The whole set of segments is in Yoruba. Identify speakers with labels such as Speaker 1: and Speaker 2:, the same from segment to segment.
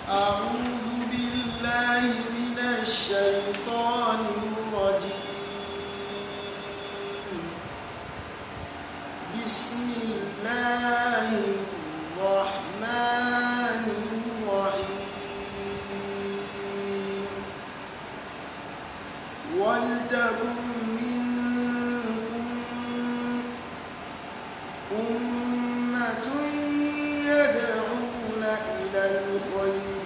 Speaker 1: أعوذ بالله من الشيطان الرجيم. بسم الله الرحمن الرحيم. ولتكن منكم أمة يدعون إلى الخير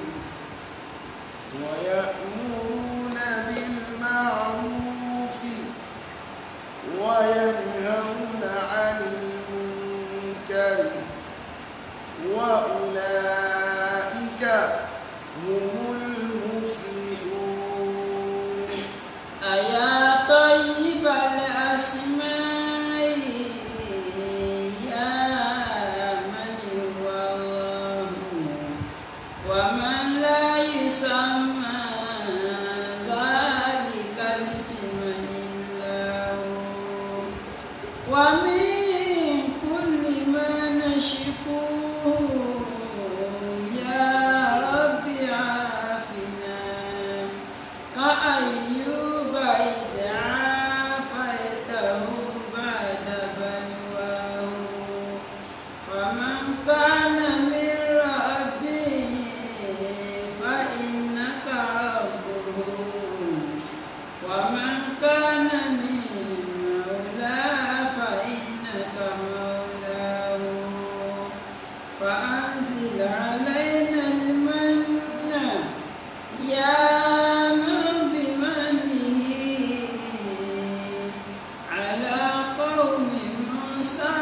Speaker 1: ويأمرون بالمعروف وينهون عن المنكر وأولئك هم المفلحون.
Speaker 2: أيا طيب الأسماء يا من هو الله ومن لا يسمى ذلك الاسم إلا هو ومن كل ما نشكوه يا رب عافنا كأيوب إذ عافيته بعد بلواه فمن كان من ربه فإنك ربه ومن كان من مولاه فإنك مولاه فأنزل علينا المن يا من بمنه على قوم موسى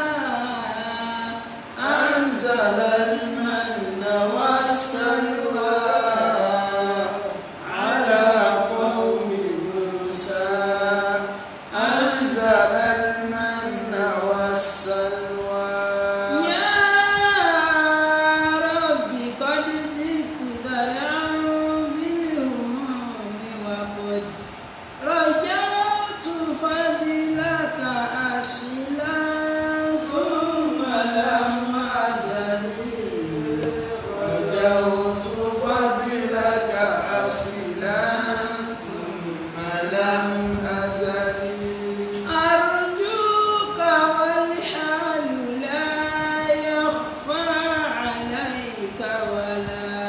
Speaker 1: أنزل المن والسلوى على قوم موسى. أنزل المن والسلوى.
Speaker 2: يا رب قد جئت ذرعا بالهموم وقد رجعت فضلك أصلا ثم لم أزل
Speaker 1: رجوت فضلك أصلا ثم لم أزل
Speaker 2: أرجوك والحال لا يخفى عليك ولا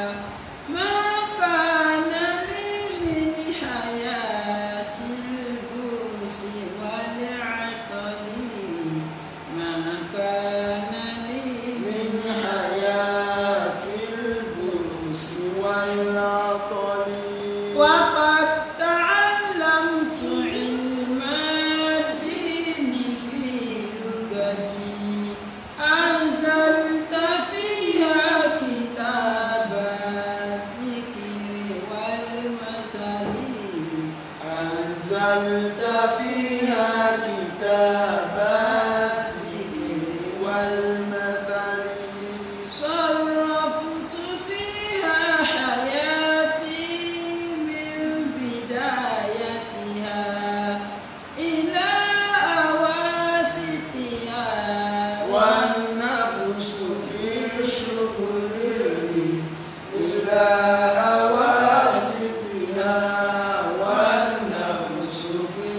Speaker 2: ما كان لي من حياة البؤس والعطل ما كان لي
Speaker 1: من حياة البؤس والعطل.
Speaker 2: وقد تعلمت علم الدين في لغتي أنزلت فيها كتاب الذكر والمثل
Speaker 1: أنزلت فيها كتاب الذكر والمثل.
Speaker 2: صرفت فيها حياتي من بدايتها إلى أواسطها
Speaker 1: والنفس في شغله إلى أواسطها. والنفس في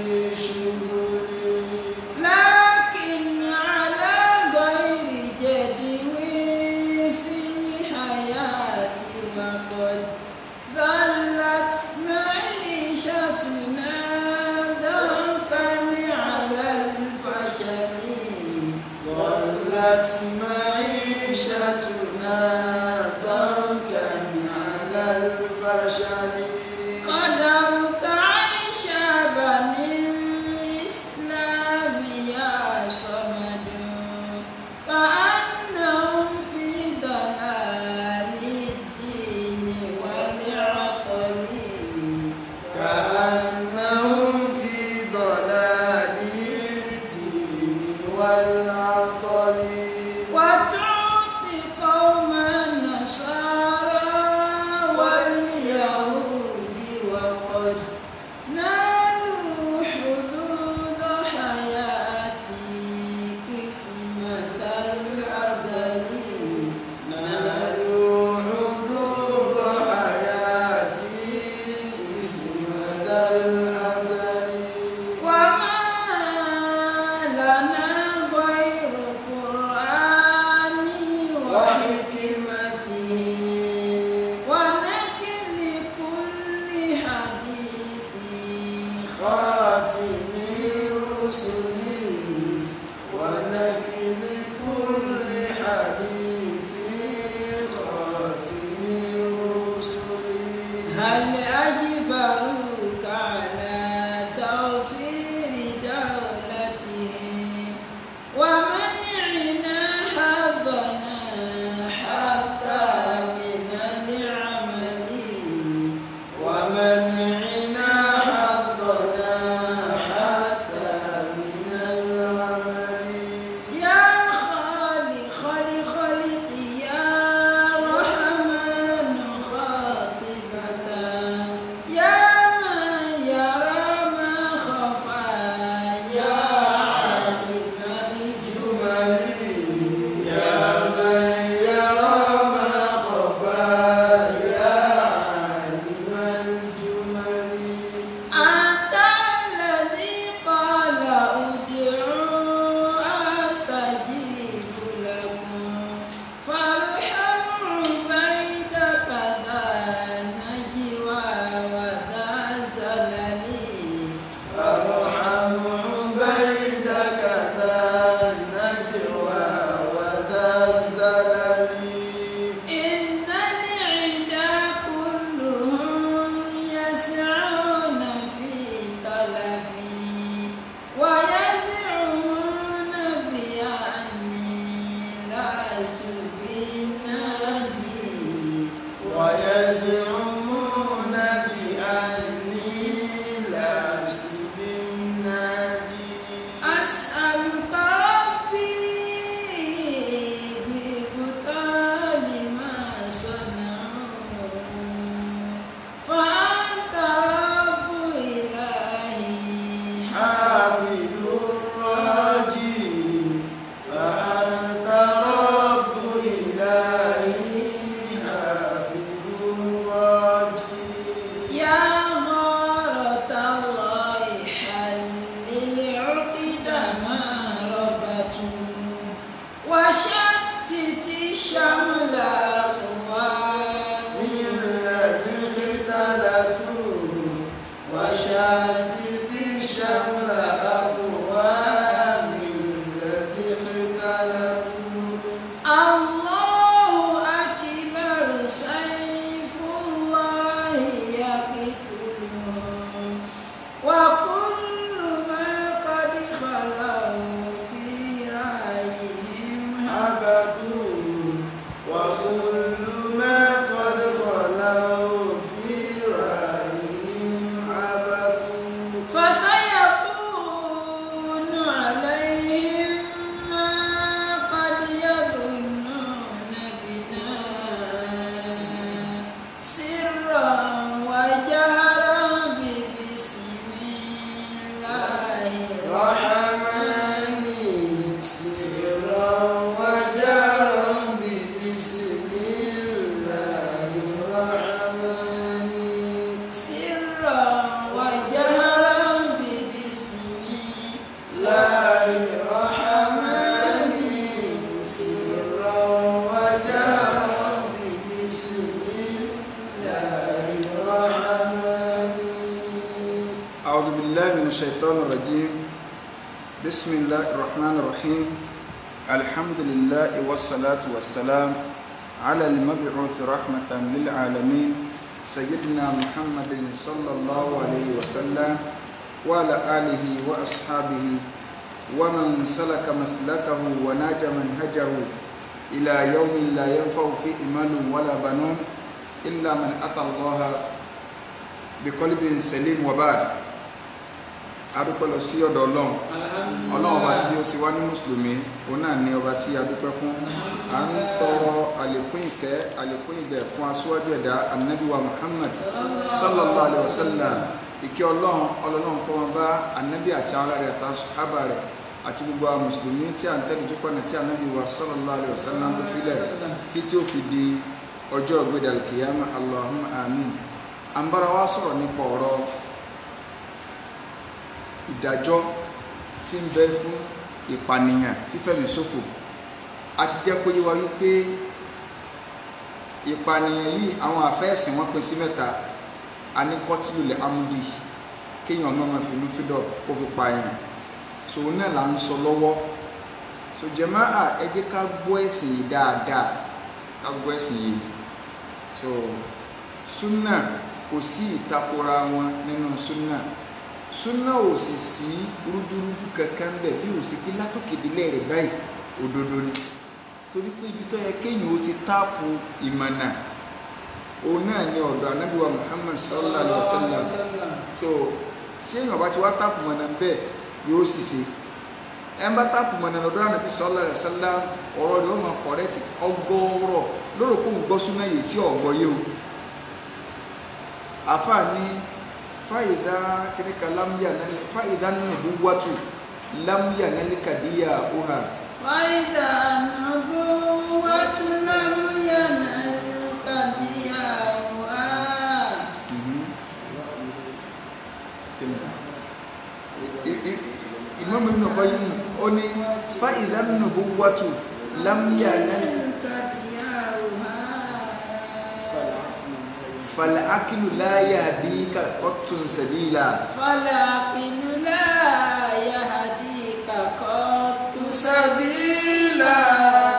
Speaker 2: هل أجبروك على توفير دولتهم ومنعنا حظنا حتى من العمل
Speaker 1: ومنعنا حظنا حتى من العمل
Speaker 2: يا خالق الخلق يا رحمن خاطبة يا من يرى ما خفى يا عالم الجمل
Speaker 1: يا من يرى ما خفى يا عالم الجمل
Speaker 2: أنت الذي قال ادعوا أستجيب لكم فارحم عبيدك ذا النجوى وذا الزلل
Speaker 1: فارحم عبيدك ذا النجوى وذا الزلل
Speaker 2: إن العدا كلهم يسعون في تلفي ويزعمون بأني لست بالناجي
Speaker 1: ويزعمون بأني لست بالناجي
Speaker 2: أسألك ربي ببطال ما صنعوا فأنت رب إلهي
Speaker 1: حافظ الراجي فأنت رب إلهي حافظ الراجي
Speaker 2: يا غارة الله حلل عقد ما ربطوا وشتت شمل أقوام
Speaker 1: الذي اختلتوا وشتت شمل أقوام الذي اختلتوا
Speaker 2: الله أكبر سيف الله يقتلهم وكل ما قد خلوا في رأيهم
Speaker 1: عبدوا وكل ما قد خلوا في رأيهم عبدوا
Speaker 2: فسيكون عليهم ما قد يظنون بنا سرا وجهرا بسم الله
Speaker 1: رحمن سرا وجهرا بسم الله الرحمن
Speaker 2: سرا وجهرا بسم
Speaker 1: الله الرحمن سرا وجهرا بسم الله الرحمن أعوذ بالله من الشيطان الرجيم بسم الله الرحمن الرحيم الحمد لله والصلاة والسلام على المبعوث رحمة للعالمين سيدنا محمد صلى الله عليه وسلم وعلى آله وأصحابه ومن سلك مسلكه وناج منهجه إلى يوم لا ينفع فيه مال ولا بنون إلا من أتى الله بقلب سليم وبعد adúpẹ́ lọ sí ọ̀dọ̀ Ọlọ́run ọba tí ó sì wá ní mùsùlùmí òun náà ni ọba tí a dúpẹ́ fún. À ń tọrọ àlékún ìkẹ́ àlékún ìgẹ̀ fún aṣíwájú ẹ̀dá Ànábì wa Muhammad sallallahu alaihi wasallam. Ìkẹ́ Ọlọ́run kó máa bá Ànábì àti àwọn ará rẹ̀ àtàwọn sàhábà rẹ̀ àti gbogbo àwọn mùsùlùmí tí à ń tẹ́lẹ̀ jókòó náà tí Ànábì wa sallallahu alaihi wasallam tó filẹ̀ títí ó fi di ọjọ́ ìgbéda al-qiyama. Allahumma amin. À ń bára wa sọ̀rọ̀ nípa ọ̀rọ̀ ìdájọ́ tí ń bẹ fún ìpànìyàn fífẹ̀mí ṣòfò. A ti jẹ́ kó yé wa wípé ìpànìyàn yìí àwọn àfẹ́ẹ̀sìn wọn pín sí mẹ́ta. A ní kọ́tìlùlẹ̀ amúdì kéèyàn máa fi inú fídọ̀ kó fi pààyàn, so náà là ń sọ lọ́wọ́. So jàmáà ẹ jẹ́ ká gbọ́ ẹ̀sìn yìí dáadáa, ká gbọ́ ẹ̀sìn yìí. So súnà
Speaker 3: kò sí ìtakora wọn nínú súnà súnà ò sì sí rúdurùdu kankan bẹ́ẹ̀ bí ò sì pé látòkèdélẹ̀ rẹ̀ báyìí òdodo ni torí pé ibi tó yẹ kéèyàn ó ti táàpù ìmọ̀nà òun náà ni ọ̀dọ̀ Ànábì wa Muhammad sallallahu alaihi wasallam so tí èèyàn bá ti wá táàpù mọ̀nà bẹ́ẹ̀ yóò sì ṣe ẹ̀ ń bá táàpù mọ̀nà lọ́dọ̀ Ànábì sallallahu alaihi wasallam ọ̀rọ̀ rẹ̀ ó máa kọ̀rẹ́tì ọgọ́rọ̀ lóró kó ń gbọ́ súnà yìí tí ọ̀gbọ́ yé o àfáà ní fáìdá kíníkà fáìdá nubuwatu lámúyà nálíkà díyà òhà
Speaker 2: فإذا النبوة لم ينلك دياؤها
Speaker 3: Imam Ibn Qayyim ó ní fáìdá nubuwatu lámúyà nálíkà فالعقل لا يهديك قط سبيلا
Speaker 2: فالعقل لا يهديك قط
Speaker 1: سبيلا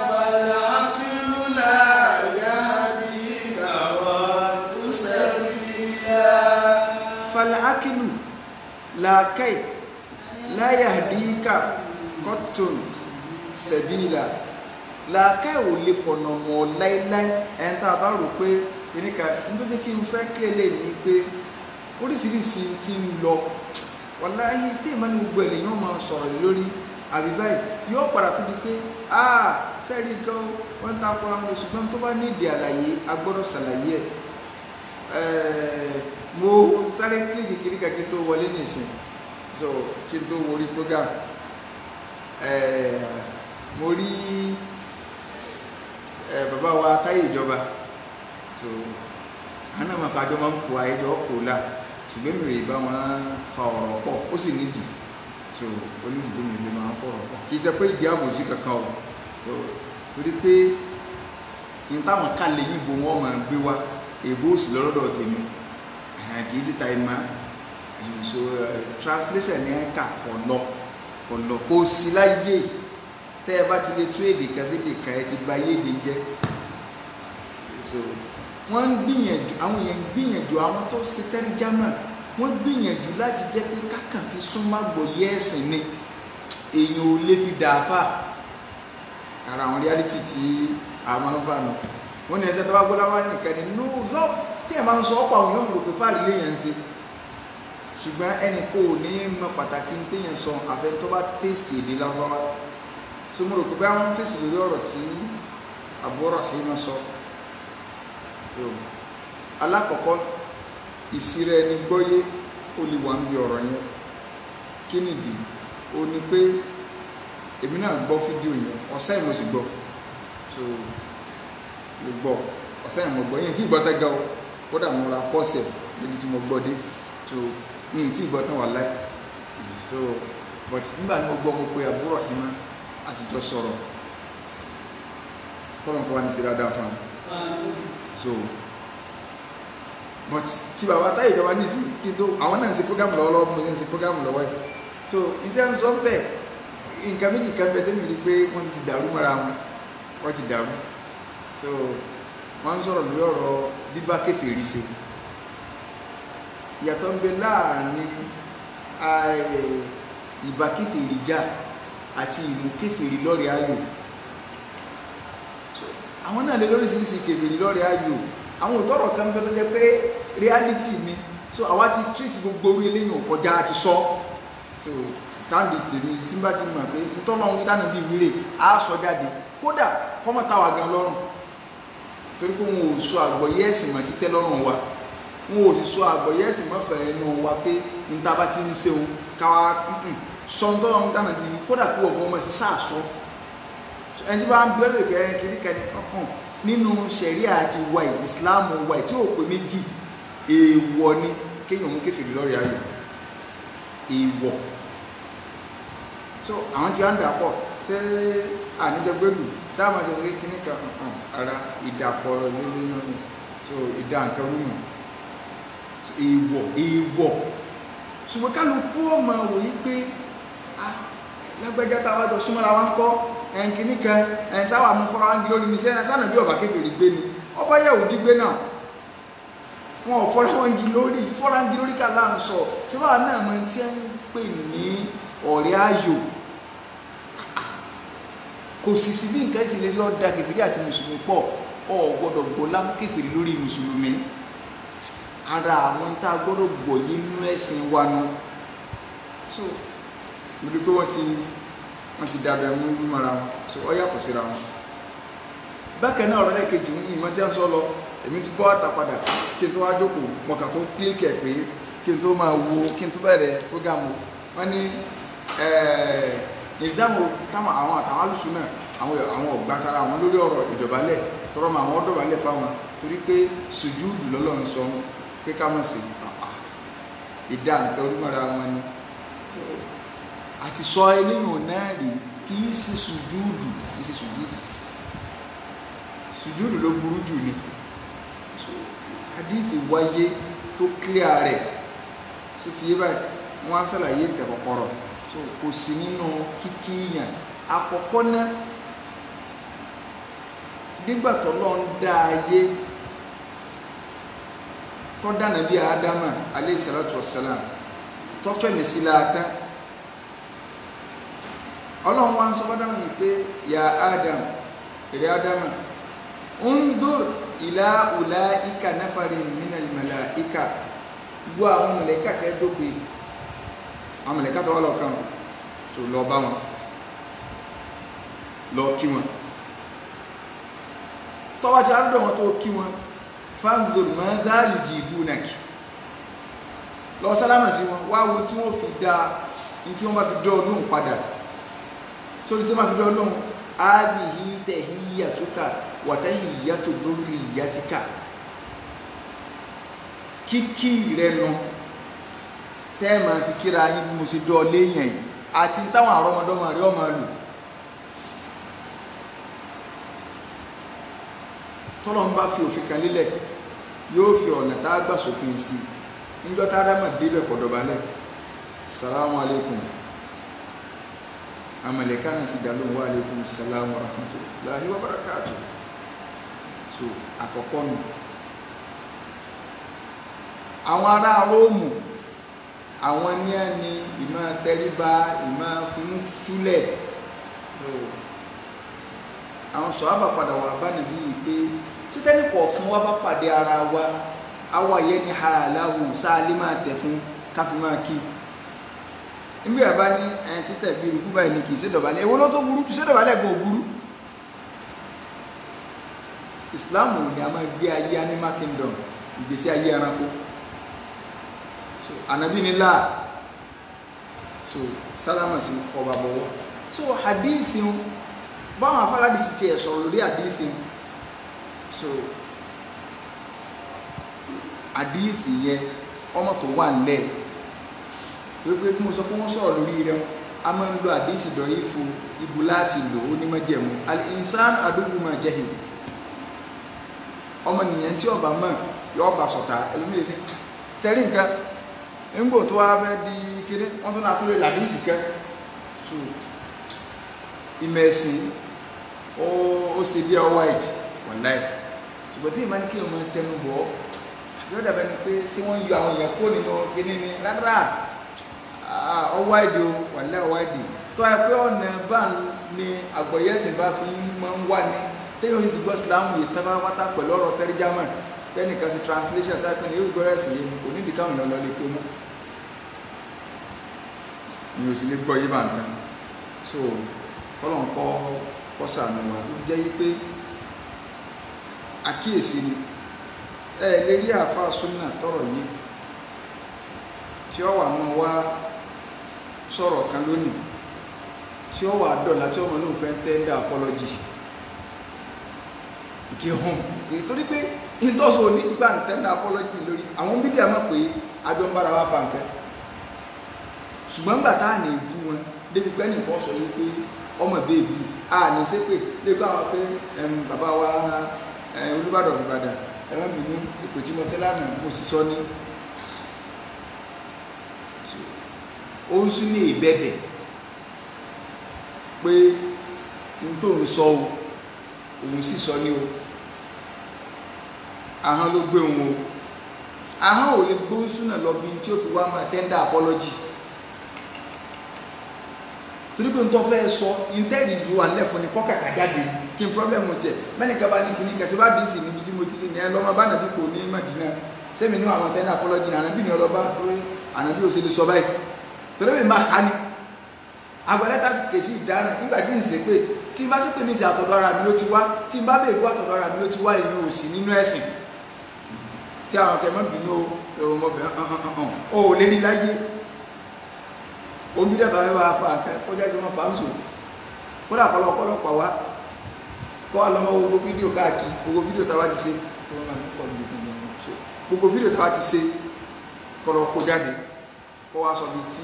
Speaker 1: فالعقل لا يهديك قط سبيلا
Speaker 3: فالعقل لا يهديك قط سبيلا làákàyè ò lè fọ̀nà mọ̀ láíláí ẹni tá a bá rò pé ìníkà nítorí kí n fẹ́ kílẹ̀ ní pé oríṣiríṣi ti ń lọ wàláhí tí ìmọ̀ ní gbogbo ènìyàn máa sọ̀rọ̀ lórí àbí báyìí yóò padà tó di pé sẹ́ẹ̀rí nǹkan wọ́n ń takò àwọn ṣùgbọ́n tó bá nídìí àlàyé a gbọ́dọ̀ ṣàlàyé ẹ̀ mo sáré kílìkì kiri kàkí tó wọlé nìsín so kí n tó wọrí program mo rí bàbá wa Táyé Ìjọba so àná máa kájọ máa ń kó àìjọ kò la ṣùgbọ́n mi ò bá wọn fa ọ̀rọ̀ pọ̀ ó sì nídìí so onídìí tó mi lè máa fọ̀rọ̀ pọ̀ kì í ṣe pé ìdí àbòsí kankan o torí pé ní táwọn kálẹ̀ yìnbó wọn máa gbé wa èbó òsì lọ́dọ̀ tèmi kì í sì ta ìmọ̀ so translation ní ẹ̀ka ọ̀lọ́ kò sí láyé tẹ́ ẹ bá ti lè tú èdè kan sí èdè kan ẹ ti gba ayé èdè jẹ́ so wọ́n ń gbìyànjú àwọn èèyàn ń gbìyànjú àwọn tó ṣe tẹ́rìjámà wọ́n gbìyànjú láti jẹ́ pé kákàn fi súnmọ́ gbòye ẹ̀sìn ni èèyàn ò lè fi dàáfà ara àwọn reality tí àwọn ń fà nù wọ́n ní ẹsẹ̀ tó bá gbọ́dọ̀ wá nìkan ni no yọ tí ẹ̀ máa ń sọ ọ́pọ̀ àwọn yóò rò pé fáàlì léèyàn ń ṣe ṣùgbọ́n ẹnì kò ní mọ pàtàkì ní téèyàn sọ àfẹ́ tó bá tẹ́sítì èdè lárúbáwá so mo rò pé báwọn ń fèsì lórí ọ̀rọ̀ tí Abu Rahima sọ alákọ̀ọ́kọ́ ìsirẹ ẹni gbọ́yé ó lè wà ń bí ọ̀rọ̀ yẹn kí nìdí ó ní pé èmi náà gbọ́ fídíò yẹn ọ̀sẹ̀ mo sì gbọ́ so mo gbọ́ ọ̀sẹ̀ mo gbọ́ yẹn tí ìgbọ́ tẹ́ ga o kódà mo ra pọ́sẹ̀ níbi tí mo gbọ́ dé so yẹn tí ìgbọ́ tán wà láì so but nígbà tí mo gbọ́ mo pe Abu Rahima a sì jọ sọ̀rọ̀ kọ́lọ̀ nǹkan wá ní sí dáadáa fún un so but tí bàbá Táyé Ìjọba ní sí kí n tó àwọn náà ń ṣe program lọ́wọ́lọ́wọ́ mo ń ṣe program lọ́wọ́ ẹ̀ so n tí a ń sọ bẹ́ẹ̀ nǹkan méjì kan bẹ́ẹ̀ tẹ́mi rí pé wọ́n ti dàrú mọ́ra wọn wọ́n ti dàrú so wọ́n ń sọ̀rọ̀ lórí ọ̀rọ̀ bíbá kèfèrí ṣe ìyàtọ̀ ń bẹ láàrin ìbá kèfèrí jà àti ìmú kèfèrí lọ́rẹ̀ ayò àwọn náà lè lóríṣiríṣi kèfèrí lọ́rẹ̀ ayò àwọn òtọ́rọ̀ kan bẹ́ tó jẹ́ pé reality ni so àwa ti treat gbogbo orí eléyìn òkọjá àti sọ so stand it tèmi tí bá ti mọ̀ pé ntọ́nà ohun dáná bíi wíre á sọ jáde kódà kọ́mọ̀tàwà gan lọ́rùn torí pé wọn ò sọ àgbọ̀yé ẹ̀sìn mọ̀ títẹ́ lọ́rùn wa wọn ò sì sọ àgbọ̀yé ẹ̀sìn mọ̀ fẹ́ ẹnu wa pé níta bá ti ń ṣe òun káwa sọ ntọ́nà ohun dáná bíi kódà kí ọgbọ́n ọmọ sí sáà sọ ẹni tí bá ń bẹ́rẹ̀ kẹ́ kìnnìkanì nínú ṣẹ̀ríà àti wáì ìsìláàmù wáì tí ó pè méjì èèwọ̀ ni kéèyàn mú kèfèrí lọ́rẹ̀ ayò èèwọ̀ so àwọn tí wọ́n ń dàpọ̀ ṣé àníjọgbélù sáàmàjọ sí kíníkà ara ìdàpọ̀ lóyún ni so ìdá nǹkan rúmù èèwọ̀ ṣùgbọ́n kálukú ọmọ wòye pé lágbájá táwọn àjọ súnmọ́ra wọn kọ́ ẹnkìní kan sáwà mú fọ́nra wọn gílórí ní sẹ́nà sánà bí ọba kèfèrí gbé ni ọba Yahudi gbé náà wọn ò fọ́ra wọn gi lórí ká là ń sọ síbáà náà mọ tí ń pè ní ọ̀rẹ́ ayò kò sì sí bí nǹkan ìsìlẹ̀ rí ọ̀dà kèfèrí àti mùsùlùmí pọ̀ ọ gbọ́dọ̀ gbọ́lá fún kèfèrí lórí mùsùlùmí ara àwọn tá a gbọ́dọ̀ gbọ́ yìí nínú ẹ̀sìn wa nu so mo rí pé wọ́n ti dàbẹ̀ mú mọ́ra wọn so ọ yàtọ̀ síra wọn bákan náà ọ̀rọ̀ lẹ́ẹ̀kejì ní ìmọ̀ tí a ń sọ lọ èmi ti bọ́ àtàpadà kí n tó wá jókòó mo kà tó kílíkì ẹ̀ pé kí n tó máa wo kí n tó bẹ̀rẹ̀ prógámù wọ́n ní ìdáhùn táwọn àwọn àtàwọn alùsùn náà àwọn ọ̀gbà tara àwọn lórí ọ̀rọ̀ ìdọ̀bálẹ̀ tọrọ mọ àwọn ọ̀dọ̀bálẹ̀ fáwọn torí pé sùjúùdù lọ́lọ́run sọ pé ká mọ̀ sí ìdá nǹkan orímọ̀ra wọn ni àti sọ eléyìn náà rí kì í sí sùjúùdù sùjúùdù ló burú jù ni hadith wáyé tó clear rẹ̀ so ti yé báyìí wọ́n á ṣàlàyé ìtẹ̀kọ̀kọ̀rọ̀ so kò sí nínú kíkíyàn àkọ́kọ́ náà nígbà tó lọ ń dá ayé tó dá nàbí Ádámà alayhi salatu wassalam tó fẹ̀mí sí láàtán ọlọ́run wá ń sọ fọ́dámà yìí pé ya Adam èrè Ádámà unzur ila ulaika nafarin minal malaika gbọ́ àwọn mọ̀lẹ́kà tẹ́ dópe àwọn mọ̀lẹ́kà tó wà lọ́kàn so lọ bá wọn lọ kí wọn tọ́wọ́ ti àrùdọ̀ wọn tó kí wọn fanzur madha yujibunaki lọ sálámà sí wọn wá wo tí wọ́n fi dá ní tí wọ́n bá fi dọ́ ọlọ́run padà sórí tí wọ́n bá fi dọ́ ọlọ́run alihi tahiyyatuka wa tahiyyatu dhurriyyatika kíkí rẹ̀ nù tẹ́ẹ̀mà fi kíra yín bí mo ṣe dọ́ léyìn yìí àti táwọn àrọ́mọdọ́mọ rẹ̀ ọmọ lò tọ́lọ́n bá fi òfin kan lílẹ̀ yóò fi ọ̀nà tá a gbà sófin sí níjọ́ tá a dá mà débẹ̀ kọ̀ dọ̀bálẹ̀ salamu alaikum amalẹ̀ká náà sì dá lóhùn wa alaikum salamu rahmatullahi wa barakatuh so àkọ́kọ́ nù àwọn ará Róòmù àwọn ní ẹni ìmọ̀ tẹríba ìmọ̀ fínú túlẹ̀ àwọn sọ̀hábà padà wà bá nàbí yìí pé títẹ́nì kọ̀ọ̀kan wá bá pàdé ara wa awọ ayé ní aláhù sáálé máa tẹ̀ fún káfí máa kí níbi àbá ní ẹni títẹ̀ bí irú báyìí ní kì í ṣèdọ̀bálẹ̀ èwo ló tó burú jù ṣèdọ̀bálẹ̀ gan burú Islam ò ní a máa gbé ayé animal kingdom ìgbésí ayé ẹranko so ànábì ní láà so sálámà sí ọba bọ̀wọ̀ so hadithi báwọn afárádìsí ti ẹ̀ sọ̀rọ̀ lórí hadithi so hadithi yẹn ọmọ tó wà nílẹ̀ wípé bí mo sọ pé wọ́n sọ̀rọ̀ lórí rẹ̀ a máa ń lo hadithi dọ̀ yìí fún ibu láti lò ó ní májẹ̀mú al-insan aduwwu ma jahil ọmọ nìyẹn tí ọba mọ̀ yọ ọba sọ̀tà ẹlòmílẹ̀ ní sẹ́rí nǹkan nígbò tó wá fẹ́ di kéré wọ́n tó náà tó lè hadithi kẹ́ so ìmọ̀ ẹ̀sìn ó ṣe díẹ̀ ọwọ́ ìdí wọ̀láì ṣùgbọ́n tí ìmọ̀ ní kí o máa tẹnu bọ̀ yóò dàbẹ̀ ni pé sí wọ́n yọ àwọn èèyàn kó nínú kíní ni rárá ọwọ́ ìdí o wọ̀láì ọwọ́ ìdí tó ẹ pé ọ̀nà bá ní àgbọ̀yẹ̀sìn bá fi máa ń wà ní téèyàn sì ti gbọ́ sílámù yìí tán pátá pẹ̀lú ọ̀rọ̀ tẹ́rìjámà lẹ́nìkan sí translation táìpẹ́ ní yóò gbọ́rọ̀ ẹ̀sìn yìí kò nídìí káwọn èèyàn lọ lè pé mú ìyẹn ò sì lè gbọ́ yìí bá nǹkan so kọ́lọ̀ ń kọ́ sàánú wa ló jẹ́ yí pé àkíyèsí ni ẹ lè rí àáfàá súnà tọrọ yìí tí ó wà mọ́ wá sọ̀rọ̀ kan lónìí tí ó wà dọ̀la tí ọmọ náà fẹ́ tender apology kí hàn torí pé ìtọ́sọ̀ ní ìgbà tender apology lórí àwọn bíbí àmọ́ pé àjọ ń bára wá fa nǹkan ṣùgbọ́n gbà tá à ní ìbú wọn débi pé nìkan sọ yìí pé ọmọ bèbí a ní sépè lẹ́gbẹ́ àwọn pé bàbá wa Olúbàdàn Ìbàdàn ẹ̀rọ bìnú ipò tí mo ṣe lánàá mo sì sọ ní ó ń sún ní ìbẹ̀bẹ̀ pé n tó ń sọ o òun sì sọ ní o ahọ́n ló gbé òun o ahọ́n ò lè gbóhùn súnà lọ bí tí ó fi wá máa tender apology torí pé n tó fẹ́ sọ intẹ́rì ju wà lẹ́fún ni kọ́ kàkà jáde kí n problem tiẹ̀ mẹ́ni kaba ní kìíní kẹsì bá dì í sí níbi tí mo ti ní ẹ lọ́mọ bá nàbí kò ní Madina sẹ́mi ní àwọn tender apology náà ànábì ní ọlọ́ba ànábì ò sì lè sọ báyìí torí pé máa ká ní agbẹ́lẹ́ta kèsì ìdáná nígbà tí n ṣe pé tí n bá sì pé ní ìṣe àtọ̀dọ̀ ara mi ló ti wá tí n bá bèè gbọ́ àtọ̀dọ̀ ara mi ló ti wá èmi ò sí nínú ẹ̀sìn tí àwọn kẹmọ́ bínú ọmọbìnrin ò lè rí láyé omi dẹ́ta fẹ́ bá fa àkẹ́ kó jẹ́ kí wọ́n fa ń sò kódà ọ̀pọ̀lọpọ̀ wá kọ́ ọlọ́mọ gbogbo fídíò káàkiri gbogbo fídíò tàwa ti ṣe gbogbo fídíò tàwa ti ṣe kọ́rọ̀ kó jáde kọ́ wá sọ bí tí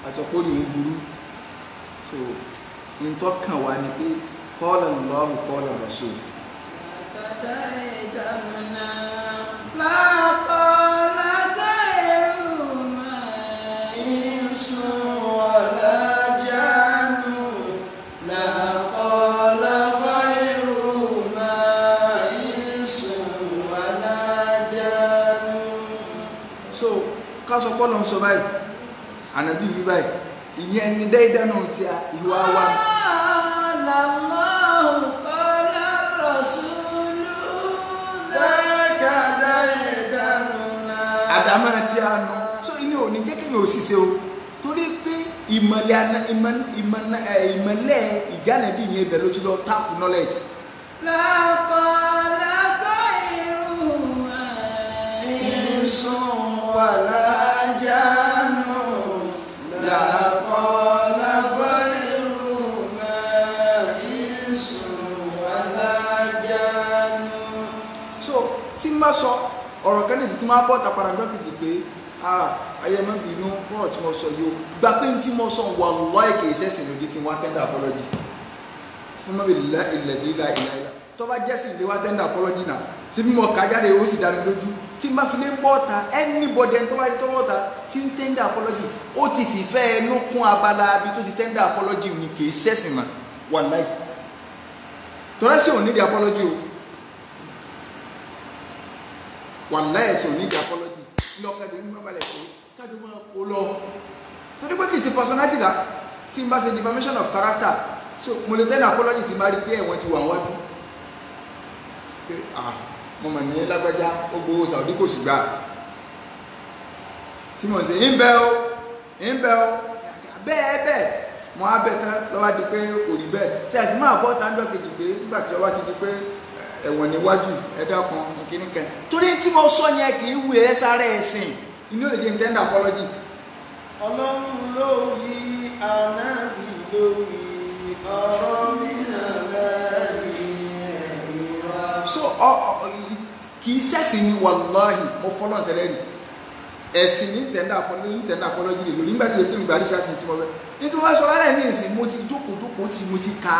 Speaker 3: àtọ̀kórì ń burú so ìtọ́kàn wa ni pé qala Allahu qala Rasul kásọ pọ́lọ̀ ń sọ báyìí ànàbí wí báyìí ìyẹn ni dáidáa náà tí a ìwà wa àdámà tí a nù so inú ò ní jẹ́ kí n ò ṣiṣẹ́ o torí pé ìmọ̀lẹ̀ ìjánẹ̀bí yẹn ibẹ̀ ló ti lọ tap knowledge
Speaker 1: ولا جانو لا قال غير ما إنس ولا جانو
Speaker 3: so tí n bá sọ ọ̀rọ̀ kan ní sí tí máa bọ́ tàpàdà ọjọ́ kejì pé ayé má bínú kọ́rọ̀ tí mo sọ yóò gbà pé tí mo sọ wallahi kì í sẹ́sìn lójú kí n wá tender apology fún mọ́bí ilẹ̀ ìlà tó bá jẹ́sìn lè wá tender apology náà tí mímọ̀ kájáde ó sì dá mi lójú tí n bá fi lé bọ́ta anybody ẹni tó bá rí tó bọ́ta tí ń tender apology ó ti fìfẹ́ ẹnu kún abala bí tó ti tender apology ní kì í sẹ́sìn mà wallahi tọ́lá sí òní di apology o wallahi ẹ̀sìn òní di apology lọ́kàdé ní mọ́balẹ̀ pé kájọ máa kó lọ torí pé kì í ṣe personality la tí n bá ṣe defamation of character so mo lè tender apology tí n bá rí pé ẹ̀wọ̀n ti wà wájú pé mo mọ̀ ní lágbájá ó gbowó Saudi kò sì gbà tí mo ṣe ń bẹ́ o bẹ́ẹ̀ mo á bẹ̀ tán lọ́wọ́ di pé kò rí bẹ́ẹ̀ ṣe àti máa bọ́ tánjọ́ kejì pé nígbà tí ọwọ́ ti di pé ẹ̀wọ̀n níwájú ẹ̀dá kan kìíní kan torí tí mo sọ yẹn kì í wù ẹ́ sáré ẹ̀sìn inú lè jẹ́ ń tender apology.
Speaker 1: Ọlọ́run ló wí ànábì ló wí ọ̀rọ̀ mi náà lẹ́yìn rẹ̀
Speaker 3: so kì í sẹ́sìn ní wallahi mo fọ́lọ́ ṣẹlẹ̀ rí ẹ̀sìn ní tender apology lè lórí nígbà tí ó pè mí gbàdí ṣáṣin tí mo fẹ́ nítorí wọ́n sọ lára ní ìsìn mo ti jókòó tí mo ti ka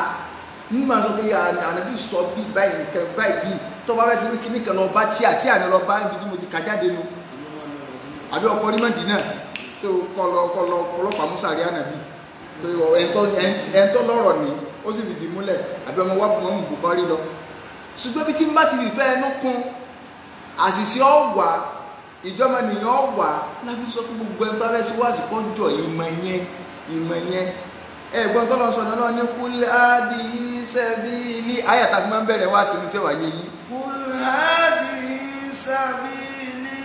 Speaker 3: nígbà tó pé ànábì sọ bí báyìí nǹkan báyìí tó bá fẹ́ sí pé kíní kan lọ bá tí àná lọ bá ibi tí mo ti kà jáde nu àbí ọkọ rí Mádínà tó kọlọpàá musa rí ànábì pé ẹ̀ńtọ́ lọ́rọ̀ ni ó sì fìdí múlẹ̀ àbí ọmọ wa mọ̀ mú Bukhari lọ ṣùgbọ́n bí tí n bá ti fìfẹ́ ẹnu kún àṣìṣe ọ̀wà ìjọba nìyàn ọ̀wà láfi sọ pé gbogbo ẹni tó fẹ́ sí wáṣí kọ́ jọ ìmọ̀ yẹn ẹ̀gbọ́n tó lọ sọ náà ní kul hadihi sabili ayàtà fi máa ń bẹ̀rẹ̀ wá sí ní tí ó wà yé yí
Speaker 1: kul hadihi sabili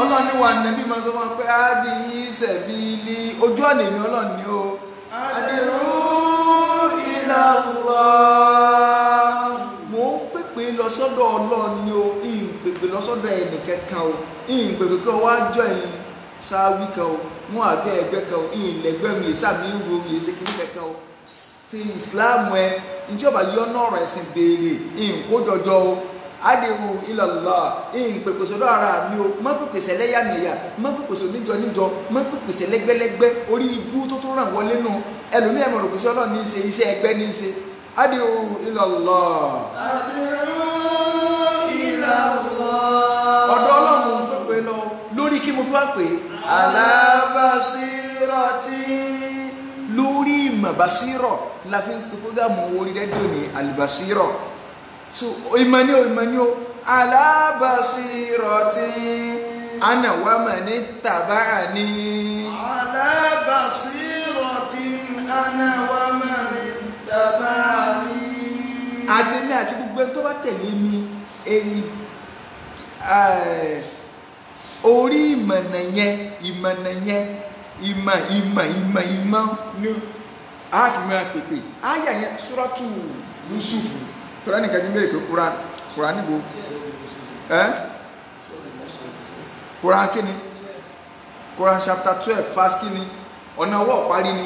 Speaker 3: ọlọ́ni wà nẹ́bí máa sọ fún pé hadihi sabili ojú ọ̀nà èmi ọlọ́ni o
Speaker 1: ad'u ila Allah
Speaker 3: lọ sọ́dọ̀ Ọlọ́run ni o ìpèpè lọ sọ́dọ̀ ẹnì kankan o ìpèpè kí ọwọ́ àjọ ẹ̀yìn sáwí kan o mú àgbẹ̀ ẹgbẹ́ kan o ìlẹ̀gbẹ́ mi ìsàmì ìwò ìyèsè kìíní kankan o ṣe Islam ẹ ìjọba yọ̀nà ọ̀rọ̀ ẹ̀sìn béèrè ìkójọjọ o ad'u ila Allah ìpèpè sọ́dọ̀ ara mi o má pèpè sẹ́lẹ́yàmẹ̀yà má pèpè sọ níjọ má pèpè sẹ́lẹ́gbẹ́lẹ́gbẹ́ orí ibú tó ràn wọlé nù ẹlòmíì ẹ̀mọ̀ rògbòsí Ọlọ́run ní í ṣe iṣẹ́ ẹgbẹ́ ní í ṣe ad'u ila Allah ọ̀dọ̀ Ọlọ́run tó pé lọ lórí kí mo fi wá pé
Speaker 1: ala basirati
Speaker 3: lórí ìmọ̀ basírọ̀ la fi ń pe prógámù orí rédíò ní alibasírọ̀ so ìmọ̀ ni o ala basirati ana wa man ittaba'ani.
Speaker 1: على بصيرة أنا ومن اتبعني.
Speaker 3: Àtẹ̀mí àti gbogbo ẹni tó bá tẹ̀lé mi èyí orí ìmọ̀nà yẹn ìmọ̀ ní àfihàn pèpè àyà yẹn Suratu Yusufu tọ́lá nìkan ti ń bẹ̀rẹ̀ pé Quran níbo Quran kíni Quran chapter 12 verse kíni ọ̀nà ọwọ́ parí ni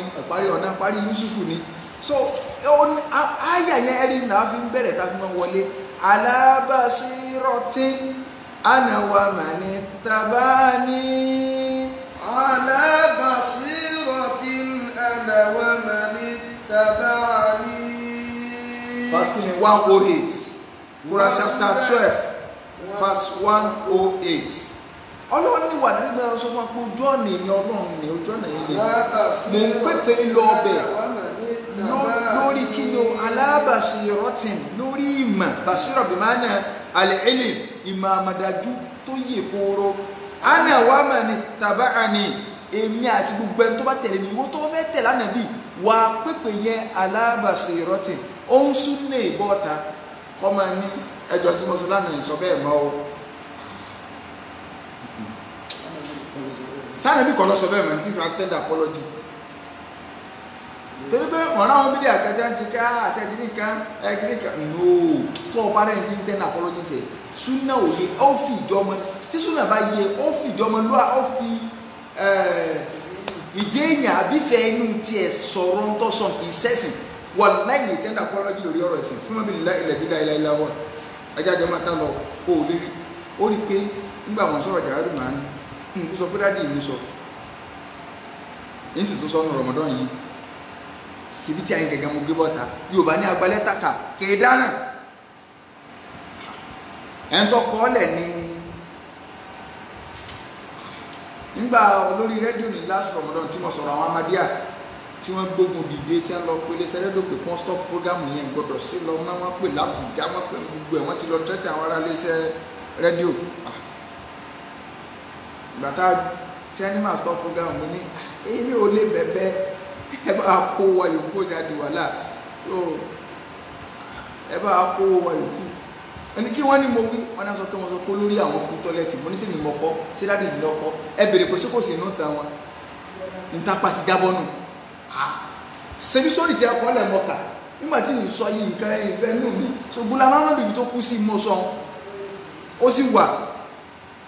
Speaker 3: ọ̀nà parí Yusufu ni so àyà yẹn ẹ̀rí náà fi ń bẹ̀rẹ̀ tá a fi máa wọlé ala basiratin ana wa man ittabani.
Speaker 1: على بصيرة أنا ومن اتبعني.
Speaker 3: Verse 108 Quran chapter 12 verse 108. Ọlọ́run ní wà nígbà sọ fún apò ojú ọ̀nà èmi Ọlọ́run ní ojú ọ̀nà èmi mo ń pèpè lọ ọbẹ̀ lórí kí ni o alábàṣírọ́tìn lórí ìmọ̀ bàṣírọ̀ bí máa na al-ilm ìmọ̀ àmàdájú tó yè kóró ana wa man taba'ani èmi àti gbogbo ẹni tó bá tẹ̀lé mi wọ́n tó bá fẹ́ tẹ̀lé ànábì wà pèpè yẹn alábàṣírọ́tìn ó ń sún ní ìbọ́ta kọ́ máa ní ẹjọ́ tí mo sọ lánàá ìsọ bẹ́ẹ̀ mọ́ o sáà nàbí kọ́ lọ sọ bẹ́ẹ̀ mọ́ tí fi attend apology torí pé ọ̀rọ̀ àwọn bídí àkàtà ti ká àṣẹ ti ní kan ẹ̀kiri kan no tó o bá rẹ̀ ti ń tẹ́ ní apology sẹ̀ súnà òye ó fi ìjọmọ tí súnà bá yẹ ó fi ìjọmọ lọ́wọ́ ó fi ìdí èèyàn àbífẹ́ inú tiẹ̀ sọ̀rọ̀ ń tọ́sọ̀ kì í sẹ́sìn wà láyé tẹ́ ní apology lórí ọ̀rọ̀ ẹ̀sìn fún mi ilẹ̀ dídá ilẹ̀ ilẹ̀ wọ̀ ẹjá jẹ́ máa tá lọ ó lérí ó rí pé nígbà wọn sọ̀rọ̀ jàdù máa ní kó sọ pé dáàdì mi sọ èyí sì tún sọ ọ́nà Ramadan yìí síbi tí a yín gẹ́gẹ́ mo gbé bọ́ta Yorùbá ní agbalẹ́ta kà kéé dáná ẹ̀ ń tọkọ ọ́lẹ̀ ní nígbà olórí rédíò ní last Ramadan tí mo sọ̀rọ̀ àwọn Ahmadiyya tí wọ́n gbógun dìde tí wọ́n lọ pélé sẹ́rẹ́dọ̀ pé kí wọ́n stop program yẹn gbọ́dọ̀ sí lọ wọ́n pè lábùjá wọ́n pè gbogbo ẹ̀ wọ́n ti lọ tẹ́tí àwọn ará iléeṣẹ́ rédíò gbàtà tí animal stop program mi ní èmi ò lè bẹ̀bẹ̀ ẹ bá kó wa yòókù ṣe àdìwàlà tó ẹ bá kó wa yòókù ẹni kí wọ́n ní mo wí wọ́n náà sọ pé wọ́n sọ pé lórí àwọn okùn tọ́lẹ́tì mo ní sí ni mo kọ́ sí dáàdì mi lọ́kọ́ ẹ bèrè pé ṣé kò sí inú ta wọn níta pàtì jábọ́ nù ṣebí sórí tí a kọ́ lẹ̀ mọ́ka nígbà tí mi sọ yìí nǹkan ìfẹ́ nù mí so Ghulam Ahmad tó kú sí mo sọ ó sì wà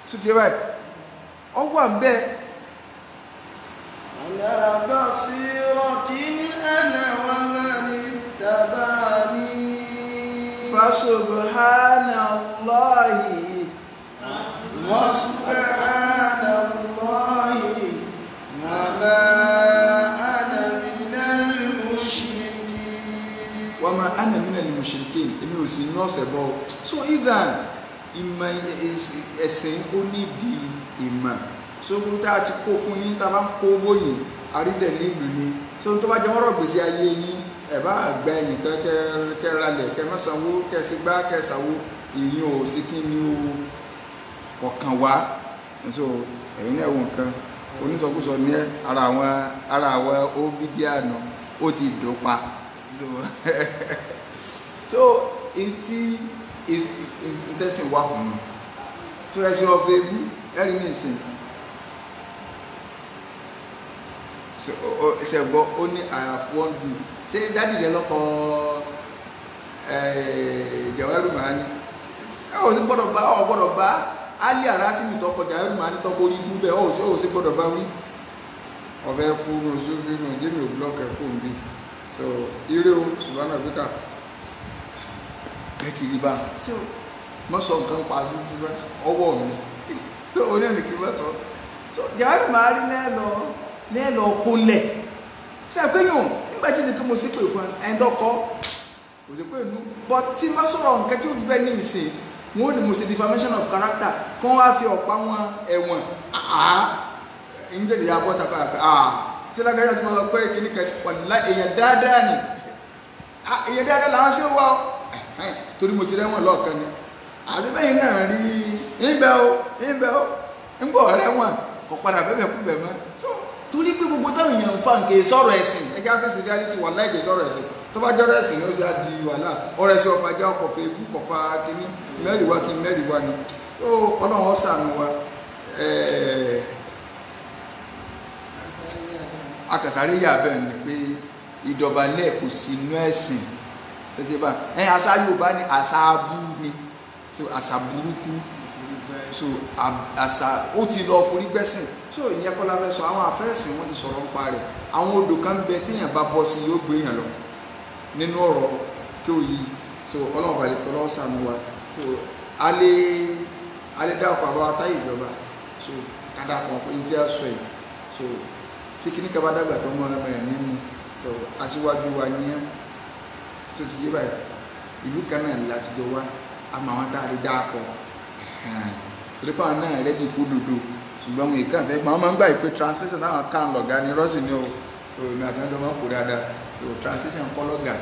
Speaker 3: tó ti báyìí ọ wà ń bẹ́ẹ̀.
Speaker 1: على بصيرة أنا ومن اتبعني.
Speaker 3: فسبحان الله
Speaker 1: وسبحان الله وما أنا من المشركين.
Speaker 3: وما أنا من المشركين èmi ò sí inú ọ̀sẹ̀ bọ́ so even ìmọ̀ ẹ̀sìn ó nídìí ìmọ̀ sókúrú tá a ti kó fún yín tá a bá ń kó bóyìn àrídẹ̀ nílùú ni tó tó bá jẹ́ mọ́rọ̀ gbèsè ayé yín ẹ̀ bá àgbà ẹnìkan kẹ́ralẹ̀ kẹ́mẹ́sànwó kẹ́sígbá kẹ́sàwó èyí ò sí kí ni ó kọ̀kan wá so ẹ̀yin náà wò nǹkan onísọkúsọ ní ara àwọn obídíànù ó ti dópa so etí ìtẹ́sìn wà fún un so ẹ̀sìn ọ̀fẹ́ ebú ẹ̀rí ní ìsìn ṣe gbọ́ ó ní I have one good ṣé dádì rẹ lọ́kọ̀ Jawahiru Mahani ọ̀ sí gbọ́dọ̀ bá Ali Arasimi tọkọ Jawahiru Mahani tọkọ orí ibú bẹ́ẹ̀ ọ̀ sí gbọ́dọ̀ bá wí ọ̀fẹ́ kú rọ̀ṣọ́fẹ́ nù jẹ́mi ò blọ́ọ̀kì ẹ̀kọ́ mi so ire o ṣùgbọ́n àbíkà ẹ ti rí bá ṣé o mọ́ sọ nǹkan pa fífi bá ọwọ́ mi so oní ẹ̀nì kí n bá sọ so Jawahiru Mahani lẹ́ẹ̀lọ kólẹ̀ ṣe àpéyàn nígbà tí ìdíkẹ́ mo sí pé fún ẹ̀ńdọ́kọ́ kò sí pé inú but tí n bá sọ̀rọ̀ nǹkan tí ó bẹ́ ní ìsìn wọn ò ní mo ṣe defamation of character kán wá fi ọ̀pá wọn ẹ̀wọ̀n ìmúdèdè ya bọ́ta kàràkà sí lágbàáyà tí mo sọ pé kìíní kan wàlá èèyàn dáadáa ni èèyàn dáadáa làwọn ṣe wá torí mo ti rẹ́wọ̀n lọ́ọ̀kan ni àti bẹ́yìn náà rí ìbẹ̀ o ń gbọ́ ọ̀rẹ́ wọn kò padà bẹ́ẹ̀ kú bẹ̀ mọ́ so torí pé gbogbo táwọn èèyàn ń fa nke sọ̀rọ̀ ẹ̀sìn ẹjẹ́ afẹ́sẹ̀ reality wà láìpẹ́ sọ̀rọ̀ ẹ̀sìn tó bá jọ́rọ̀ ẹ̀sìn ló ṣe á di wàhálà ọ̀rọ̀ ẹ̀sìn ọ̀fà jẹ́ ọkọ̀ fẹ́ ikú kọ̀fà kínní mẹ́rìíwá kí mẹ́rìíwá ni ó ọlọ́run ṣàánú wa akàsáré yà bẹ́ẹ̀ ni pé ìdọ̀bálẹ̀ kò sí inú ẹ̀sìn tẹ́tẹ́ bá àṣà Yorùbá ni àṣà abú ni so àṣà burúkú so àṣà ó ti lọ forí gbẹ́sìn so ìyẹn kọ́ la fẹ́ sọ àwọn àfẹ́sìn wọn ti sọ̀rọ̀ ń pa rẹ̀ àwọn odò kan bẹ téèyàn bá bọ́ sí yóò gbé yàn lọ nínú ọ̀rọ̀ kí ó yí so ọlọ́run balẹ̀ tọ́lọ́ sànù wa so alẹ́ dá ọkọ̀ àbáwá táyé ìjọba so kádà kan pé ní tí a sọ yìí so tí kíní kaba dàgbà tó mọ́ ọlọ́mọ rẹ̀ nínú lọ aṣíwájú wa ní tó ti yé báyìí ìlú kan náà láti jọ wá àmọ́ àwọn tá a rí dáàkọ̀ torípa náà rẹ́dí fódòdó ṣùgbọ́n àwọn èèkàn fẹ́ gbọ́n máa ń gbà pé translation táwọn kan lọ̀gá ní rọ́ọ̀sì ní omi àti ọjọ́ máa ń kó dáadáa so translation kọ́ lọ́gà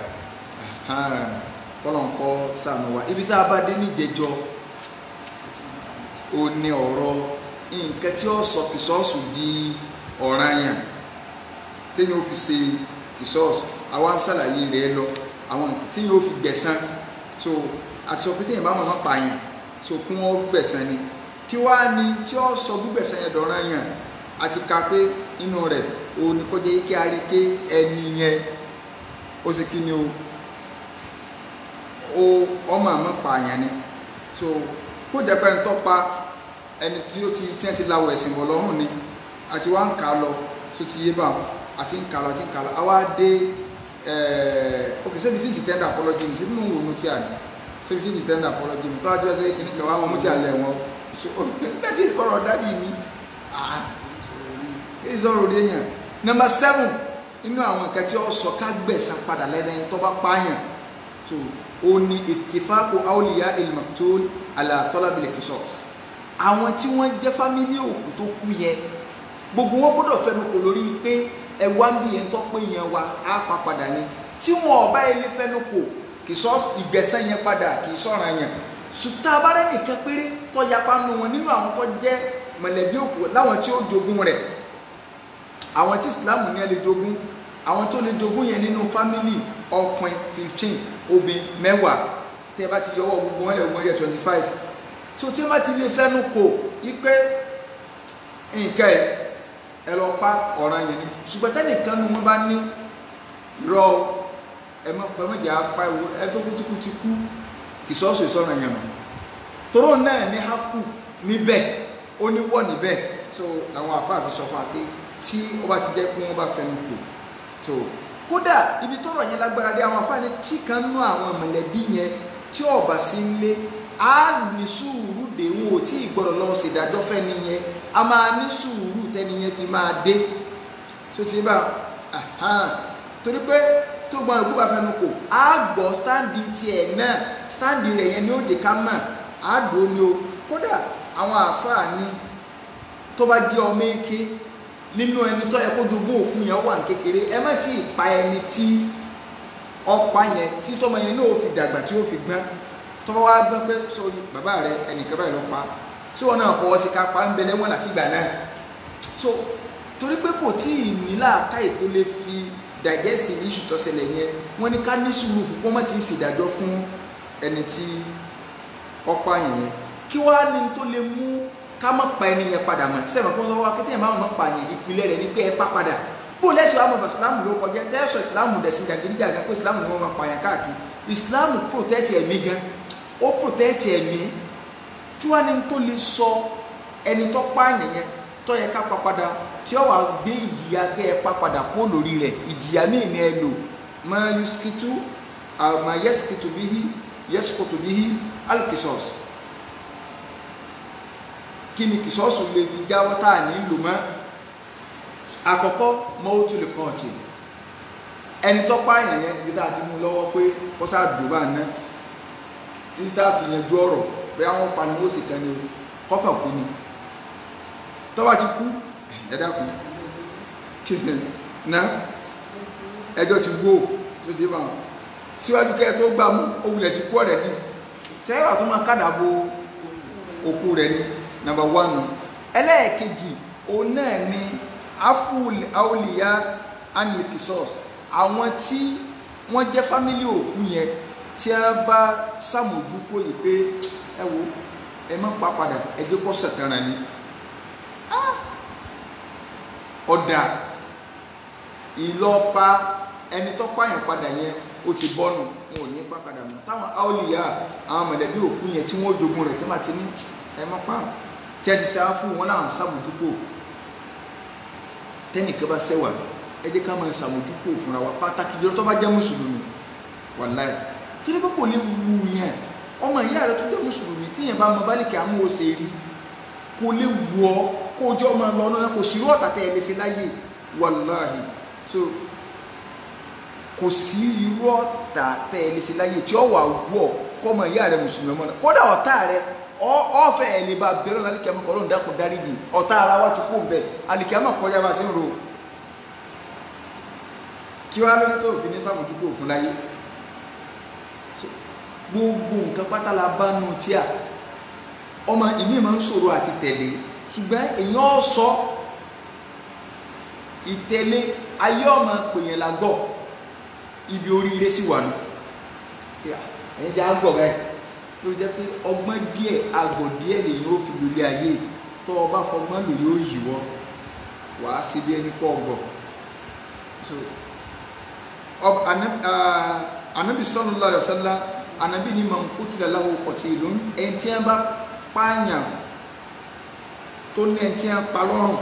Speaker 3: kọ́lọ̀ ń kọ́ sànù wa ibi tá a bá dé níjẹjọ ó ní ọ̀rọ̀ nǹkan tí ó sọ kìsọ́ọ̀sù di ọ̀ranyàn téèyàn ó fi ṣe kìsọ́ọ̀sù àwa ń ṣàlàyé rẹ̀ lọ àwọn nǹkan téèyàn ó fi gbẹ̀san so àti sọ pé téèyàn bá mọ̀ pààyàn so kún ó gbẹ̀san ni kí wá ní tí ó sọ gbígbẹ̀san yẹn dọ̀ranyàn àti ka pé inú rẹ̀ ó ní kọjá yìí kí a rí ké ẹni yẹn ó sì kí ni ó ọmọ àmọ́ pààyàn ni so kó jẹ́ pé ń tọ́pa ẹni tí ó ti tí wọ́n ti lawọ̀ ẹ̀sìn bọ̀ lọ́rùn ni àti wá ń kà lọ tó ti yé bá àti ń kà lọ àwa dé ok ṣebí tí ń ti tender apology mi ṣebí mò ń wo mo ti àná ṣebí tí ń ti tender apology mi tó wá jẹ́ sọ kí ní kẹwàá àwọn mo ti àlẹ́ wọn so bẹ́ẹ̀ ti sọ̀rọ̀ dádì mi èyí sọ̀rọ̀ òde yẹn number 7 nínú àwọn nǹkan tí ó sọ ká gbẹ̀san padà lẹ́nu tó bá pààyàn so ó ní ittifaqu awliya al-maqtul ala talab al-qisas àwọn tí wọ́n jẹ́ fámílì òkú tó kú yẹn gbogbo wọn gbọ́dọ̀ fẹnu kò lórí pé ẹwà ń bí yẹn tó pé yẹn wa á pa padà ni tí wọn ọba ilé fẹnu kò kì í sọ ìgbẹ̀san yẹn padà kì í sọ̀ràn yẹn sùtá abárẹ́ nìkan péré tó yapa nù wọn nínú àwọn tó jẹ́ mọ̀lẹ́bí òkú láwọn tí ó jogún rẹ̀ àwọn tí ìsìláàmù ní ẹ lè jogún àwọn tó lè jogún yẹn nínú fámílì ọkùnrin 15 obìnrin 10 tẹ́ bá ti yọwọ́ gbogbo wọn lè wọ́n yẹ 25 tí o tí ma ti lè fẹ́nu kò ipé nǹkan ẹ lọ pa ọ̀ràn yẹn ni ṣùgbọ́n tẹ́nìkan nu wọn bá ní rọ ẹmọ́jà apá ìwò ẹ̀dógúntíkútí kú kì sọ́ọ̀sù ìsọ́nà yẹn mọ̀ tóró náà ní hákù níbẹ̀ ó ní wọ́ níbẹ̀ so làwọn àfáà fi sọ fún aké tí ó bá ti jẹ́ pé wọ́n bá fẹ́nu kò so kódà ibi tọ́rọ̀ yẹn lágbára dé àwọn àfáà ní tí kan nú àwọn mọ̀lẹ́bí yẹn tí ọba sí ń lé a ní sùúrù dé wọn ò tí ì gbọ́dọ̀ lọ ṣèdájọ́ fẹ́ nìyẹn a máa ní sùúrù tẹ́niyẹn fi máa dé tó ti bá torí pé tó gbọ́n ìkú bá fẹnu kò á gbọ́ stáǹdì tiẹ̀ náà stáǹdì rẹ̀ yẹn ni ó jẹ́ ká mọ̀ á dò ní o kódà àwọn àáfàá ní tó bá jẹ́ ọmọ eke nínú ẹni tó yẹ kó jogún òkú yẹn wà ní kékeré ẹ má tí ì pa ẹni tí ọ̀pá yẹn tí tọ́mọ yẹn náà ó fi dàgbà tí ó fi gbọ́n tọ́wọ́ wá gbọ́n pé sórí bàbá rẹ ẹnìkan báyìí ló pa tí wọ́n náà fọwọ́ sí ká pa ń bẹ lẹ́wọ̀n láti ìgbà náà so torí pé kò tí ì ní làákàyè tó lè fi digest issue tó ṣẹlẹ̀ yẹn wọ́n ní ká ní sùúrù fún fọ́nmọ́ tí ń ṣèdájọ́ fún ẹni tí ọ̀pá yẹn kí wá ní tó lè mú ká má pa ẹni yẹn padà mọ́ sẹ́wọ̀n kó lọ́wọ́ akétẹ́yìn máa mọ̀ pa yẹn ìpìlẹ̀ rẹ̀ ní pé ẹ pa padà bó lẹ́sìn àwọn ọmọ ìsìlámù ló kọjá tẹ́sọ̀ ìsìlámù dẹ̀ sí jàgídíjàgá pé ìsìlámù ni wọ́n máa pa yẹn káàkiri ìsìlámù protect ẹ̀mí gan ó protect ẹ̀mí kí wá ní tó lè sọ ẹni tó pààyàn yẹn tó yẹ ká pa padà tí ó wà gbé ìjìyà gbé ẹ pa padà kó lórí rẹ̀ ìjìyà míì ní ẹ lò ma yuskitu ma yaskitu bihi yaskutu bihi alkisos kí ni kìsọ́ọ̀sù lè fi jáwọ́ tá à ní lò mọ́ àkọ́kọ́ mọ́ ó tún lè kọ́ọ̀tì ẹni tó pààyàn yẹn ibi tá a ti mú lọ́wọ́ pé ó sáà dùn bá ná títí tá a fi yanjú ọ̀rọ̀ pé àwọn paniwó sì kan ní kọ́kàn kú ni tó bá ti kú ẹ dákun ná ẹjọ́ ti wó tó ti bá wọn síwájú kẹ́ tó gbà mú òwúlẹ̀ ti kú ọ̀rẹ́ ní sẹ́yìn wà tó máa kádàbò òkú rẹ̀ ní number 1 ẹlẹ́ẹ̀kejì òun náà ni aful awliya anilikisos àwọn tí wọ́n jẹ́ fámílì òkú yẹn tí a bá sàmójúkó yìí pé ẹ wo ẹ má pa padà ẹ jẹ́ kó sẹ̀tẹ̀ràn ni ọ̀dà ìlọ́pa ẹni tó pààyàn padà yẹn ó ti bọ́nu wọn ò ní pa padà mọ́ táwọn awliya àwọn mọ̀lẹ́bí òkú yẹn tí wọ́n jogun rẹ̀ tí wọ́n ti ní ẹ má pa tí a ti sá fún wọn láwọn sàmójúkó tẹ́nìkan bá sẹ́wà ẹ jẹ́ ká máa sàmójúkó fúnra wa pàtàkì jùlọ tó bá jẹ́ mùsùlùmí wàláì tí ní bá kò lè wù yẹn ọmọ ìyá rẹ tó jẹ́ mùsùlùmí tí yẹn bá mọ bálíkì àmú ó ṣe rí kò lè wù ọ́ kó jọ ọmọ lọ náà kò sí irú ọ̀tá tẹ́ ẹ lè ṣe láyé wàláì so kò sí irú ọ̀tá tẹ́ ẹ lè ṣe láyé tí ó wà wọ̀ kọ́ ọmọ ìyá rẹ mùsùlùmí ọmọ náà kódà ọ̀tá rẹ ọ̀fẹ́ ẹ̀ lè bá bẹ̀rẹ̀ lálẹ́kẹ́ àmọ́ kọ́ ló ń dákun dáríjì ọ̀tá ara wa ti kó bẹ́ẹ̀ alìkẹ́ àmọ́ kọjá bá ṣe ń ro kí wá lórí tó fi ní sàmójúkò fún láyé gbogbo nǹkan pátá la bá nu tí a ọmọ ìmí máa ń ṣòro àti tẹ̀lé ṣùgbọ́n èèyàn sọ ìtẹ̀lé ayé ọmọ pèèyàn lágọ̀ ibi oríire sì wà nù ẹ̀yìn ṣe àgọ̀ bẹ́ẹ̀ ló jẹ́ pé ọgbọ́n díẹ̀ àgọ̀ díẹ̀ lè yóò fi lórí ayé tó o bá fọgbọ́n lò yóò yíwọ́ wàá sí bí ẹni pọ̀ ọgọ̀ so anabi sallallahu alaihi wasallam anabi ni man qutila lahu qatilun ẹni tí wọ́n bá pààyàn tó ní ẹni tí wọ́n pa lọ́rùn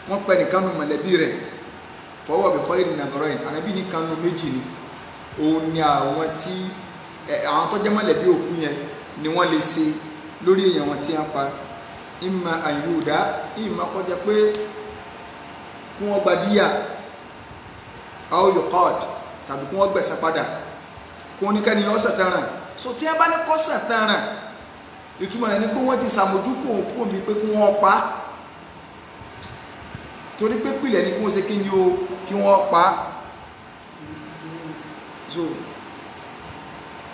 Speaker 3: wọ́n pẹ́ nìkan nù mọ̀lẹ́bí rẹ̀ fọwọ́ bí khairin nadarain anabi ní kanu méjì ni òun ni àwọn tí àwọn tó jẹ́ mọ̀lẹ́bí òkú yẹn ni wọ́n lè ṣe lórí èèyàn wọn tí wọ́n pa imma ayuda imma kọjá pé kí wọ́n gba díyà aw yuqad tàbí kí wọ́n gbẹ̀sẹ̀ padà kí wọ́n ní kẹ́ni yọ sẹ̀tẹ̀ràn so tí wọ́n bá ní kọ́ sẹ̀tẹ̀ràn ìtumọ̀ rẹ̀ ni pé wọ́n ti sàmójúkò òkú mi pé kí wọ́n pa torí pé pìlẹ̀ ni kí wọ́n ṣe kí ni o kí wọ́n pa so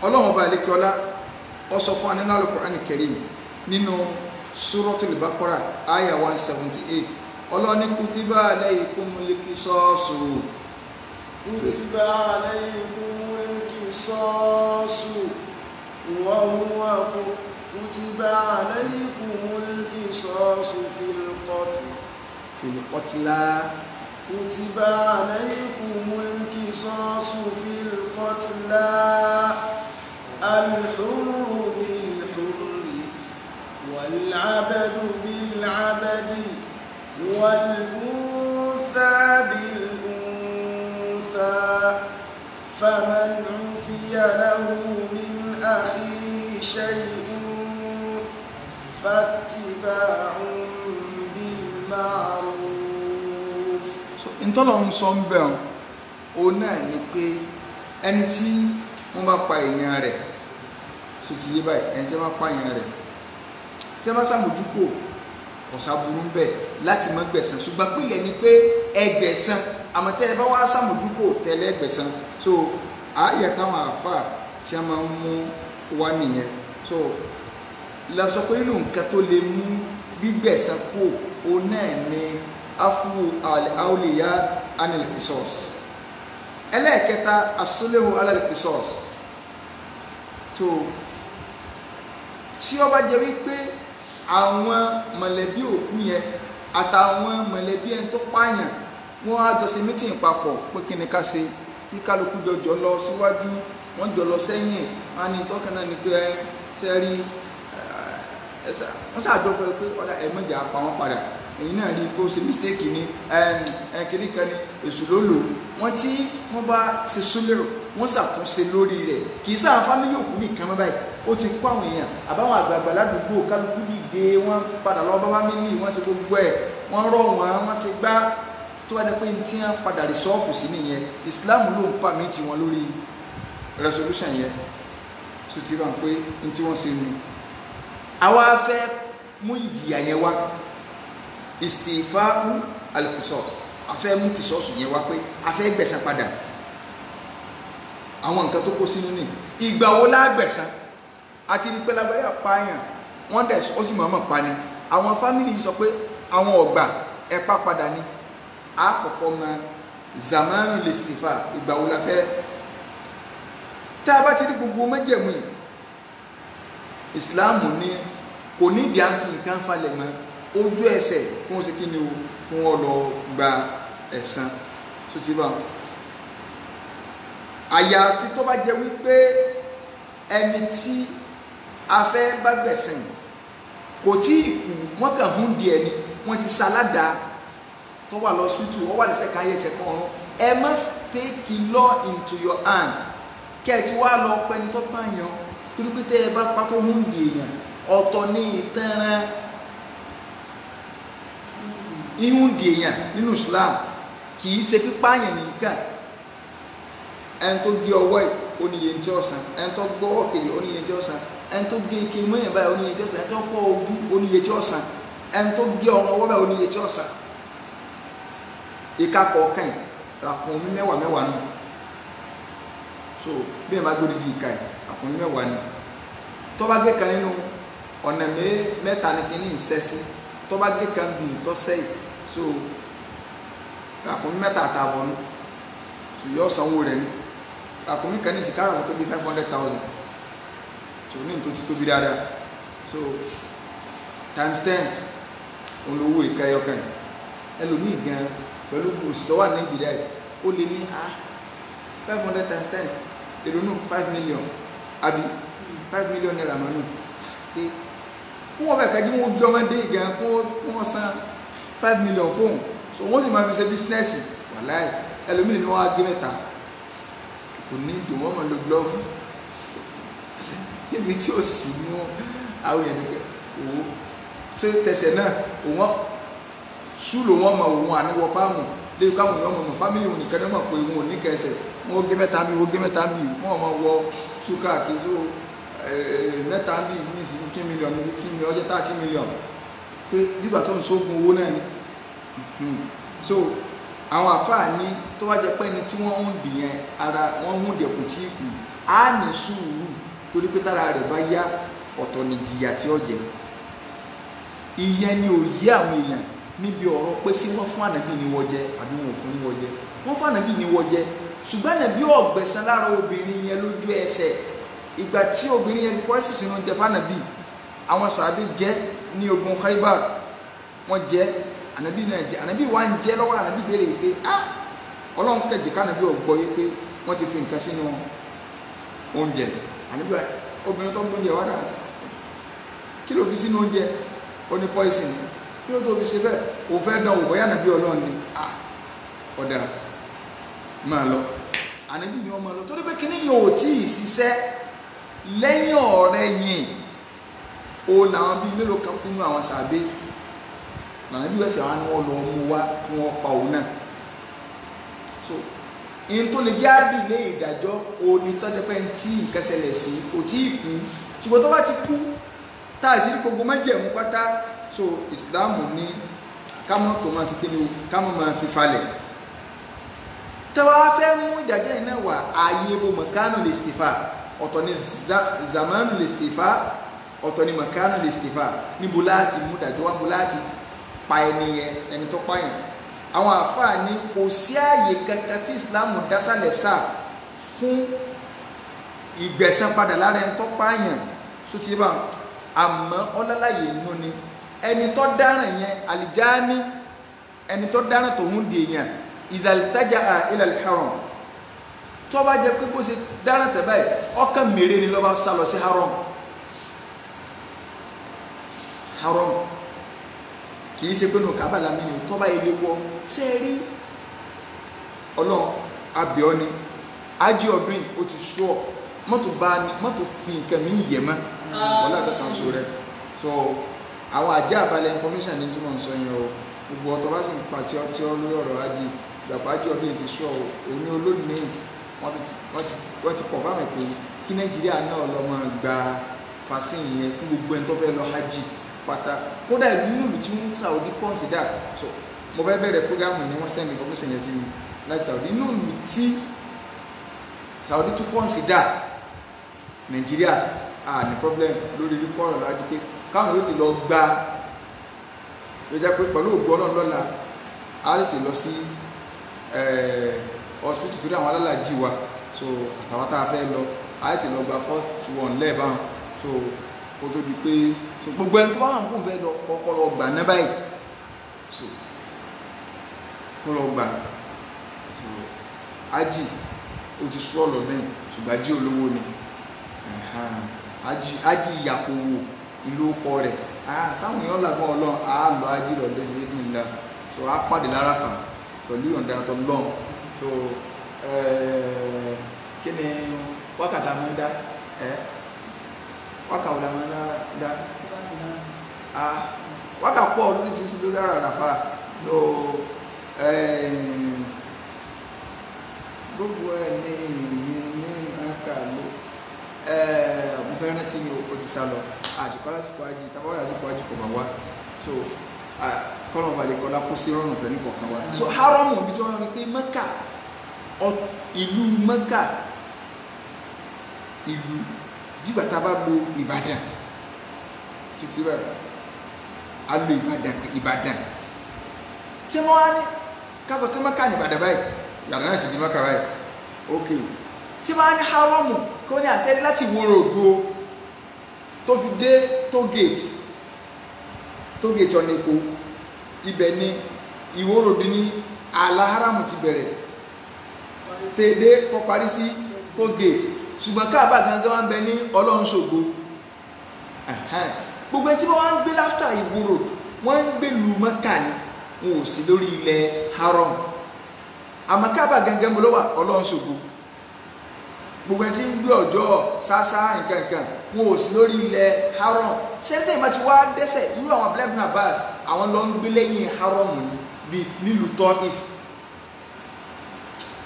Speaker 3: ọlọ́run ọba àlékiọlá ó sọ fún anínú Al-Qur'an Al-Karim nínú Suratul Baqara aya 178 ọlọ́run ní kutiba alaykumul qisasu
Speaker 1: kutiba alaykumul qisasu wa huwa kutiba alaykumul qisasu fil qatla كتب عليكم القصاص في القتلى الحر بالحر والعبد بالعبد والأنثى بالأنثى فمن عفي له من أخيه شيء فاتباع بالمعروف
Speaker 3: ntọ́lọ̀ ń sọ ń bẹ̀ ọ́n náà ni pé ẹni tí wọ́n bá pa èèyàn rẹ̀ so ti yé báyìí ẹni tí wọ́n bá pa èèyàn rẹ̀ tí wọ́n bá sàmójúkò ọ̀sà burú ń bẹ̀ láti mọ́ gbẹ̀san ṣùgbọ́n pìlẹ̀ ni pé ẹgbẹ̀san àmọ́ tẹ́ ẹ bá wá sàmójúkò tẹ́lẹ̀ ẹgbẹ̀san so ààyè táwọn àáfàá tí wọ́n máa ń mú wá nìyẹn so lọ́sọ pé nínú nǹkan tó lè mú gbígbẹ̀san kú òun náà ni afu al-awliya anil qisas ẹlẹ́ẹ̀kẹta as-sulhu alal qisas so tí ó bá jẹ́ wípé àwọn mọ̀lẹ́bí òkú yẹn àtàwọn mọ̀lẹ́bí ẹni tó pààyàn wọ́n á jọ ṣe mítìn papọ̀ pé kí ni ká ṣe tí kálukú jọ lọ síwájú wọ́n jọ lọ sẹ́yìn wọ́n á ní tọ́kàn náà ni pé ṣe rí wọ́n ṣàjọ fẹ́ pé ọ̀dà ẹ̀mọ́jà pa wọ́n padà èyí náà rí bó ṣe mistake ni kìíní kan ní èṣù ló lò wọ́n tí wọ́n bá ṣe súlẹ̀rò wọ́n ṣàtúnṣe lórí rẹ̀ kì í sáà fámílì òkú nìkan mọ́ báyìí ó ti kó àwọn èèyàn àbáwọn àgbààgbà ládùúgbò kálukú dìde wọ́n padà lọ bá fámílì wọ́n ṣe gbogbo ẹ̀ wọ́n rọ̀ wọ́n ṣe gbá tó wá jẹ́ pé ní tí wọ́n padà rìsọ́ọ̀fù sí nìyẹn Islam ló ń pa mí tí wọ́n lórí resolution yẹn so ti rán pé ní tí wọ́n ṣe nù àwa fẹ́ mú ìjìyà yẹn wá istifa'u al-qisas afẹ́ mú kìsọ́ọ̀sù yẹn wá pé afẹ́ gbẹ̀san padà àwọn nǹkan tó kó sínú ní ìgbà wo la gbẹ̀san àti ní pé lágbàáyà pààyàn wọ́n dẹ̀ ó sì mọ̀ọ́mọ̀ pa ni àwọn fámìlì sọ pé àwọn ọ̀gbà ẹ̀pá padà ni àkọ́kọ́ mọ zamanu listifa ìgbà wo la fẹ́ tá a bá ti rí gbogbo májẹ̀mú yìí ìsìláàmù ní kò ní ìdí à ń fi nǹkan falẹ̀ mọ́ ojú ẹsẹ̀ kí wọ́n ṣe kí ni o kí wọ́n lọ gba ẹ̀san tó ti bá àyàfi tó bá jẹ́ wípé ẹni tí a fẹ́ bá gbẹ̀sìn kò tí ì kú wọ́n kàn hún di ẹni wọ́n ti salada tó wà lọ́sítù ó wà lẹ́sẹ̀ káyé ẹsẹ̀ kan ọ̀run ẹ má take law into your hand kẹ́ ẹ ti wá lọ pẹ́ni tó pààyàn torí pé tẹ́ ẹ bá pa tó hún di èèyàn ọ̀tọ̀ ní ìtanràn ihun di èèyàn nínú Islam kì í ṣe pípààyàn nìkan ẹni tó gé ọwọ́ ẹ̀ oníye tí ó san ẹni tó gbọ́wọ́ kejì oníye tí ó san ẹni tó gé ike mọ́yìn báyìí oníye tí ó san ẹni tó fọ́ ojú oníye tí ó san ẹni tó gé ọrùn ọwọ́ báyìí oníye tí ó san ìka kọ̀ọ̀kan ràkúnmí mẹ́wàá mẹ́wàá nù so bí ẹ máa gbórí di ìka ẹ̀ ràkúnmí mẹ́wàá nù tó bá gé kan nínú ọ̀nà mẹ́ta ní kíní ìṣẹ́sí tó bá gé kan bí ìtọ́sẹ́ yìí so ràkúnmí mẹ́ta àtààbọ̀ nù so yọ sanwó rẹ̀ ní ràkúnmí kan ní ìsìkára tó bí 500,000 so ní ìtọ́jú tó bí dáadáa so times 10 olówó ìka ẹyọkan ẹlòmíì gan pẹ̀lú òṣìṣẹ́ wà Nàìjíríà ó lè ní 500 times 10 èrò nù 5 million àbí 5 million naira mọ́nù kó wọ́n bẹ̀ kájí wọ́n bí ọmọdé gan kó wọ́n san 5 million fóun so wọ́n sì máa fi ṣe bísínẹ́sì wàláì ẹlòmíì ni wọ́n á gé mẹ́ta kò ní dùn wọ́n máa lo glove níbi tí ó sì mú àwọn èèyàn nígbà owó ṣé tẹsẹ̀ náà òun ṣúlò wọn mọ òun àníwọ̀ páàmù lè káwọn èèyàn mọ̀ fámìlì wọn nìkan ní mọ̀ pé wọn ò ní kẹsẹ̀ wọn gé mẹ́ta bí wọ́n gé mẹ́ta bí wọ́n ọmọ wọ ṣúkà kí so mẹ́ta bí ní sí 15 million 15 million ọjọ́ 30 million pé dígbà tó ń sógun owó náà ni so àwọn àfáà ní tó wá jẹ pé ní tí wọ́n ń dì yẹn ara wọ́n ń dẹ̀kù tí kù á ní sùúrù torí pé tára rẹ̀ bá yá ọ̀tọ̀ ní jìyà tí ó jẹ ìyẹn ni ò yí àwọn èèyàn níbi ọ̀rọ̀ pé sí wọ́n fún ànàbí ní wọ́n jẹ àbí wọn ò fún ní wọ́n jẹ wọ́n fún ànàbí ní wọ́n jẹ ṣùgbọ́n ànàbí ọ̀gbẹ̀sán lára obìnrin yẹn lójú ẹsẹ̀ ìgbà tí obìnrin yẹn kọ́ sí sínú jẹ fánàbí àwọn sàbí jẹ ní ogun Khaybar wọ́n jẹ ànàbí náà jẹ ànàbí wà ń jẹ lọ́wọ́ ànàbí béèrè pé ọlọ́run kẹjì kánàbí ọ̀gbọ́ yé pé wọ́n ti fi nǹkan sínú oúnjẹ ànàbí obìnrin tó ń gbóúnjẹ wá dáadáa kí ló fi sínú oúnjẹ ó ní poison kí ló tó fi ṣe bẹ́ẹ̀ ò fẹ́ dán òbọ̀ yá nàbí ọlọ́run ni ọ̀dà máa lọ ànábì ni wọ́n máa lọ torí pé kíní yóò tí ì ṣiṣẹ́ lẹ́yìn ọ̀rẹ́ yìí o làwọn bíi mélòó kan fún àwọn sàbẹ̀ nàbí wẹ́sẹ̀ wọn ni wọ́n lọ mú wá kí wọ́n pa òun náà so in tó lè jẹ́ àdìlé ìdájọ́ òní tọ́jú pé tí nǹkan ṣẹlẹ̀ sí kò tí ì kú ṣùgbọ́n tó bá ti kú tá à sí gbogbo májẹ̀mú pátá so Ìsìláàmù ní kámọ́ tó máa sí kíni o kámọ́ máa fi falẹ̀ tẹ́wàá fẹ́ mú ìdájọ́ yìí náà wà ààyè bo mọ̀kánù lè stìfà ọ̀tọ̀ ní zamanu lè stìfà ọ̀tọ̀ ní mọ̀kánù lè stìfà níbo láti mú ìdájọ́ wá bó láti pa ẹni yẹn ẹni tó pààyàn àwọn àfáà ní kò sí ààyè kankan tí Ìsìláàmù dásàlẹ̀ sáà fún ìgbẹ̀san padà lára ẹni tó pààyàn so ti bá àmọ́ ọlọ́láyè inú ni ẹni tó dáràn yẹn àlìjáání ẹni tó dáràn tó ń di èèyàn ìdàlítàjà ilal haram tó bá jẹ pé bó ṣe dáràn tẹ̀ báyìí ọkàn mèrè ni lọ́ba sá lọ sí haram kì í ṣe pé nù kábàlà mi ni tó bá ilé wọ sẹ́ẹ̀rí ọlọ́run abẹ́ọ́ ni ájí ọdún ó ti sọ mọ́tò bá ní mọ́tò fi nǹkan mi yẹ mọ́ wọ́n láti kan so rẹ̀ so àwọn àjẹ́ àbálẹ̀ information ní tí wọ́n ń sọ yẹn o gbogbo ọ̀tọ̀ bá sì ń pa tí ọ lórí ọ̀rọ̀ ájí ìgbàpá ájí ọdún ti sọ òní olóòdì wọ́n ti kọ̀ bámi pé kí Nàìjíríà náà lọ máa gba fàṣìn yẹn fún gbogbo ẹni tó fẹ́ lọ hajj pátá kódà nínú tí wọ́n Saudi consider so mo fẹ́ bẹ̀rẹ̀ program ni wọ́n send information yẹn sí mi láti Saudi nínú tí Saudi tún consider Nàìjíríà ní problem lórí rí kọ́rọ̀ lájú pé káwọn yóò ti lọ gba ló jẹ́ pé pẹ̀lú ògo Ọlọ́run lọ́la a tètè lọ sí hospital torí àwọn alálàájì wa so àtàwọn tá a fẹ́ lọ a tètè lọ gba first one lẹ́ẹ̀bá so kó tó di pé so gbogbo ẹni tó bá wà ń kó bẹ́ẹ̀ lọ kọ́kọ́ lọ gbà ná báyìí so kó lọ gbà so ájì ó ti sọ lọ náà ṣùgbọ́n ájì olówó ni ájì ìyàpòwò ìlú ọkọ rẹ̀ sáwọn èèyàn làgbọ́n Ọlọ́run á lọ ájì lọ lẹ́nu ẹ̀dùn ńlá so á pàdé l'Árafà pẹ̀lú ìyọ̀ǹda tó lọ́n so kí ni wákàtí àmọ́ dá wákàtí àmọ́ dá wákà pọ̀ lóríṣiríṣi lórí Àràfà ló gbogbo ẹ̀ ní àkà ló mo fẹ́ rántí ni o ti sá lọ àṣìkọ́ lásìkò ajì tàbí lásìkò ajì kò máa wá so kọ́nà balẹ̀ kọ́lá kó sí rọrùn fẹ́ ní kọ̀ọ̀kan wá so haramu ibi tí wọ́n rí pé Mẹ́kà ìlú Mẹ́kà ìlú nígbà tá a bá lo Ìbàdàn títí báyìí a lo Ìbàdàn tí wọ́n á ní káfọ́ kí Mẹ́kà ní Ìbàdàn báyìí Ìbàdàn náà ti di Mẹ́kà báyìí ok tí wọ́n á ní haramu kí wọ́n ní àṣẹ láti wúro òdo tó fi dé tógèètì ọ̀nà Èkó ibẹ̀ ni ìwórodì ní alaharamu ti bẹ̀rẹ̀ tèdè tó parí sí tógèètì ṣùgbọ́n Káàbà gangan wá ń bẹ ní Ọlọ́run ṣògo gbogbo ẹni tí wọ́n wá ń gbé láfítà ìwórodì wọ́n ń gbé lu Mẹ́kà ni wọn ò sí lórí ilẹ̀ haram àmọ́ Káàbà gangan mo ló wà Ọlọ́run ṣògo gbogbo ẹni tí ń gbé ọjọ́ sásá nǹkan wọn ò sí lórí ilẹ̀ haram sẹ́ńtẹ̀ ìmọ̀ tí wàá dẹ́sẹ̀ irú àwọn Abdullah ibn Abbas àwọn lọ ń gbé lẹ́yìn haram ni bí nílùú Taif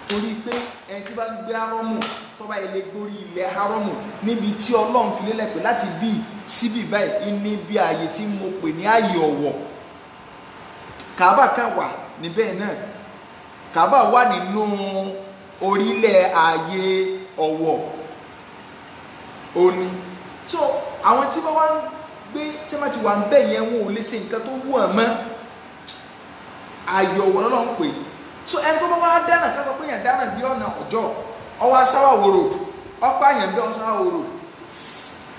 Speaker 3: torí pé ẹni tí bá ń gbé haram tó bá ilé gbórí ilẹ̀ haram níbi tí Ọlọ́run fi lélẹ̀ pé láti bí síbí báyìí ní bí ààyè tí mo pè ní ààyè ọ̀wọ̀ Kaaba kan wà níbẹ̀ náà Kaaba wà nínú orílẹ̀ ààyè ọ̀wọ̀ òní so àwọn tí wọ́n wá ń gbé tí wọ́n ti wà ń bẹ̀ yẹn wọn ò lè ṣe nǹkan tó wù ọ́ mọ́ ààyè ọ̀wọ̀ lọ́lọ́ ń pè so ẹni tó bá wá dáná kákọ́ pé yẹn dáná bí ọ̀nà ọjọ́ ọwọ́ asáwàwò road ọ̀pá yẹn bí ọ̀sáwàwò road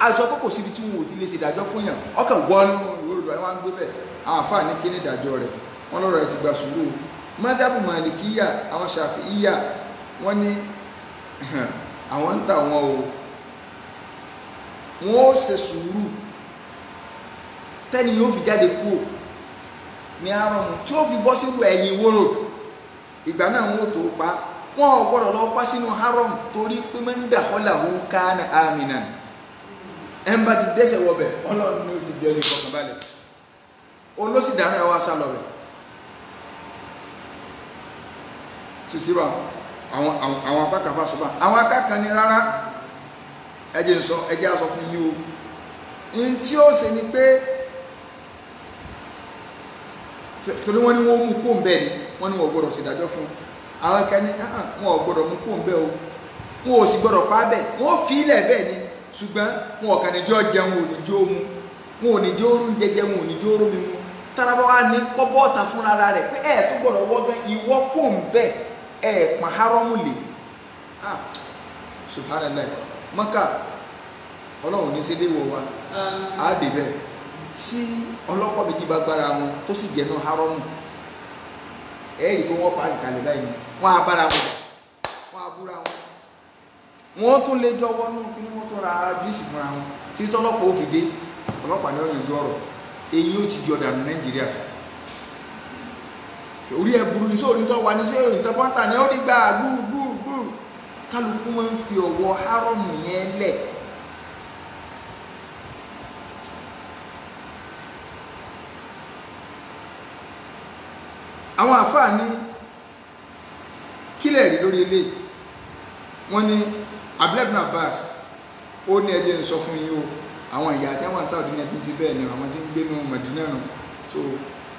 Speaker 3: àìsàn pé kò síbi tí wọn ò ti lè ṣe ìdájọ́ fún yẹn ọkàn wọnú ìwòrò rẹ̀ wọ́n á gbé bẹ̀ àwọn àǹfààní kí ní ìdájọ́ rẹ̀ wọ́n lọ́rọ̀ ẹ̀ ti gba sùúrù mọ́tàbù màlìkíyà àwọn ṣàfíìyà wọ́n ní àwọn ń tà wọn o wọn ó ṣe sùúrù tẹ́ni yóò fi jáde kúrò ní àrùn tí ó fi bọ́ sínú ẹ̀yìn wóró ìgbà náà wọn ò tó pa wọn ò gbọ́dọ̀ lọ pa sínú haram torí pé máa ń dà kọ́là ó kánà àmìnà ẹ̀ ń bá ti dẹ́sẹ̀ wọbẹ̀ Ọlọ́run ní ó ti bẹ̀rẹ̀ ìfọkànbalẹ̀ olóṣì dáná ẹ̀ wá sá lọ bẹ̀ títí bá àwọn apákàfà sọ́bà àwọn akákan ní rárá ẹjẹ́ sọ fún yín o in tí ó ṣe ni pé torí wọ́n ní wọ́n mú kó ń bẹ́ẹ̀ ni wọ́n ní wọ́n gbọ́dọ̀ sí ìdájọ́ fún àwọn akẹ́ni wọ́n gbọ́dọ̀ mú kó ń bẹ́ẹ̀ o wọ́n ò sì gbọ́dọ̀ pa bẹ́ẹ̀ wọ́n fi ilẹ̀ bẹ́ẹ̀ ni ṣùgbọ́n wọn ò kàn níjọ́ jẹun ò níjọ́ mu wọn ò níjọ́ orún jẹjẹ wọn ò níjọ́ orún mímu tárábà wa ní kọ́bọ́ọ̀tà fúnra rẹ̀ pé ẹ̀ tó gbọ́dọ̀ wọ́gán ìwọ́ kó ń bẹ́ẹ̀ ẹ̀ pọn haramu lè subhanallah Maka Ọlọ́run ní sílé wọ wa á dé bẹ́ẹ̀ tí ọlọ́kọ̀ méjì bá gbára wọn tó sì jẹ́ náà haramu ẹ̀ rí pé wọ́n pa ìkàlẹ̀ báyìí ni wọ́n á bára wọn wọ́n á búra wọn wọ́n tún lé jọwọ́ náà kí wọ́n tó ra júìsì fúnra wọn tí tọ́lọ́pàá ó fi dé ọlọ́pàá ní ọ̀yànjú ọ̀rọ̀ èyí ó ti di ọ̀dà ní Nàìjíríà orí ẹ̀ burú ní sóòrí tó wà ní sí òyìn tó pọ́ntà ní ó ní gbà gbúgbúgbú kálukú máa ń fi ọwọ́ hárọ̀mù yẹn lẹ̀ àwọn àfáà ní kílẹ̀ rí lórí ilé wọ́n ní Abdullah ibn Abbas ó ní ẹjẹ́ ń sọ fún yín o àwọn ìyá tí wọ́n ń sáàdì ní ẹtí sí bẹ́ẹ̀ ni àwọn tí ń gbé ní Mẹdínà nù so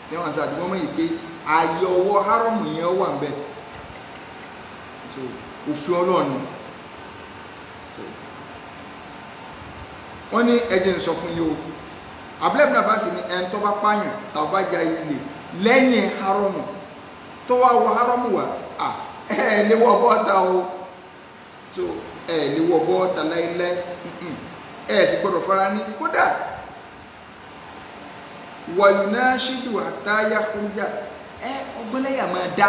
Speaker 3: tí wọ́n ń sáàdì wọ́n mọ̀ yìí pé ayé ọwọ́ hárọ̀mù yẹn wà ń bẹ̀ so òfin Ọlọ́run so wọ́n ní ẹjẹ́ ń sọ fún yín o abúlé ibn Abbas ní ẹni tó bá pààyàn tàbí bá ja ilé lẹ́yìn haramu tó wá wọ haramu wá ẹ lè wọ bọ́ọ̀ta o so ẹ lè wọ bọ́ọ̀ta láíláí ẹ sì gbọ́dọ̀ fara ní kódà wàyùnà ṣídù àtàyà kúrújà ọgbẹ́lẹ́yà máa dá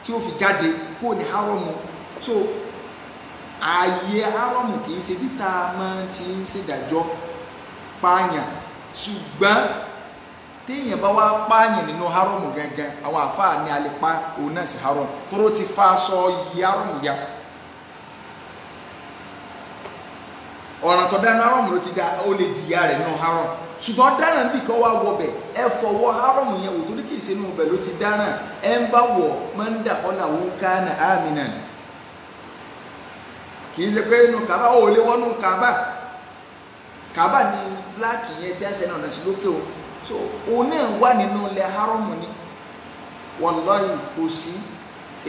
Speaker 3: tí ó fi jáde kó ní haramu so ààyè haramu kìí ṣe bí tá a máa ti ń ṣèdájọ́ pààyàn ṣùgbọ́n téèyàn bá wá pààyàn nínú haramu gẹ́gẹ́ àwọn àfáà ní alẹ́ pa òun náà sí haramu tóró ti fa aṣọ yìí haramu ya ọ̀ràn tó dáná haramu ló ti dá ó lè jìyà rẹ̀ nínú haramu ṣùgbọ́n dáná bí kan wá wọbẹ̀ ẹ fọwọ́ haramu yẹn wò torí kìí ṣe nínú ọbẹ̀ ló ti dáná ẹ ń bá wọ̀ máa ń dà ọ́nà òun kana aminan kìí ṣe pé inú Kaaba ó lè wọ́nú Kaaba ní bíláàkì yẹn tí a ń sẹ́nu ọ̀nà sí lókè o so òun náà wà nínú ilẹ̀ haramu ni wàláhì kò sí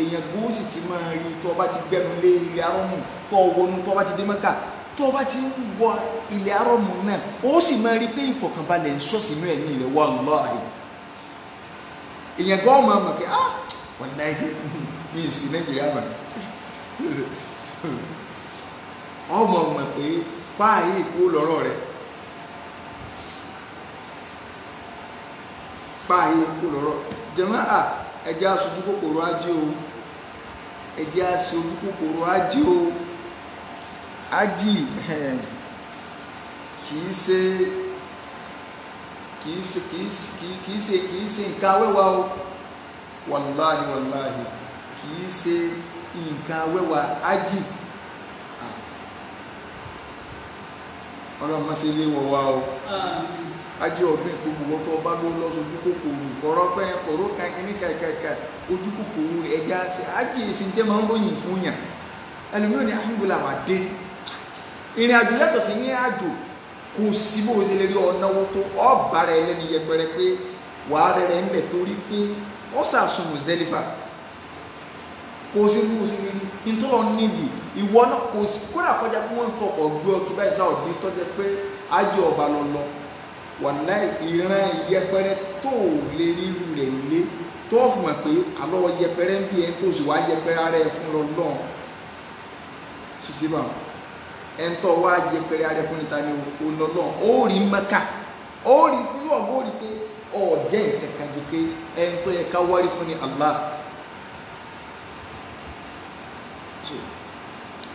Speaker 3: èèyàn góòsì ti máa rí tó bá ti gbẹnu lé ilẹ̀ haramu tó wọnú tó bá ti dé Mẹ́kà tó bá ti ń wọ ilẹ̀ haramu náà ó sì máa rí pé ìfọ̀kànbalẹ̀ ń sọ́ọ̀sì inú ẹ̀mí rẹ̀ wàláhì èèyàn gan máa mọ̀ pé wàláhì ní ìsìn Nàìjíríà mà ọmọ mọ̀ pé páàyè kó lọ́rọ̀ rẹ̀ páàyè kó lọ́rọ̀ jẹ́mọ́ ẹjẹ́ aṣojú kòkòrò ajé o ẹjẹ́ aṣojú kòkòrò ajé o ajì kìí ṣe nǹkan awẹ́wà o wàláhì kìí ṣe nǹkan awẹ́wà ajì ọlọ́mọ sí ilé wọ̀ wá o ajé ọdún ìgbogbo wọ́n tó bá ló lọ sójú kòkòrò ọ̀rọ̀ pẹ́ ọ̀rọ̀ kankini kàkàkà ojú kòkòrò ẹja ṣe ajé ìsìn jẹ́ máa ń ròyìn fún yàn ẹlòmíràn ní àhìngbòlà wà dé ìrìn àjò yàtọ̀ sí ìrìn àjò kò sí bó ṣe lè rí ọ̀nàwó tó ọ̀bàrà ẹlẹ́ni yẹpẹrẹ pé wàá rẹ̀ ńlẹ̀ torí pé ó sàṣùn Muzdalifa kò sí bó ṣe lè rí nítorí níbi ìwọ náà kò sí kódà kọjá pé wọ́n ń fọkọ̀ gbé ọkì báyìí sáà ọ̀dí tọ́jẹ́ pé ajé ọba lọ wàláhì ìran ìyẹpẹrẹ tó lè ríru rẹ̀ lé tó fún mọ̀ pé àlọ́ yẹpẹrẹ ń bí ẹni tó sì wá yẹpẹrẹ ara ẹ fún lọ́lọ́run ṣùṣì bá ẹni tó wá yẹpẹrẹ ara ẹ fún níta ni olọ́lọ́run ó rí Mẹ́kà ó rí pé ọ̀jẹ̀ ìkẹ̀kẹ̀ jù pé ẹni tó yẹ ká wárí fún ni Allah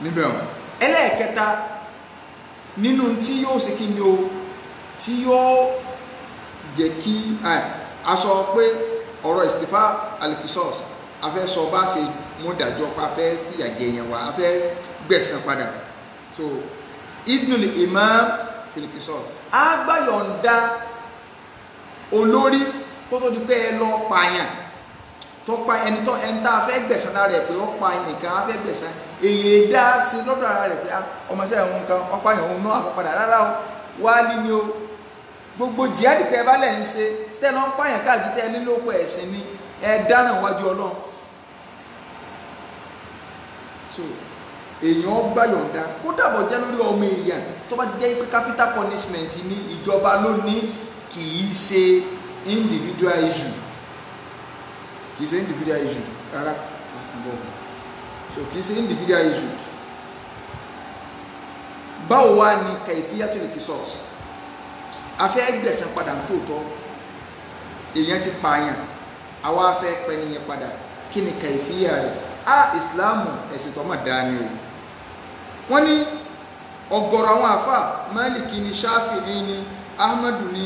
Speaker 3: níbẹ̀ ọ̀ ẹlẹ́ẹ̀kẹta nínú tí yóò ṣe kí ni o tí yóò jẹ́ kí a sọ pé ọ̀rọ̀ istifa alikisos a fẹ́ sọ bá ṣe mú dájọ́ pa a fẹ́ fìyà jẹ èèyàn wa a fẹ́ gbẹ̀san padà so ibnul imam filikisos a gbàyọ̀ǹda olórí kó tó di pé ẹ lọ pààyàn tó pa ẹni tá a fẹ́ gbẹ̀san lára rẹ̀ pé ó pa nìkan a fẹ́ gbẹ̀san èyí dá sí lọ́dọ̀ ara rẹ̀ pé ọmọọṣẹ́ ẹ̀hún nǹkan ọ̀pá ìhun náà àpapàdà rárá o wá ní ni o gbogbo jihadi tẹ́ ẹ bá lẹ̀ ń ṣe tẹ́ lọ́ ń pààyàn káàkiri tẹ́ ẹ nílò pọ̀ ẹ̀sìn ni ẹ dáná wájú Ọlọ́run so èèyàn gbà yọ̀ǹda kó dàbọ̀ jẹ́ lórí ọmọ èèyàn tó bá ti jẹ́ pé capital punishment ní ìjọba ló ní kì í ṣe individual issue kìí ṣe individual issue rárá so kìí ṣe individual issue báwo wá ní kaifiyatul qisas a fẹ́ gbẹ̀san padà tóòtọ́ èèyàn ti pààyàn àwa fẹ́ pẹ́ nìyẹn padà kí ni kaifiya rẹ̀ ìsìláàmù ẹ̀sìn tó mọ̀ dáa ni o wọ́n ní ọ̀gọ̀rọ̀ àwọn àfà Málìkì ni Ṣáfi'í ni Ahmadu ni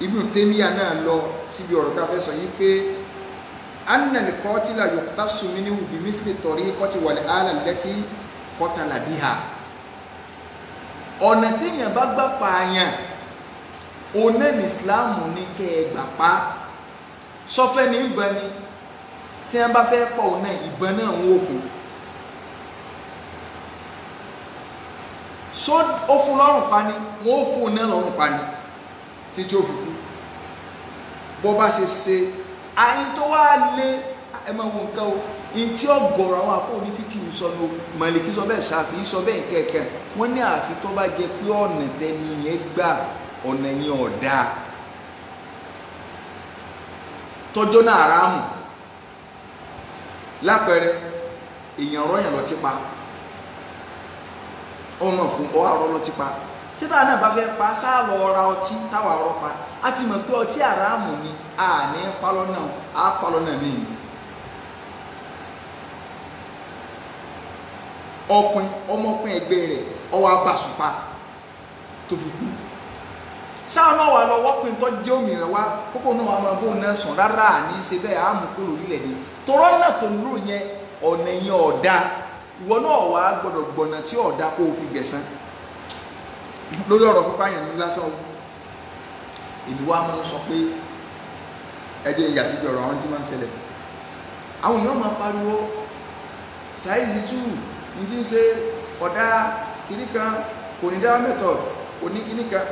Speaker 3: Ibn Taymiyyah náà lọ síbi ọ̀rọ̀ tá a fẹ́ sọ yìí pé anna al-qatila yuqtasu minhu bimithli tariqati wal ala allati qatala biha ọ̀nà téèyàn bá gbà pààyàn ọ̀nà ní ìsìláàmù ní kẹ́ ẹ gbà pa sọfẹ́ ní ìbọn ni tí wọ́n bá fẹ́ pọ̀ ọ̀nà ìbọn náà ń wò fún so ó fún lọ́rùn pa ni wọ́n ó fún ọ̀nà lọ́rùn pa ni títí ó fi kú bọ́ bá ṣe àyín tó wá lé ẹ máa wo nǹkan o in tí ọ̀gọ̀rọ̀ àwọn àfọ onífíkì sọ ní Màlíkì sọ bẹ́ẹ̀ Ṣáfi'í sọ bẹ́ẹ̀ kẹ̀kẹ́ wọ́n ní àfi tó bá jẹ pé ọ̀nà tẹ́ni yẹn gbà ọ̀nà yẹn ọ̀dà tọ́jọ́ náà aráàmù lápẹẹrẹ èèyàn rọ́yàn lọ ti pa ọmọ fún ọ àrọ́ lọ ti pa títà náà bá fẹ́ pa sáà lọ ra ọtí táwa rọ pa á ti mọ̀ pé ọtí aráàmù ni a ní palọ́ náà á palọ́ náà mí ni ọmọkùnrin ẹgbẹ́ rẹ̀ ọwọ́ abàṣùpá tó fi kú sáà náà wà lọ wọ́pin tó jẹ́ òmìnira wá kókó náà wà máa bó náà sùn rárá ní ṣe bẹ́ẹ̀ á mú kó lórílẹ̀ ni tọrọ náà tó lò yẹn ọ̀nà yẹn ọ̀dà ìwọ náà wà á gbọ́dọ̀ gbọ̀nà tí ọ̀dà kó o fi gbẹ̀san lórí ọ̀rọ̀ pípa yẹn ní lásán ìlú wa máa ń sọ pé ẹjẹ ìyàsí bí ọ̀rọ̀ àwọn tí máa ń ṣẹlẹ̀ àwọn èèyàn máa pariwo Saheed Shittu ní ti ń ṣe ọ̀dà kìnnìkan kò ní dá method kò ní kìnnìkan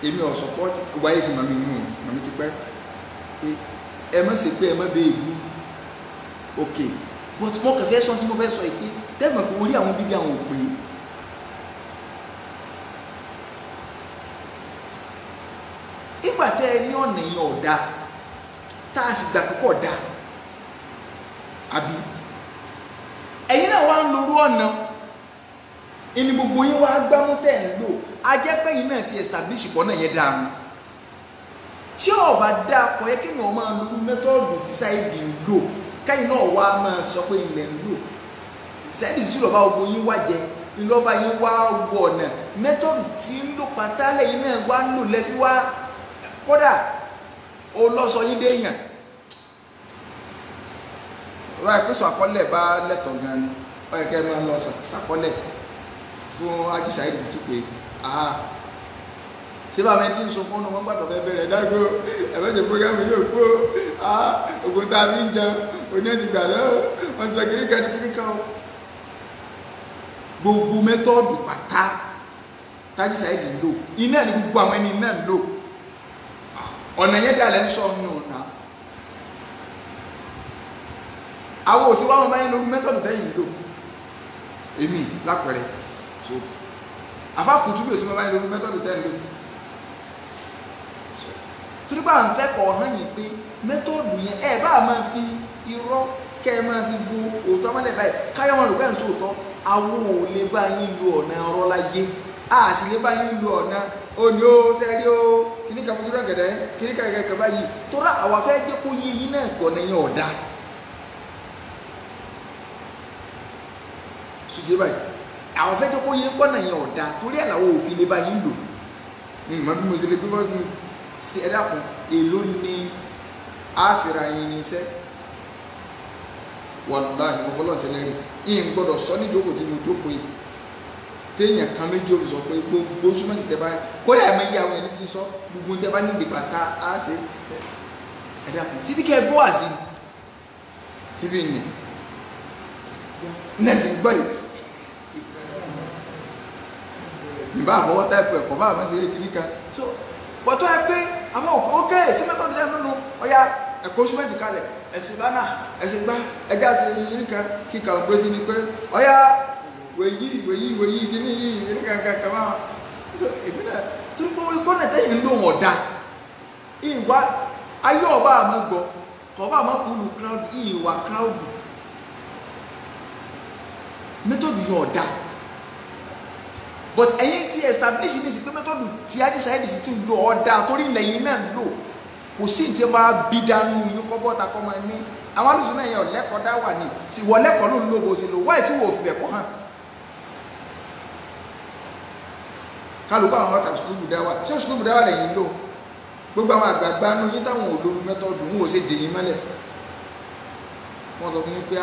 Speaker 3: èmi ò sọpọ́tì wáyé ti màmí nù màmí ti pẹ́ pé ẹ má ṣe pé ẹ má bẹ́ẹ̀ bú ok but mo kẹfẹ́ sọ tí mo fẹ́ sọ yìí pé tẹ́gbọ̀n kò rí àwọn bíbí àwọn òpè ìgbà tẹ́ ẹ ní ọ̀nà yẹn ọ̀dà tá a sì gbà púpọ̀ dá àbí ẹ̀yin náà wá ń lorú ọ̀nà ìní gbogbo yín wá gbámú tẹ̀ ń lò ajẹ́pẹ́yìn náà ti establish pọ̀ náà yẹn dáa tí ọba dá kọ yẹ kéèyàn máa lo mẹ́tọ́ọ̀dù tí Saheed ń lò káyìn náà wá máa sọ pé ilẹ̀ ń lò Saheed Shittu lọ́ba gbogbo yín wá jẹ ìlọ́ba yín wá gbọ́ ọ̀nà mẹ́tọ́ọ̀dù tí ń lò pátá lẹ́yìn náà wá ń lò lẹ́fí wá kódà ó lọ́sọ yín déèyàn láì pèsè àkọọ́lẹ̀ bá lẹ́tọ̀ gan ni ó yẹ kẹ́ ẹ máa lọ sàkọọ́lẹ̀ fún Haji Saheed Shittu pé síbà mi tí ń sọ fún ọmọ gbàtọ̀ fẹ́ bẹ̀rẹ̀ dágbó ẹ̀fẹ́jẹ̀ programu yóò kó ogun tá a fi ń jẹun oní ẹ̀sìn gbà lọ́wọ́ wọ́n ti sọ kíríkà ní kíríkà o gbogbo mẹ́tọ́ọ̀dù pátá Haji Saheed ń lò iná ní gbogbo àwọn ẹni náà ń lò ọ̀nà yẹn dà lẹ́ ń sọ nù náà àwọn òsì wàá wọn bá yín lórí mẹ́tọ́ọ̀dù tẹ́yìn lò èmi lápẹ̀rẹ̀ so àfa kùtùbí òsì wọn bá yín lórí mẹ́tọ́ọ̀dù tẹ́yìn lò torí bá ń fẹ́ kọ̀ hàn yín pé mẹ́tọ́ọ̀dù yẹn ẹ bá máa fi irọ́ kẹ́ ẹ máa fi bu òótọ́ mọ́lẹ̀ báyìí káyọ̀ wọn rò pé ẹ̀ ń sọ òótọ́ àwọn ò lè bá yín lo ọ̀nà ọ̀rọ̀ láyé a sì lè bá yín lo ọ̀nà òní ó sẹ́rí ó kíníkà mojú rẹ̀ gẹ̀dẹ̀ kíníkà gẹ̀gẹ̀ báyìí torí àwọn afẹ́ jẹ́ kó yé yín náà gbọ̀nà yẹn ọ̀dà sùtì báyìí àwọn afẹ́ jẹ́ kó yé gbọ̀nà yẹn ọ̀dà torí ẹ̀ làwọn òfin lè bá yín lò mọ̀ bí mo ṣe lè gbé bọ́ọ̀dù sí ẹ̀dá kan èló ni àfihàn yín ní iṣẹ́ wàláhì mo fọlọ́ ṣẹlẹ̀ rí ìyìn gbọ́dọ̀ sọ ní ìjókòó tí mo jókòó yìí téèyàn kan méjì ó fi sọ pé gbogbo súnmọ́tì tẹ́ bá kódà ẹ̀ máa yí àwọn ẹni tí ń sọ gbogbo tẹ́ bá ní ìdìbò àtà á ṣe ẹ̀dá kan síbi kẹ́ ẹ gbọ́ àzí síbi ní nẹ́ẹ̀sì gbọ́ yìí ìbá àfọwọ́ táìpù ẹ̀kọ́ bá àwọn ṣe é kìíní kan so bọ́tọ́ ẹ pé àwọn òkè ókè sí mẹ́tọ́dù lẹ́nu nínú ọya ẹ̀kọ́ súnmọ́tì kalẹ̀ ẹ̀sìn bánà ẹ̀sìn gbá ẹja ti yìí kan kíkà ń gbé sí ni pé ọya wèyí kíní yìí kíní kankan máa èmi náà torí pé orí gbọ́nà tẹ́yìn ló wọ̀n dá ìwà ayé ọba àmọ́ gbọ́ kọba àmọ́ kúlù crowd ìwà crowd mẹ́tọ́dù yóò dá but ẹ̀yin ti establish ní sí pé mẹ́tọ́dù tí Haji Saheed Shittu ń lò ọ̀dà torí ilẹ̀ yìí náà ń lò kò sí ìtì máa bí dánú yín kọ́ bọ́ta kọ́ máa ní àwọn alùsùn náà yẹn ọ̀lẹ́kọ̀ọ́ dá wà ní sí wọ́lẹ́kọ̀ọ́ ló ń lò bó ṣe lò wáyé tí wò fi bẹ̀kọ́ hàn kálukú àwọn ọ̀tà sùkúlù dá wà ṣé sùkúlù dá wà lẹ́yìn lò gbogbo àwọn àgbààgbà nú yín táwọn olórí mẹ́tọ́dù ń wò ṣe dè yín mọ́lẹ̀ wọ́n sọ fún mi pé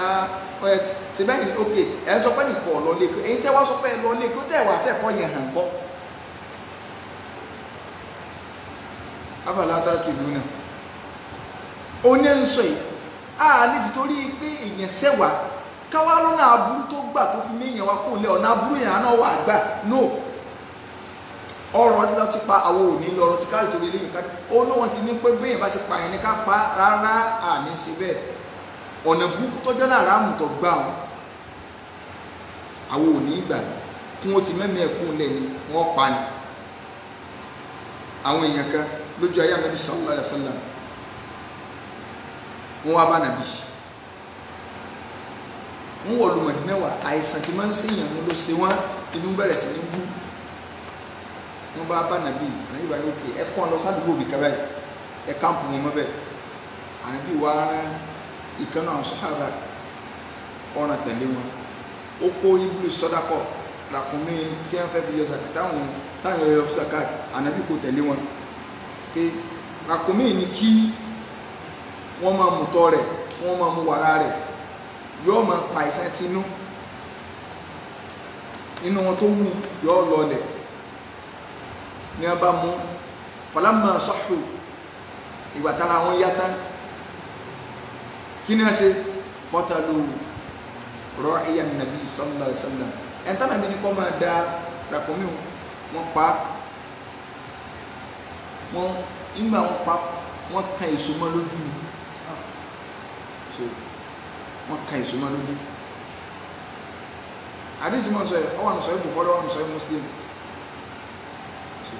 Speaker 3: ọ̀yẹ́ ṣe bẹ́ẹ̀ ni ok ẹ̀ ń sọ pé nìkan lọ lé ẹ̀yin tẹ́ wá sọ pé ẹ lọ lé kí ó tẹ̀ wá fẹ́ kọ́ yẹn hàn kọ́ afàlátà kìlú náà ó ní ń sọ yìí a ní títorí pé èèyàn sẹ́wà káwá lọ́nà aburú tó gbà tó fi méèyàn wá kó lé ọ̀nà aburú yẹn náà wà gbà no ọ̀rọ̀ tí wọ́n ti pa àwọn òní lọ́rọ̀ tí káyọ̀ tó lé lẹ́yìn káyọ̀ ó ní wọ́n ti ní pé béèyàn bá ti pa yẹn ní ká pa rárá àní sí bẹ́ẹ̀ ọ̀nà burúkú tó jẹ́ náà ráàmù tó gbà wọn àwọn òní gbà kí wọ́n ti mẹ́mí ẹ̀kún lẹ̀ ni wọ́n pa ni àwọn èèyàn kan lójú ayé Ànábì sallallahu alaihi wasallam wọ́n wá bá Ànábì wọ́n wọ̀ lu Mádínà wá àìsàn tí máa ń ṣèyàn wọn ló ṣe wọ́n inú bẹ̀rẹ̀ sí ní bú wọ́n bá bá Ànábì bá ní òkè ẹ̀kọ́ lọ sádùúgbò bìkan báyìí ẹ̀ káàmpù wọn mọ́ bẹ́ẹ̀ Ànábì wá rán ìkànnà àwọn sàhábà ọ̀ràn tẹ̀lé wọn ó kó ibùdó sọ́dákọ̀ ràkúnmí tí wọ́n fẹ́ fi yọ sàkà táwọn yọ sàkà Ànábì kò tẹ̀lé wọn pé ràkúnmí ni kí wọ́n máa mú tọ́ rẹ̀ kí wọ́n máa mú wàrà rẹ̀ yóò máa pa ìsàn tinú inú wọn tó wù yóò lọlẹ̀ ní wọ́n bá mú falamma sahhu ìgbà tára wọn yá tán kí ni wọ́n ṣe qatalu ra'iyan nabi sallallahu alaihi wasallam ẹ̀ntá nàbí ní kọ́ máa da ràkúnmí wọn pa wọn ìgbà wọn pa wọn kan èso mọ́ lójú so wọn kan èso mọ́ lójú àdìsí mọ́ sọ ẹ̀ ọwọ́ àmì sọ ẹ̀ Bukhari ọwọ́ àmì sọ ẹ̀ Muslim so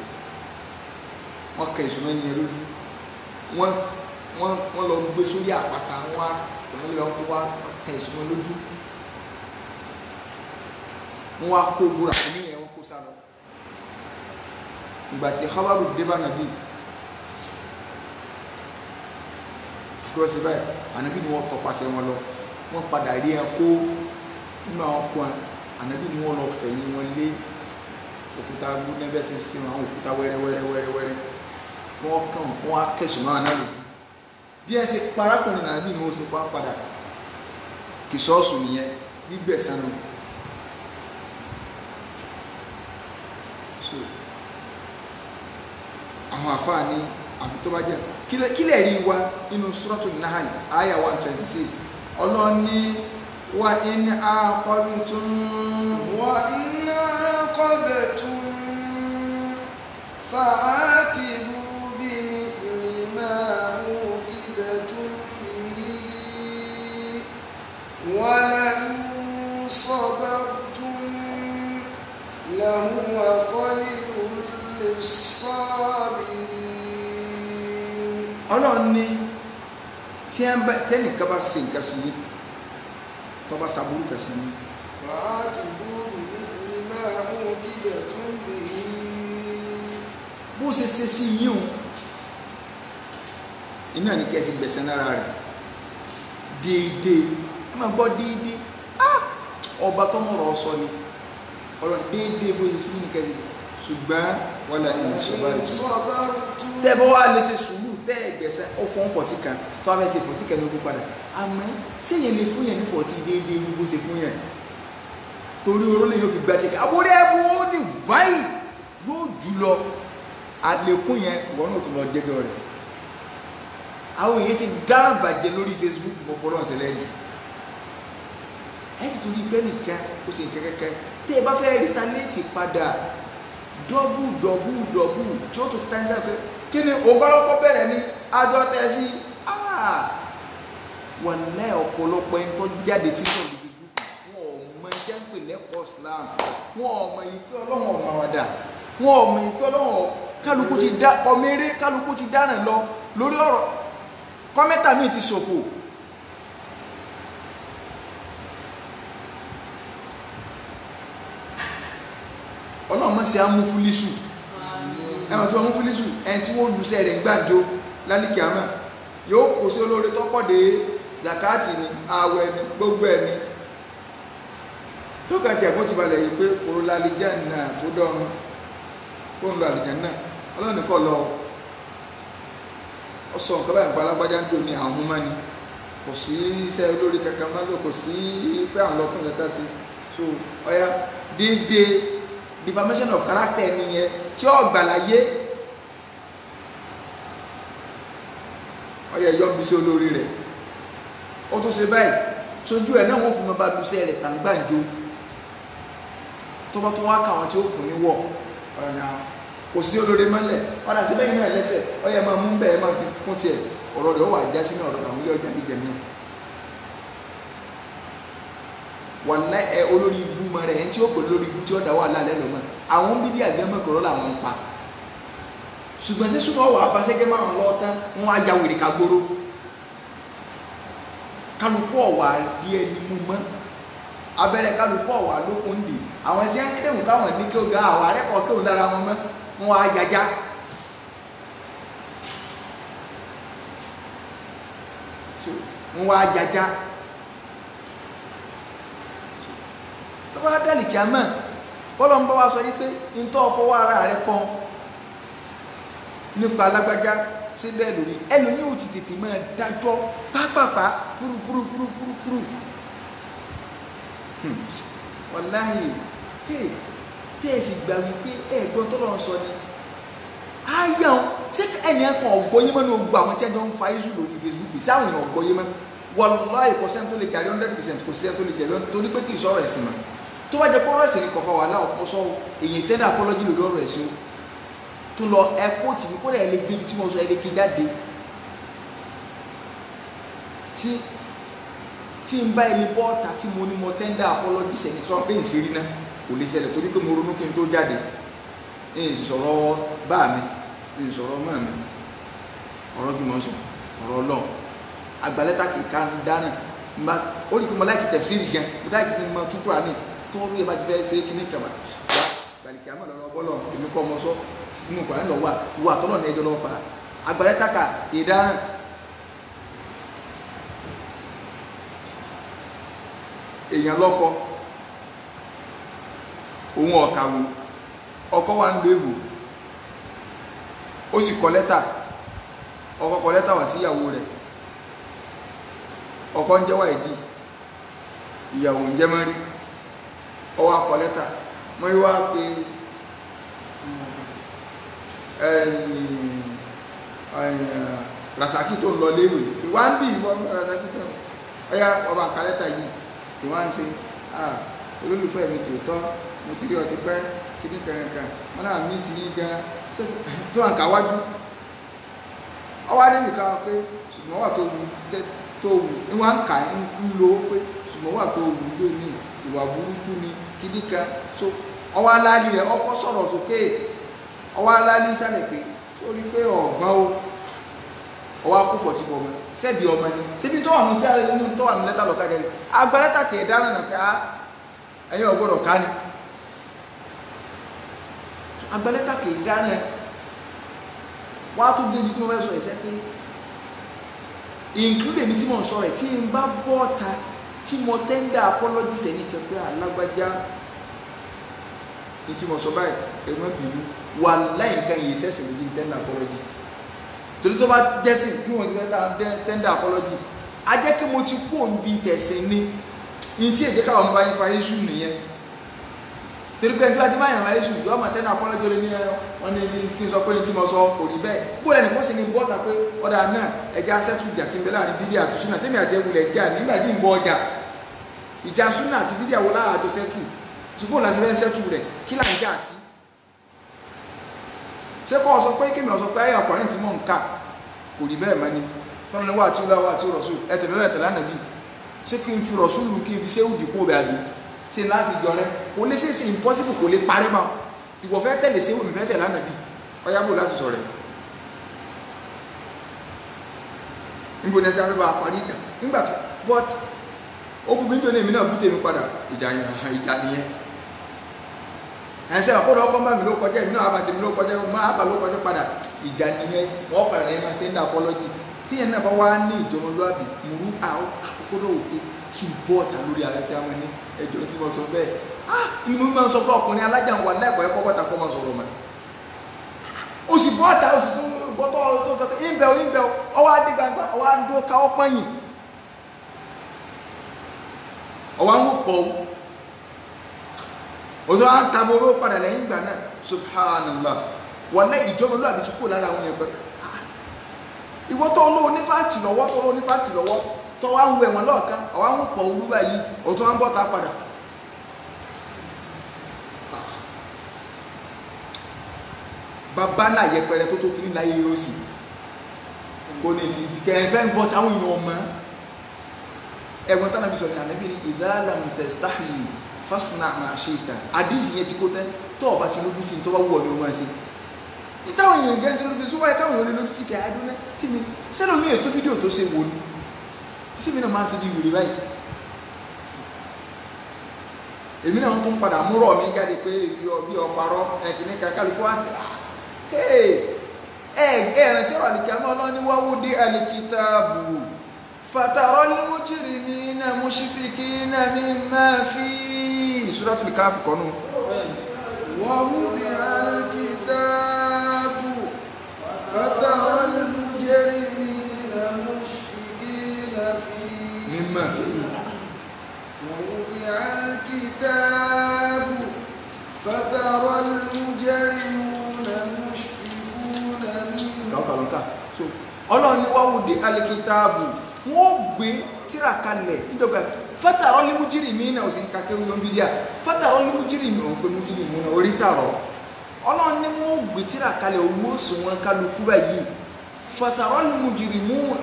Speaker 3: wọn kan èso mọ́ ní ẹ lójú wọn lọ gbé sórí àpáta wọn lọ tó wá kan èso mọ́ lójú wọn wá kó gbúra fún yẹn wọn kó sálọ ìgbà tí khabaru débà Nàbí kúrọ́sì báyìí Ànábì ni wọ́n tọpasẹ̀ wọn lọ wọ́n padà rí ẹ kó nínú àwọn kó Ànábì ni wọ́n lọ fẹ̀yìn wọn lé òkúta nẹ́bẹ̀ sí àwọn òkúta wẹ́rẹ́wẹ́rẹ́ wọ́n kàn wọ́n á kẹsùn náà náà lójú bí ẹ ṣe parákùnrin Ànábì ni wọ́n ṣe pa padà kìsọ́ọ̀sù nìyẹn gbígbẹ̀san nù. àwọn àfáàní àfi tó bá jẹ́ kílẹ̀ rí wa inú Suratul Nahl àyà 126 ọlọ́ni wa in aqabtum
Speaker 1: fa'aqibu bimithli ma uqibtum bihi wa la in sabartum lahuwa khayrun
Speaker 3: Ọlọ́run ní tí tẹ́nìkan bá ṣe nǹkan sí yín tó bá ṣàbúrú kan sí yín
Speaker 1: fa'aqibu bimithli ma uqibtum bihi
Speaker 3: bó ṣe ṣe sí yín o iná ní kẹ́sì gbẹ̀sẹ̀ lára rẹ̀ déédéé ẹ máa gbọ́ déédéé ọba tó mọ̀rọ̀ sọ ni ọ̀rọ̀ déédéé bó ṣe sí yín ní kẹ́sì ṣùgbọ́n wọ́n la ìṣọ́bárù tẹ́bọ́ wá lè ṣe sùúrù tẹ́ ẹgbẹ̀sẹ̀ ó fọ́n 40 kan tó wá fẹ́ ṣe 40 kan ní ogún padà àmọ́ sẹ́yìn lè fún yẹn ní 40 déédéé ní bó ṣe fún yẹn torí orólè yóò fi gbá tẹ́kẹ́ àbúrò ẹ̀bù ó ní váì yóò jù lọ àlékún yẹn wọ́n náà tó lọ jẹ́gẹ́ rẹ̀ àwọn èèyàn ti dára bàjẹ́ lórí Facebook mọ́ fọlọ́ọ̀sẹ̀ lẹ́yìn ẹ̀ sì torí bẹ́ẹ̀ nìkan ó sì ń kẹ́kẹ́kẹ́ tẹ́ ẹ bá fẹ́ retaliate padà dọ́bù tí ó tó tẹ́sí pé kí ni ògbọ́lọ́kọ́ bẹ̀rẹ̀ ní àjọ tẹ́sí wọ́n lẹ́ ọ̀pọ̀lọpọ̀ ẹni tó jáde tí wọ́n lè Facebook wọn ò mọ iṣẹ́ ń pè lẹ́kọ̀ọ́ Islam wọn ò mọ ìpé Ọlọ́run ọ̀màwàdà wọn ò mọ ìpé Ọlọ́run kálukú ti dá kọmẹ́rẹ́ kálukú ti dáràn lọ lórí ọ̀rọ̀ kọ́mẹ́tà míì ti ṣòfò Ọlọ́run mọ́ sí amúfúlísù ẹ̀wọ̀n tí wọ́n múfúlísù ẹni tí wọ́n lùsẹ̀ rẹ̀ gbàjọ lálìkì àmà yóò kò sí olóore tọ́pọ̀dé zakati ni àwẹ̀ ni gbogbo ẹni tó kàn tí ẹ̀kọ́ ti balẹ̀ yìí pé kòrò lálìjẹ́ náà tó dọ́run kó ń lọ àlìjẹ́ náà Ọlọ́run nìkan lọ ọ sọ nǹkan báyìí gbalagbájá ń dò ní àwọn ọmọ ni kò sí iṣẹ́ olóore kankan máa lò kò sí pé àwọn lọ́tún kankan sí so ọya déédéé defamation of character nìyẹn tí ó gbàláyé ọyẹ yọ bí sí olórí rẹ̀ ó tún ṣe báyìí sójú ẹ̀ náà wọ́n fún mi bá lùsẹ̀ rẹ̀ tàǹgbàǹjo tọ́bọ́ tó wá káwọn tí ó fún ní wọ̀ ọ̀nà kò sí olórí mọ́lẹ̀ ọ̀nà síbẹ̀ yìí náà lẹ́sẹ̀ ọyẹ máa mú bẹ́ẹ̀ máa fi kún tiẹ̀ ọ̀rọ̀ rẹ̀ ó wà já sínú ọ̀rọ̀ àwọn ilé ọjà níjẹ̀ náà wàláhì olórí ibú mọ rẹ̀ ẹ̀ tí ó pè lórí ibú tí ó dá wà lálẹ́ lọ́mọ àwọn bídí àgẹ́mọ̀kọ̀rọ̀ làwọn ń pa ṣùgbọ́n tí súnmọ́ wà abáṣẹ́jẹ́ máa ń lọ tán wọ́n á ya wèrè kagbóró kálukú ọ̀wà díẹ̀ ní mú mọ́ abẹ́rẹ́ kálukú ọ̀wà lókun dì àwọn tí wọ́n kírun káwọn ní kí ó ga àwọn arẹ́kọ̀ọ́ kéwòn lára wọn mọ́ wọ́n á yájá wọ́n wá yájá tó bá dálì kí a mọ̀ bọ́lọ̀ ń bọ́ wá sọ yí pé ń tọ́ fọwọ́ ara rẹ̀ kan nípa alágbájá síbẹ̀ lórí ẹlòmíì ò ti tètè máa dájọ́ pápápá púrúpúrúpúrúpúrú wàláhì tẹ́ ẹ sì gbà wípé ẹ̀gbọ́n tó lọ́n sọ ni ayé wọn ṣé ẹnìyàn kan ọ̀gbọ́yé mọ́ ní ogbó àwọn tí ẹjọ́ ń fa iṣu lórí Facebook sí àwọn èèyàn ọ̀gbọ́yé mọ́ wàláhì kò sẹ́ni tó lè jàre 100% kò sẹ́ni tó lè jàre torí pé kì í sọ̀rọ̀ ẹ̀sìn mọ́ tó bá jẹ́ pọ́nrọ́ ẹ̀sìn kọ̀ọ̀kan wà láwọn ọ̀pọ̀ sọ èyí tẹ́lẹ̀ apọ́lọ́jì lórí ọ̀rọ̀ ẹ̀sìn tó lọ ẹ̀kọ́ tìbí kó lẹ́ẹ̀ lè gbé ibi tí mo sọ ẹ̀ lè gbé jáde tí n bá ẹni bọ́ọ̀tà tí mo ní mo tẹ́ndà apọ́lọ́jì sẹ́ni sọ pé ìṣèrí náà kò lè ṣẹlẹ̀ torí pé mo ronú kí n tó jáde èyí sọ̀rọ̀ bá mi èyí sọ̀rọ̀ mọ́ mi ọ̀rọ̀ kí mo sọ ọ̀rọ̀ Ọlọ́run àgbàlẹ́ta kì í ká dáná nba ó ní kí mo láìkì tẹ̀fsírì gan mo láìkì sí mo tún kúrò ní tóoru yẹ bá ti fẹ́ ṣe kí ní kàmá wá gbàlìkì àmọ́ lọ́nà ọgbọ́lọ́ èmi kọ́ ọmọ sọ nínú kúrò ní lọ́wọ́ wà àtọ́lọ́ ní ẹjọ́ lọ́wọ́ fa àgbàlẹ́ta kà ìdáràn èèyàn lọ́kọ òun ọ̀kàwé ọkọ wa ń lo èbò ó sì kọ lẹ́tà ọkọ kọ lẹ́tà wá sí ìyàwó rẹ̀ ọkọ ń jẹ́ wáìdì ìyàwó ń jẹ́ mọ́rí ọwọ́ akọ lẹ́tà mọ́rí wá pé Rasaki tó ń lọ léwé wá ń bí ìwọ Rasaki tó ọyá ọba àka lẹ́tà yìí tí wọ́n ń ṣe olólùfẹ́ mi tòótọ́ mo ti rí ọtí pẹ́ kíní kankan wọn náà mí sí yí gan tó hàn ká wájú ọwọ́ adé nìkan pé ṣùgbọ́n wà tó wù ní wọ́n ń kà ń lo pé ṣùgbọ́n wà tó wù ló ní ìwà burúkú ni kíní kan so ọwọ́ aláàlì rẹ̀ ọkọ̀ sọ̀rọ̀ sókè ọwọ́ aláàlì sálẹ̀ pé ó rí pé ọ̀gbọ́n o ọwọ́ akófọ̀ ti bọ̀ mọ́ sẹ́bi ọmọ ni síbi tó wà ní tí a lè nínú tó wà ní lẹ́tà lọ́ka jẹ́ agbálẹ́tà kì í dáná nà pé ẹ̀yin ọ̀gbọ́dọ̀ ká ni agbálẹ́tà kì í dáná wá tó débi tí mo fẹ́ sọ ẹ̀sẹ̀ pé include mi tí mo ń sọ rẹ̀ tí n bá bọ́ ta tí mo tẹ́ndà apology sẹ́ni kẹ́pẹ́ alágbájá ní tí mo sọ báyìí ẹ̀rọ bìnú wà láì nǹkan yìí sẹ́sìn ní tẹ́ndà apology torí tó bá jẹ́sì bí wọ́n ti fẹ́ tẹ́ndà apology a jẹ́ kí mo ti kú òun bí tẹ̀sìn ní tí èdè káwọn ọmọ bá yín fa iṣu nìyẹn torí pé ẹni tí wọ́n ti máa yàn fa iṣu yọ ọmọ tẹ́ndà apology lé ní wọ́n ní kí n sọ pé tí mo sọ kò rí bẹ́ẹ̀ bóyá ẹnì kan sì ní bọ́ta pé ọ̀dà náà ẹja sẹ́tù ìjà tí ń bẹ láàrin bídíà àti súnà sẹ́mi àti ẹwùlẹ̀ jà nígbà tí ń bọ ọjà ìjà súnà àti bídíà wo lára àjọ sẹ́tù ṣùgbọ́n láti fẹ́ sẹ́tù rẹ̀ kí là ń jà sí ṣé kọ́ ọ sọ pé kémi ọ sọ pé ayé ọkùnrin tí mò ń kà kò rí bẹ́ẹ̀ mọ́ ni tọ́lá ni wà tí ó láwọ́ àti rọ̀ṣù ẹ̀tẹ̀lẹ́lẹ̀ tẹ̀lá nàbí ṣé kí n fi rọ̀ṣù lù kí n fi ṣéwù dìpọ̀ rẹ̀ àbí ṣe ńlá fi jọ rẹ kò lè ṣèṣe impossible kò lè parí mọ́ ìwọ fẹ́ tẹ̀lé ṣéwù mi fẹ́ tẹ̀lá nàbí ọyá bò láti sọ rẹ̀ níbo ni ẹ ti á fẹ́ bá a parí ìjà nígbà tó but ó bu mi ń jọ ní èmi náà bú tèmi padà ìjà nìyẹn ẹsẹ ọkọ lọkọ bá mi ló kọjá èmi náà bá tèmi ló kọjá máa bá ló kọjá padà ìjà nìyẹn wọn padà ní ẹni tẹ́ndà apọlọ́jì tíyẹn náà bá wá ní ìjọmọlúwàbí mùrú àkókò òkè kí n bọ́ ọ̀tà lórí afẹ́fẹ́ àwọn ní ẹjọ́ tí mo sọ bẹ́ẹ̀ ni mo máa ń sọ pé ọkùnrin alájà ń wà lẹ́kọ̀ọ́ ẹ̀kọ́ bọ́ta kọ́ máa sọ̀rọ̀ mọ́ o sì bọ́ ọ̀tà o sì tún bọ́tọ̀ tó sọ pé ìbẹ̀ ọwọ́ adé gbangba ọwọ́ adó káwọ́ pọ́yìn ọwọ́ àwọn pọ̀ òtò à ń taboró padà lẹ́yìn ìgbà náà subhanallah wọlé ìjọba olú àbí tí kò lára àwọn ẹgbẹ́ ìwọ tó lọ onífàtì lọ́wọ́ tó wá ń wẹ̀ wọ́n lọ́ọ̀kan àwọn àwọn pọ̀ olúwa yìí òtò à ń bọ́ta padà bàbá náà yẹpẹrẹ tó tó kiri láyé yóò sì kò ní ti kẹfẹ́ ń bọ́ táwọn èèyàn ọmọ ẹ̀gbọ́n tánà bí sọ ní ànábì ní idha lam tastahi fasna ma shi'ta àdìsí yẹn ti kó tẹ́ tó ọba ti lójú tí tó bá wù ọ́ ní o máa ṣe ìtàwọn èèyàn gẹ́ sí lójú tí wọ́n yẹ káwọn èèyàn lójú tí kẹ́ adúlẹ̀ sí mi sẹ́nu mi ètò fídíò tó ṣe wò ní sí mi náà máa ń ṣe bí wèrè báyìí èmi náà tún padà múrọ̀ mi jáde pé bí ọparọ́ ẹ̀kìní kálukú àti ẹ̀rìn tí ọ̀rọ̀ àlìkàmọ́ ọlọ́ni wáwúdí alìkítàbù fatarọ́ mujrimina mushfikina mimma fi Suratul Kahf kọ́nù
Speaker 1: wáwúdí alìkítàbù fatarọ́ mujrimina mushfikina
Speaker 3: mimma fi
Speaker 1: ووضع الكتاب فترى المجرمون مشفقون
Speaker 3: منه so Ọlọ́run ní wáwúdí alìkítàbù wọ́n gbé tírà kalẹ̀ nítorí fatara al-mujrimina òsì ń kakẹ́ wọ́n bí díà fatara al-mujrimina òun pé mujrimina orí tààrọ̀ Ọlọ́run ní wọ́n gbé tírà kalẹ̀ owó sùn wọn kálukú báyìí fatara al-mujrimina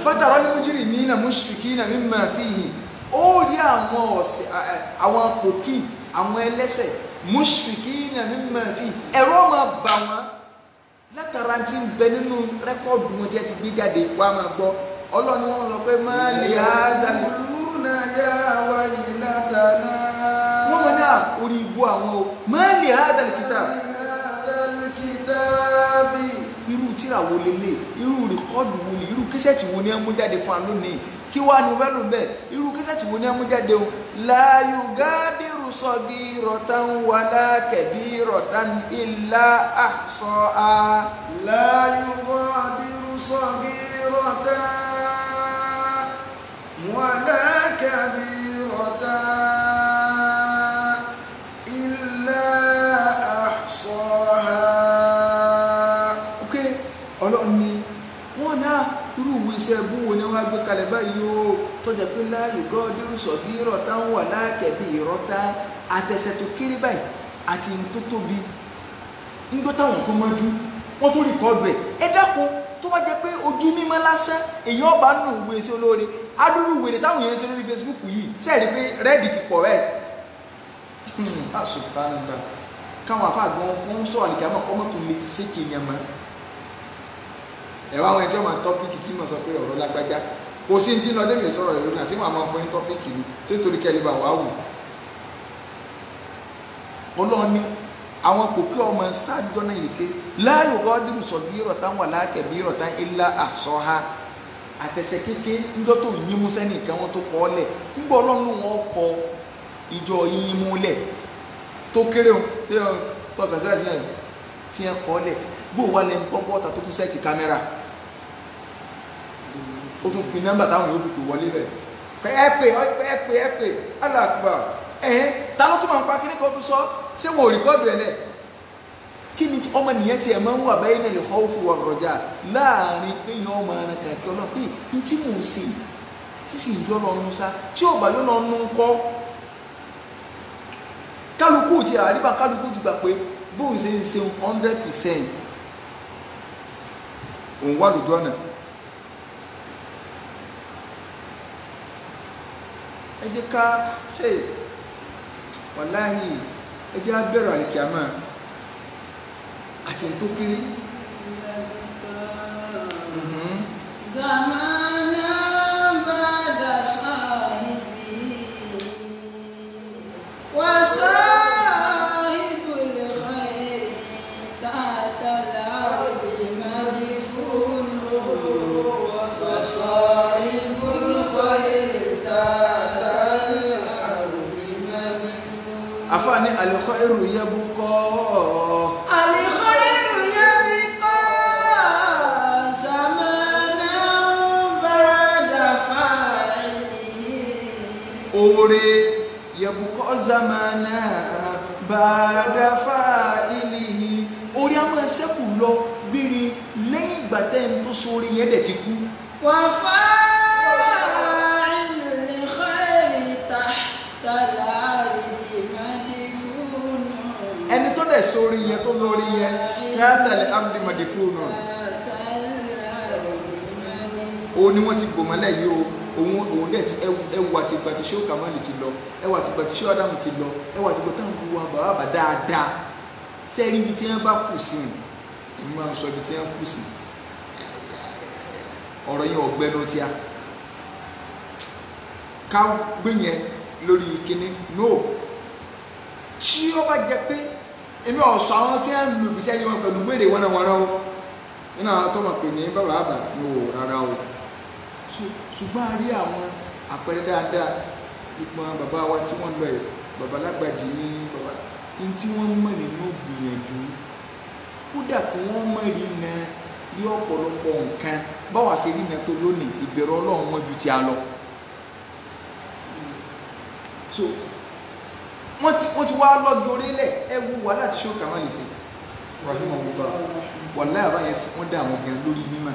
Speaker 3: fatara al-mujrimina mushfikina mimma fihi ó rí àwọn pòkì àwọn ẹlẹ́ṣẹ̀ mushfikina mimma fihi ẹ̀rọ máa bà wọ́n látara tí ń bẹ nínú rẹ́kọ̀dù wọn tí ẹ ti gbé jáde wá máa gbọ́ Ọlọ́run wọn sọ pé má lè
Speaker 1: yaquluna ya waylatana
Speaker 3: wọ́n mọ̀ náà orí ibú àwọn o má lè hadal kitab irú tíra wo lélẹ̀ irú rìkọ́dù wo ni irú kẹsẹ̀tì wo ni ẹ mú jáde fún wa lónìí kí wá ní wẹ́lú bẹ́ẹ̀ irú kẹsẹ̀tì wo ni ẹ mú jáde o la yugadiru sagiratan wala kabiratan illa ahsaha
Speaker 1: la yugadiru sagiratan wala kabiratan illa ahsaha.
Speaker 3: Ọlọ́run ni wọ́n náà irú ìwé iṣẹ́ ẹ̀bùn wo ni wọ́n á gbé kalẹ̀ báyìí o tọ́jà pé láàyò gọ́ọ̀dúrú sọ̀gí ìrọ̀tá ń wà láàkẹ́bí ìrọ̀tá àtẹ̀sẹ̀ tó kéré báyìí àti tó tóbi ńgbọ́ táwọn kan mọ́jú wọ́n tó rìkọ́ọ̀dù ẹ̀ ẹ dákun tó bá jẹ́ pé ojú mímọ́ lásán èèyàn bá nù ìwé iṣẹ́ olóore adúrú ìwé táwọn èèyàn ń ṣe lórí Facebook yìí sẹ́ẹ̀rí pé rẹ́ẹ̀dì ti pọ̀ rẹ̀ subhanallah káwọn afáàgbọ́n kan sọ̀rọ̀ àlìkàmọ́ kọ́mọ́tò lè ṣe kéèyàn mọ́ ẹ̀wọ́ àwọn ẹjọ́ máa tọ́pìkì tí mo sọ pé ọ̀rọ̀ lágbájá kò sí tí lọ débi sọ̀rọ̀ ìlú náà sí wọn máa fún yín tọ́pìkì ni sí torí kẹ́lẹ́ bá wà wù. Ọlọ́ni àwọn pòkí ọmọ sáájọ́ náà yìí ké láàyò gọ́dúrú sọ̀gí ìrọ̀tá wà láàkẹ́bí ìrọ̀tá ilá àṣọ́ha àtẹ̀sẹ̀ kéke ńjọ́ tó yín mú sẹ́ni nǹkan wọn tó kọ́ ọ́lẹ̀ ńgbọ́ Ọlọ́run wọn kọ ìjọ yín mú lẹ̀ tó kéré o tọ́ka sílẹ̀ tí ẹ kọ́ ọ́lẹ̀ bó wà lẹ́nu tó bọ́ta tó tún sẹ́ẹ̀tì kámẹ́rà ó tún fi nọ́mbà táwọn yóò fi pè wọlé bẹ̀ ẹ pè Allahu Akbar ta ló tún máa ń pa kíní kan tó sọ ṣé wọn ò rìkọ́dù ẹ̀ lẹ̀ kí ni ọmọ nìyẹn tiẹ̀ máa ń wà báyìí náà lè khawfu war raja láàrin pé yan ọmọ ara kàkẹ́ ọlọ́run pé n tí mò ń ṣe sísì ìjọ lọ́nu sá tí ò bá yọ lọ́nu ńkọ́ kálukú ti àríbá kálukú ti gbà pé bóun ṣe ń ṣe 100% òun wà lójú ọ̀nà ẹ jẹ́ ká wàláhì ẹ jẹ́ abẹ́rẹ́ àlìkíámà àti tó kéré
Speaker 2: zamana bada sahibi wa sahibul khairi tatalabi marifunu wa sahibul khairi tatalabi marifunu
Speaker 3: afani al-khairu yabqa oore yẹ̀bùkọ́ zamana bàdà fa'ilihi orí a máa ṣẹ́kù lọ bírí lẹ́yìn ìgbà tẹ́yìn tó sórí yẹn dẹ̀ ti kú.
Speaker 2: wà fa'ilu li khairi tahta al-ardi madfun.
Speaker 3: ẹni tó dẹ̀ sórí yẹn tó lórí yẹn tahta al-ardi madfun. òun ni wọ́n ti gbò mọ́lẹ̀ yìí o òun dẹ̀ ti ẹwù àtìgbà tí Shehu Kamali ti lọ ẹwù àtìgbà tí Shehu Adamu ti lọ ẹwù àtìgbà táwọn gbogbo wọn bàbá dáadáa sẹ́ẹ̀rí ibi tí wọ́n bá kù sí èmi máa ń sọ ibi tí wọ́n kù sí ọ̀rọ̀ yẹn ọ̀gbẹ́nu tí a ká gbé yẹn lórí kíní no tí ó bá jẹ pé èmi ọ̀sọ̀ àwọn tí wọ́n lu ìbísẹ́ yìí wọn pẹ̀lú gbére wọn náà wọn rán o nínú àwọn tó mọ̀ pé ní bàbá àbà ní o rárá o ṣùgbọ́n a rí àwọn àpẹẹrẹ dáadáa nípa bàbá wa tí wọ́n lọ ẹ̀ bàbá Lágbàjì ní bàbá ní tí wọ́n mọ̀ nínú gbìyànjú kódà kí wọ́n mọ̀ rí na ní ọ̀pọ̀lọpọ̀ nǹkan báwa ṣe rí na tó lónìí ìbẹ̀rù Ọlọ́run wọn ju ti a lọ so wọ́n ti wá lọ́gbẹ̀ orílẹ̀ ẹwú wà láti Shehu Kamali sí rahimahullah wallahi àbáyẹ sí wọ́n dá àwọn gan lórí mímọ̀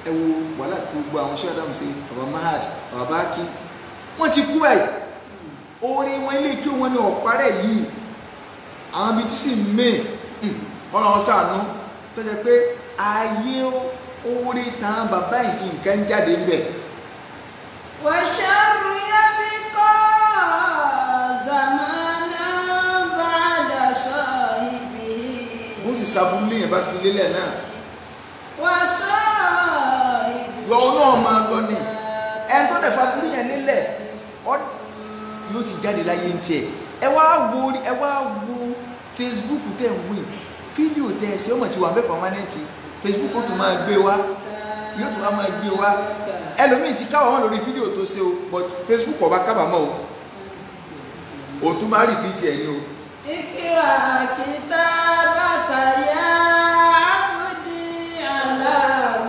Speaker 3: ẹwú wà láti gbogbo àwọn Shehu Adamu sí bàbá Mahad bàbá Baki wọ́n ti kú ẹ̀ orí wọn ilé kí wọ́n ní ọ̀parẹ́ yìí àwọn ibi tí sì mẹ́ ọlọ́run ṣàánú tó jẹ́ pé ayé orí tàn bàbá yìí nǹkan jáde ń bẹ̀
Speaker 2: وشر يبقى زمانا بعد صاحبه
Speaker 3: bó sì sábúlé yẹn bá fi lélẹ̀ náà
Speaker 2: وصاحبه
Speaker 3: lọ́wọ́ náà máa lọ ní ẹni tó dẹ̀ fábúlé yẹn lélẹ̀ yóò ti jáde láyé ń tiẹ̀ ẹ wá wo Facebook tẹ̀ ń wí fídíò tẹ̀ ẹ̀ sí ọmọ tí wà bẹ́ẹ̀ pàmánẹ́ǹtì Facebook ó tún máa gbé wá yóò tún máa gbé wá ẹlòmíì ti kábàámọ̀ lórí fídíò tó ṣe o but Facebook ọba kábàámọ̀ o tún máa rìpítì ẹ̀ ní o.
Speaker 2: اقرأ كتابك يا عبدي على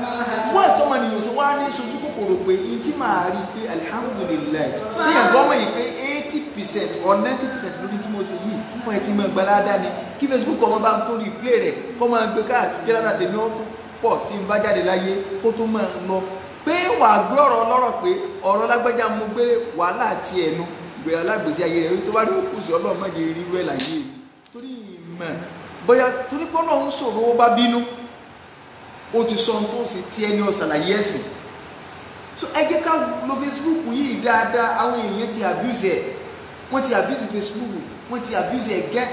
Speaker 2: مهل
Speaker 3: wọ́n ẹ̀tọ́ máa nìyàn sí wá ní sojú kòkòrò pé yín tí máa rí pé alihamudulilayi téèyàn gbọ́ mọ̀ yìí pé 80% or 90% lórí tí mo ṣe yìí wọ́n yẹ kí n máa gba ládàá ni kí Facebook ọmọ bá ń tó replay rẹ̀ kọ́ máa gbé káàkiri ládàá tèmi ó tó pọ̀ tí n bá jáde láyé kó tó máa lọ pé wàá gbé ọ̀rọ̀ ọlọ́rọ̀ pé ọ̀rọ̀ Lágbájá mo gbé wàhálà àti ẹnu gbé alágbèsí ayé rẹ̀ tó bá rí òkú sí Ọlọ́run má jẹ́ rírú ẹ̀ láyé mi torí ìmọ̀ bóyá torí pé Ọlọ́run sọ̀rọ̀ ó bá bínú ó ti sọ tó sì tí ẹni ọ̀sàlàyé ẹ̀sìn so ẹ jẹ́ ká lo Facebook yìí dáadáa àwọn èèyàn ti abuse ẹ̀ wọ́n ti abuse Facebook wọ́n ti abuse ẹ̀ gẹ́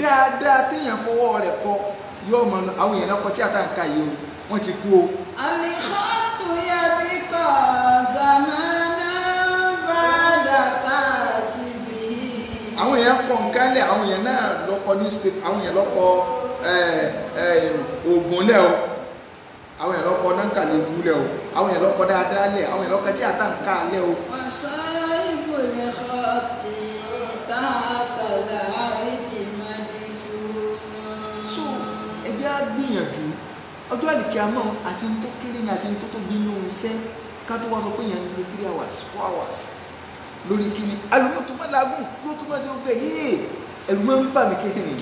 Speaker 3: dáadáa téèyàn fọwọ́ rẹ̀ kọ yóò mọ àwọn èèyàn lọ́kọ tí àtàǹkà yìí o wọ́n ti kú o.
Speaker 2: الخط يبقى زمانا بعد كاتبه
Speaker 3: àwọn èèyàn kọ nǹkan lẹ̀ àwọn èèyàn náà lọ́kọ newspaper àwọn èèyàn lọ́kọ oògùn lẹ̀ o àwọn èèyàn lọ́kọ nankàlẹ̀ oògùn lẹ̀ o àwọn èèyàn lọ́kọ dáadáa lẹ̀ àwọn èèyàn lọ́kọ tí àtàǹkà lẹ̀ o.
Speaker 2: وصاحب الخط تحت العرب مدفون
Speaker 3: so ẹgbẹ́ á gbìyànjú ọjọ́ àlìkí àmọ́ àti tó kéré ní àti tó tóbi nínú iṣẹ́ ká tó wá sọ pé yẹn lo 3 hours 4 hours lórí kíni alùpùpù tó máa lagùn yóò tó máa ṣe wọ́n pé ẹ̀rù máa ń bà mí kékeré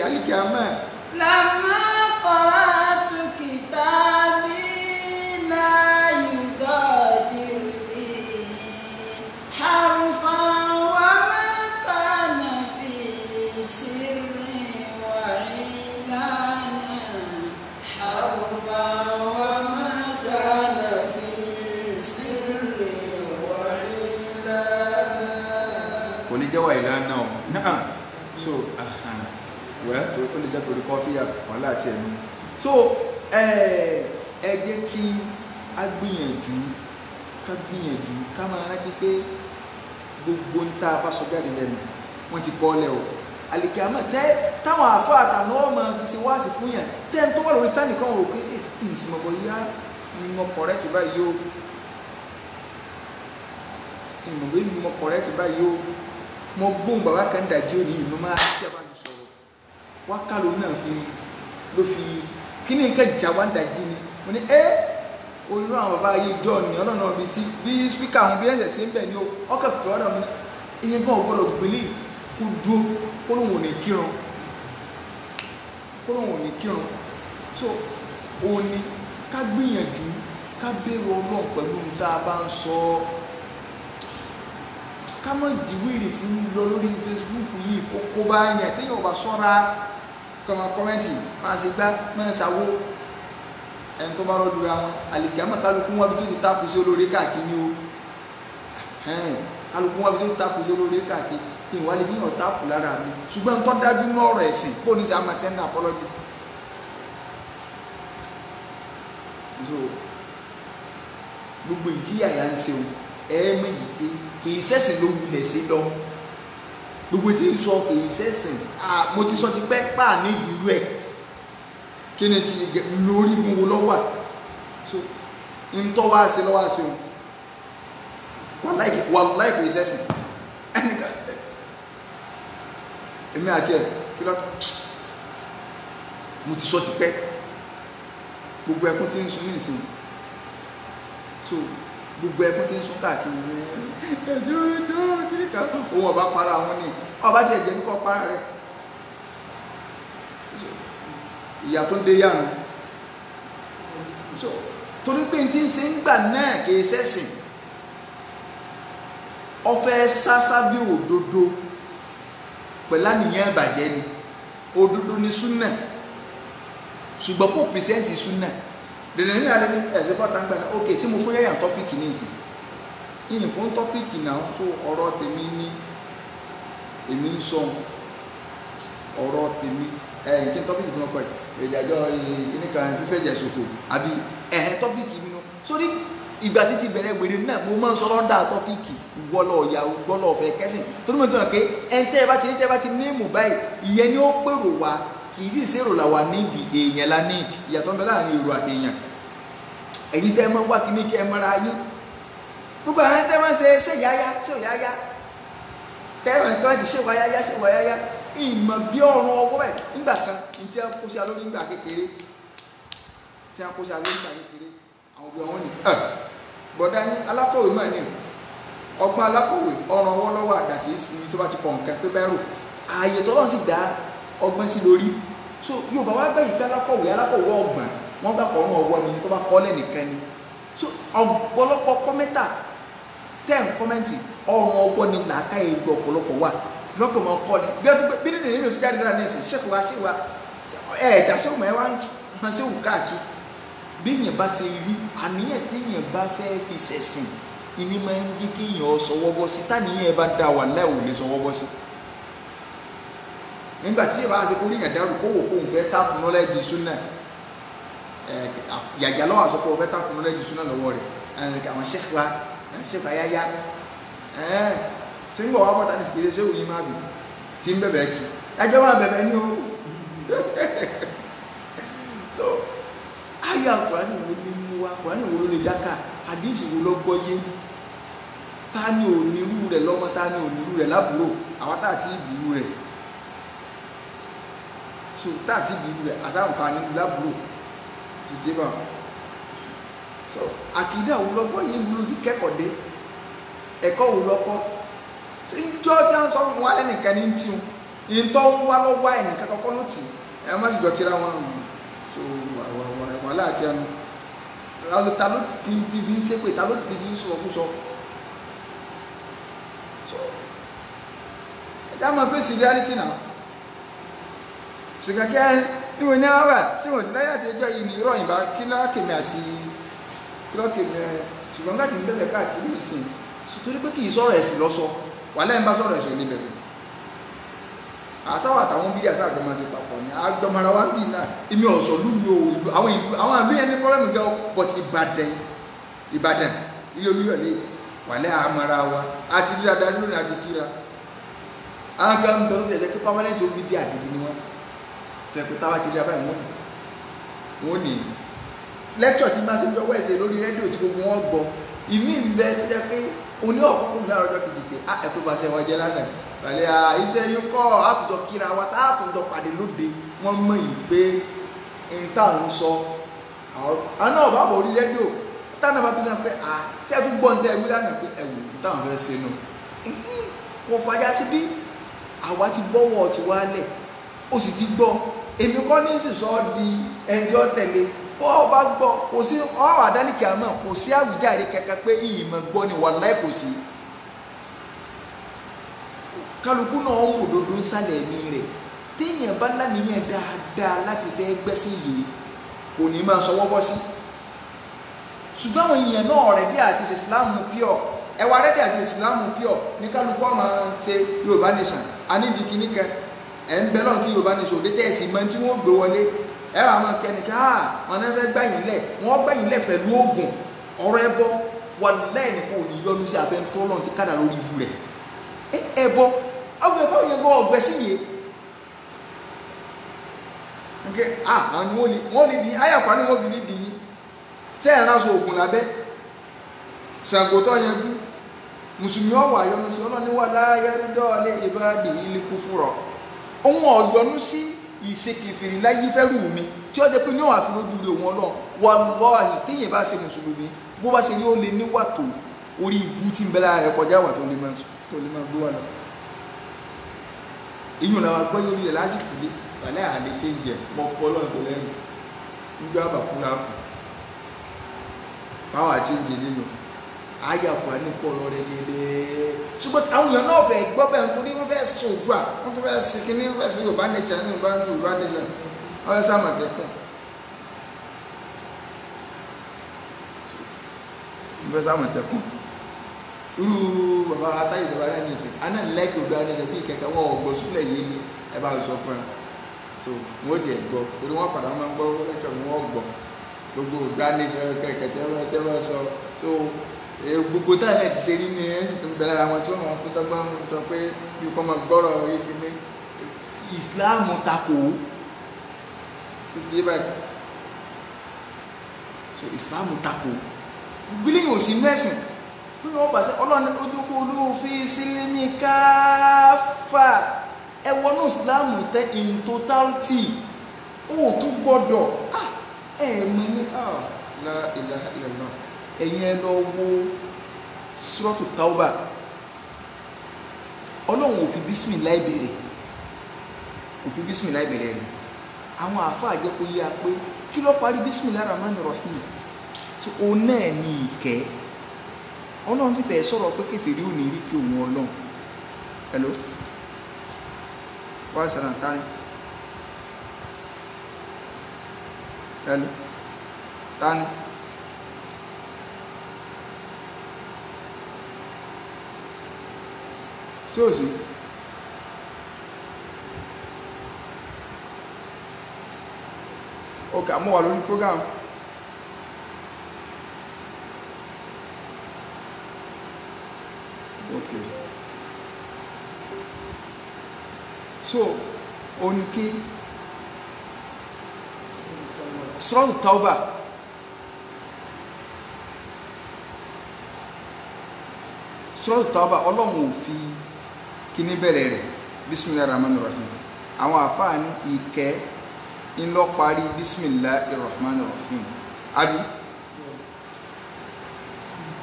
Speaker 3: àlìkí àmọ́.
Speaker 2: لما قرأت كتابي لا يغادرني حرفا وما كان في سر وعلانا حرفا وما
Speaker 1: كان في سر وعلانا
Speaker 3: kò ní jẹ́wọ́ ìlànà ọ̀ náà so wẹ́ ó lè jẹ́ torí kọ́fíà wàhálà àti ẹ̀mí so ẹ jẹ́ kí a gbìyànjú ká máa rántí pé gbogbo ń tá a bá sọ jáde lẹ́nu wọ́n ti kọ́ lẹ́ o àlìkí àmọ́ táwọn àfọ àtàná ọmọ fi ṣe wáàsí fún yàn tẹ́ ń tó wà lórí stand kan rò pé ìsìnmọ̀bọ̀ yá ìmọ̀ kọ̀rẹ́tì báyìí o ìmọ̀ kọ̀rẹ́tì báyìí o mo gbóhùn bàbá kan dàjí òní ìmọ̀ máa tí a bá ti sọ̀rọ̀ wákàlù náà ló fi kí ní nǹkan jà wá dàjí ni mo ní olú àwọn bàbá ayé john ní ọlọ́nà bíi ti bí spíkà àwọn bí ẹ̀sẹ̀ sí ń bẹ̀ ní o ọkọ̀ fẹ́ ọ̀dọ̀ mi ìyẹn gan ọ̀gbọ́dọ̀ gbélé kó dúró kó lóun ò ní kírun so ó ní ká gbìyànjú ká bẹ̀rù Ọlọ́run pẹ̀lú tá a bá ń sọ ká mọ̀ dìwìrì tí ń lọ lórí Facebook yìí kókó bá yẹn téèyàn bá sọ́ra kọ́mẹ́ntì máa ṣe gbá máa ṣàwó ẹni tó bá rọ́ọ̀dù ra wọn àlìkàmọ́ kálukú wọn bí tó ti tápù sí olóore káàkiri o kálukú wọn bí tó ti tápù sí olóore káàkiri ìwádìí bí yàn tápù lára mi ṣùgbọ́n tó dájú ní ọ̀rọ̀ ẹ̀sìn kó ní sí amatẹ́ndà apology gbogbo ìtìyà yà ń ṣeun ẹ̀ẹ́mẹ̀ yìí pé kì í ṣẹ̀sìn ló wulẹ̀ sí lọ gbogbo tí ń sọ kì í ṣẹ̀sìn mo ti sọ ti pẹ́ pà nídìí irú ẹ̀ kí ni ti lórí gbogbo lọ́wọ́ so ń tọ́ wá sí lọ́wọ́ sí o wàláì kì í ṣẹ̀sìn ẹnìkan èmi àti ẹ̀ kí lọ́ mo ti sọ ti pẹ́ gbogbo ẹkún tí ń sun ní ìsìn so gbogbo ẹkún tí ń sun káàkiri ẹjọ́ kíríkà òun ọba para àwọn ní ọba tí ẹ̀jẹ̀ nípa para rẹ̀ ìyà tó ń dé yánu so torí pé tí ń ṣe ń gbà náà kìí ṣẹ̀sìn ọfẹ́ sásá bí òdodo pẹ̀lá nìyẹn ìbàjẹ́ ni òdodo ni súnà ṣùgbọ́n kò pìrìsẹ́ǹtì súnà dèdè ní alẹ́ ní ẹ̀sẹ̀ bọ́ta ń gbà náà ok sí mo fún yẹ̀yàn tọ́pìkì ní ìsìn yìnyín fún tọ́pìkì náà tó ọ̀rọ̀ tèmi ní èmi ń sọ ọ̀rọ̀ tèmi kí n tọ́pìkì tí wọ́n kọ́ ìdájọ́ ìníkà fífẹ́jẹ̀ ṣòfò àbí tọ́pìkì mi nù sórí ìgbà títí bẹ̀rẹ̀ wèrè náà mo máa ń sọ̀rọ̀ ń dá tọ́pìkì ìwọlọ̀ ọ̀yà gbọ́lọ̀ ọ̀fẹ́ kẹ́sìn torí mo ti ràn pé ẹ̀ńtẹ́ ẹ bá ti ní èmù báyìí ìyẹn ni ó pèrò wá kì í sì ṣèrò làwà nídìí èèyàn la nídìí ìyàtọ̀ ń bẹ láàrin èrò àti èèyàn ẹ̀yin tẹ́ ẹ máa ń wá kíní kí ẹ mọ́ra yín gbogbo àwọn tẹ́ ẹ máa ń ṣe yáyá tẹ́ ẹ máa ń tọ́ ti ṣe wáyáyá ìmọ̀ bí ọ̀run ọwọ́ báyìí nígbà kan ní tí a kó sí alórí nígbà kékeré àwọn òbí wọn ni bọ̀dá yín alákọ̀wé máa ní ọgbọ́n alákọ̀wé ọ̀ràn ọwọ́ lọ́wọ́ àdàtì ibi tó bá ti kọ̀ nǹkan pé bẹ́ẹ̀ rò ààyè tọ́lọ́ sì dá ọgbọ́n sí lórí so Yorùbá wá gbẹ́ ìgbẹ́ alákọ̀wé ọgbọ̀n wọ́n gbà pọ̀ ọ̀run ọwọ́ ni tó bá kọ́ lẹ́nìkan ni so ọ̀pọ̀lọpọ̀ kọ́mẹ́ntà tẹ́ ń kọ́mẹ́ntì ọ̀run ọwọ́ ni làákà ìgbẹ́ ọ̀pọ̀lọpọ̀ wà lọ́kọ̀ mọ́ kọ́ ni bí ọtún bí nínú ìrìn tó jáde dára ní ìsìn ṣẹ́kùwá ẹ̀ẹ́dà ṣẹ́kùmọ̀ ẹ̀ wá hàn sí òun káàkiri bí yẹn bá ṣe rí àníyàn tí yẹn bá fẹ́ fi ṣẹ̀sìn ìní máa ń dí kí yẹn sọwọ́ bọ́ sí táníyàn bá dá wà láì ò lè sọwọ́ bọ́ sí nígbà tí ìbá ṣe kó ríyàn dárò kó wò kó òun fẹ́ táàpù nọ́lẹ́jì súnà yàjà lọ́wọ́ àsọpọ̀ òun fẹ́ táàpù nọ́lẹ́jì súnà lọ́wọ́ rẹ̀ àwọn ṣẹ́fà yáyá ṣé ń bọ̀ wá bọ́ta ní sìkèsè ṣé òun yín má bì tí ń bẹ̀bẹ̀ kí ẹjọ́ máa bẹ̀bẹ̀ ní o so ayé àkùránì wo ni mú wa àkùránì wo ló lè dáká àdísì wo ló gbọ́ yé ta ni onírú rẹ̀ lọ́mọ ta ni onírú rẹ̀ lábúrò àwọn tá àti ìbúrú rẹ̀ so tá àti ìbúrú rẹ̀ àtàwọn pa nínú lábúrò tó ti bá so àkìdá wo ló gbọ́ yé ìbúrú ti kẹ́kọ̀ọ́ dé ẹ̀kọ́ wo lọ́kọ́ ṣé ń jọ́ tí wọ́n sọ wọn lẹ́nìkan ní tí wọn ìtọ́ ń wá lọ́wọ́ ẹnìkan kọ́kọ́ ló tì ẹ̀ má sì jọ tira wọn so wàhálà àti ẹnu ta ló ti fi ń ṣépè ta ló ti fi ń sọ̀kúsọ so ẹ̀dá máa fèsì reality náà ṣùgbọ́n kí ẹ níwọ̀n ní àwà tí wọ́n sì láyé àti ẹjọ́ yìí ní ìrọ̀yìn bá kílọ́kèmí àti kílọ́kèmí ṣùgbọ́n láti ń bẹ̀bẹ̀ káàkiri ìsìn torí pé kì í sọ̀rọ̀ ẹ̀sìn lọ́sọ wà lẹ́yìn bá sọ̀rọ̀ ẹ̀sìn ní bẹ̀bẹ̀ àsáwà àtàwọn bídí àti àgbọ̀mọ̀ sí papọ̀ ní àjọmọ̀ra wa ń bì náà èmi ọ̀sọ̀ lù mí o ìlú àwọn àmì ẹni pọ́lẹ́mù gẹ́ but Ìbàdàn ilé Olúyọ̀lé wà lẹ́yìn àmọ́ra wa àti ríra darí lónìí àti kíra àwọn kan ń bẹ tó tẹ̀lé pé permanent ó bídí àgídí ni wọ́n tó ẹ̀ pé táwa ti rí abáyé wọ́n ní lecture tí máa ṣe jọ wẹ́ẹ̀sẹ̀ lórí rédíò tí gbogbo wọn gbọ́ ìmí ń bẹ tó jẹ́ pé oní ọ̀kọ́kùn mi láàárọ̀ ọjọ́ kejì pé ẹ̀tọ́ bá ṣe wájẹ́ lánàá pẹ̀lẹ́ iṣẹ́ yìí kọ́ àtúntò kíra wa tá àtúntò pàdé lóde wọ́n mọ̀ yìí pé n táwọn sọ àwọn náà bá bọ̀ orí rédíò táwọn bá tún náà pé ṣé ẹ tún gbọ́ ń tẹ́ ẹ̀wí lánàá pé ẹ̀wù táwọn fẹ́ ṣe nù kò fàjà sí bí àwa ti bọ́wọ́ ti wálẹ̀ ó sì ti gbọ́ èmi kọ́ ní sì sọ di ẹjọ́ tẹ̀lé bọ́ ọ bá gbọ́ kò sí ọ̀rọ̀ àdánìkì àmọ́ kò sí àwùjáre kẹ̀kẹ́ pé ìyìnmọ̀ gbọ́ ni wàláì kò sí kálukú náà ń òdodo ń sálẹ̀ ẹ̀mí rẹ̀ téèyàn bá láníyàn dáadáa láti fẹ́ gbẹ́sìn yìí kò ní máa sọwọ́ bọ́ sí. Ṣùgbọ́n àwọn èèyàn náà rẹ̀dí àti Islam pure ẹwà rẹ̀dí àti Islam pure ní kálukú ọmọ ṣe Yorùbá nation anídìí kìíní kan ẹ̀ ń bẹ́ lọ́n kí Yorùbá nation òde tẹ̀sí mọ́ tí wọ́n gbé wọlé ẹ wà máa kẹ́nìkan wọn náà fẹ́ gbẹ̀yìn lẹ̀ wọ́n gbẹ̀yìn lẹ̀ pẹ̀lú oògùn ọ̀rọ̀ ẹbọ wà lẹ́yìn kò ní yọnu sí abẹ́ tó lọ́n ti kádà lórí ibu rẹ̀ ẹbọ àwọn ẹbọ yẹn bọ ọgbẹ sí yìí nke àwọn ni wọ́n lè di ayàpá ni wọ́n fi ní dìyí tẹ́ ẹ̀ ránṣọ oògùn lábẹ́ ṣàgòtọ́ yanjú mùsùlùmí ọ̀wà yọnu sí ọlọ́ni wà láyé dọ́ọ̀lẹ́ ìbáàdì ilé kú fúrọ̀ ohun ọ̀yọnu sí ìṣekèfèrè láyé fẹ́rù mi tí ó jẹ́ pé ní ọ̀hún àfihàn ojú rẹ̀ wọn lọ wallahi téèyàn bá ṣe mùsùlùmí bó bá ṣe yóò lè níwà tó orí ibú tí ń bẹ lára rẹ̀ kọjá wà tó lè máa gbé wà lọ. ìyún làwọn agbọ́ yóò rí rẹ̀ lásìkò dé wàlẹ́ àlè chéńjẹ mọ́ fọ́ lọ́sọ̀ lẹ́nu nígbà àbàkúlà kù báwa chéńjẹ nínú ayàpọ̀ nípò lọ́rẹ́ gẹ́gẹ́ ṣùgbọ́n àwọn èèyàn náà fẹ́ gbọ́ bẹ́ẹ̀ nítorí wọ́n fẹ́ ṣe òdua wọ́n tún fẹ́ ṣe kíní wọ́n fẹ́ ṣe Yorùbá nation ní Yorùbá nation wọ́n fẹ́ sàmọ̀tẹ́kùn wọ́n fẹ́ sàmọ̀tẹ́kùn irú bàbá atáyé ìjọba náà ní ìsìn aná lẹ́kì Yorùbá nation bí kẹ̀kẹ́ wọn ò gbọ́ súnlẹ̀ yé ni ẹ bá sọ fún ẹ so wọ́n ti ẹ̀ gbọ́ torí wọ́n padà máa ń gbọ́ lẹ́kọ̀ọ́ ni wọ́n gbọ́ gbogbo Yorùbá nation kẹ̀kẹ́ tẹ́ wọ́n sọ so gbogbo táwọn ẹ̀ ti ṣe rí ni ẹ̀ sì tún bẹ̀rẹ̀ àwọn tí wọ́n tó dọ́gbọ́n sọ pé bí kò máa gbọ́rọ̀ yìí ní Islam takò sí ti báyìí so Islam takò gbílíyìn ò sí mẹ́sìn bí wọ́n bá ṣe ọlọ́ni ojúkúlù fi sílímì káfà ẹ wọnú Islam tẹ in totality ó tún gbọ́dọ̀ ẹ̀ mọ̀ ní la ilaha illallah ẹ̀yin ẹ lọ wo Suratu Tauba Ọlọ́run ò fi bísímìlá ìbẹ̀rẹ̀ rẹ̀ àwọn àáfàá jẹ́ kó yé a pé kí ló parí bísímìlá Rahmanir Rahim so òun náà ní ìkẹ́ Ọlọ́run sì fẹ́ sọ̀rọ̀ pé kèfèrí ò ní rí kí òun Ọlọ́run hello wá sàrà tání hello tání. Sí o sí? Ok, mo wà lórí program. Ok. So, ó ní kí Suratu Tauba Ọlọ́run ò fi kíní bẹ̀rẹ̀ rẹ̀ bismillahir rahmanir rahim àwọn àfáà ní ìkẹ́ ńlọ parí bismillahir rahmanir rahim àbí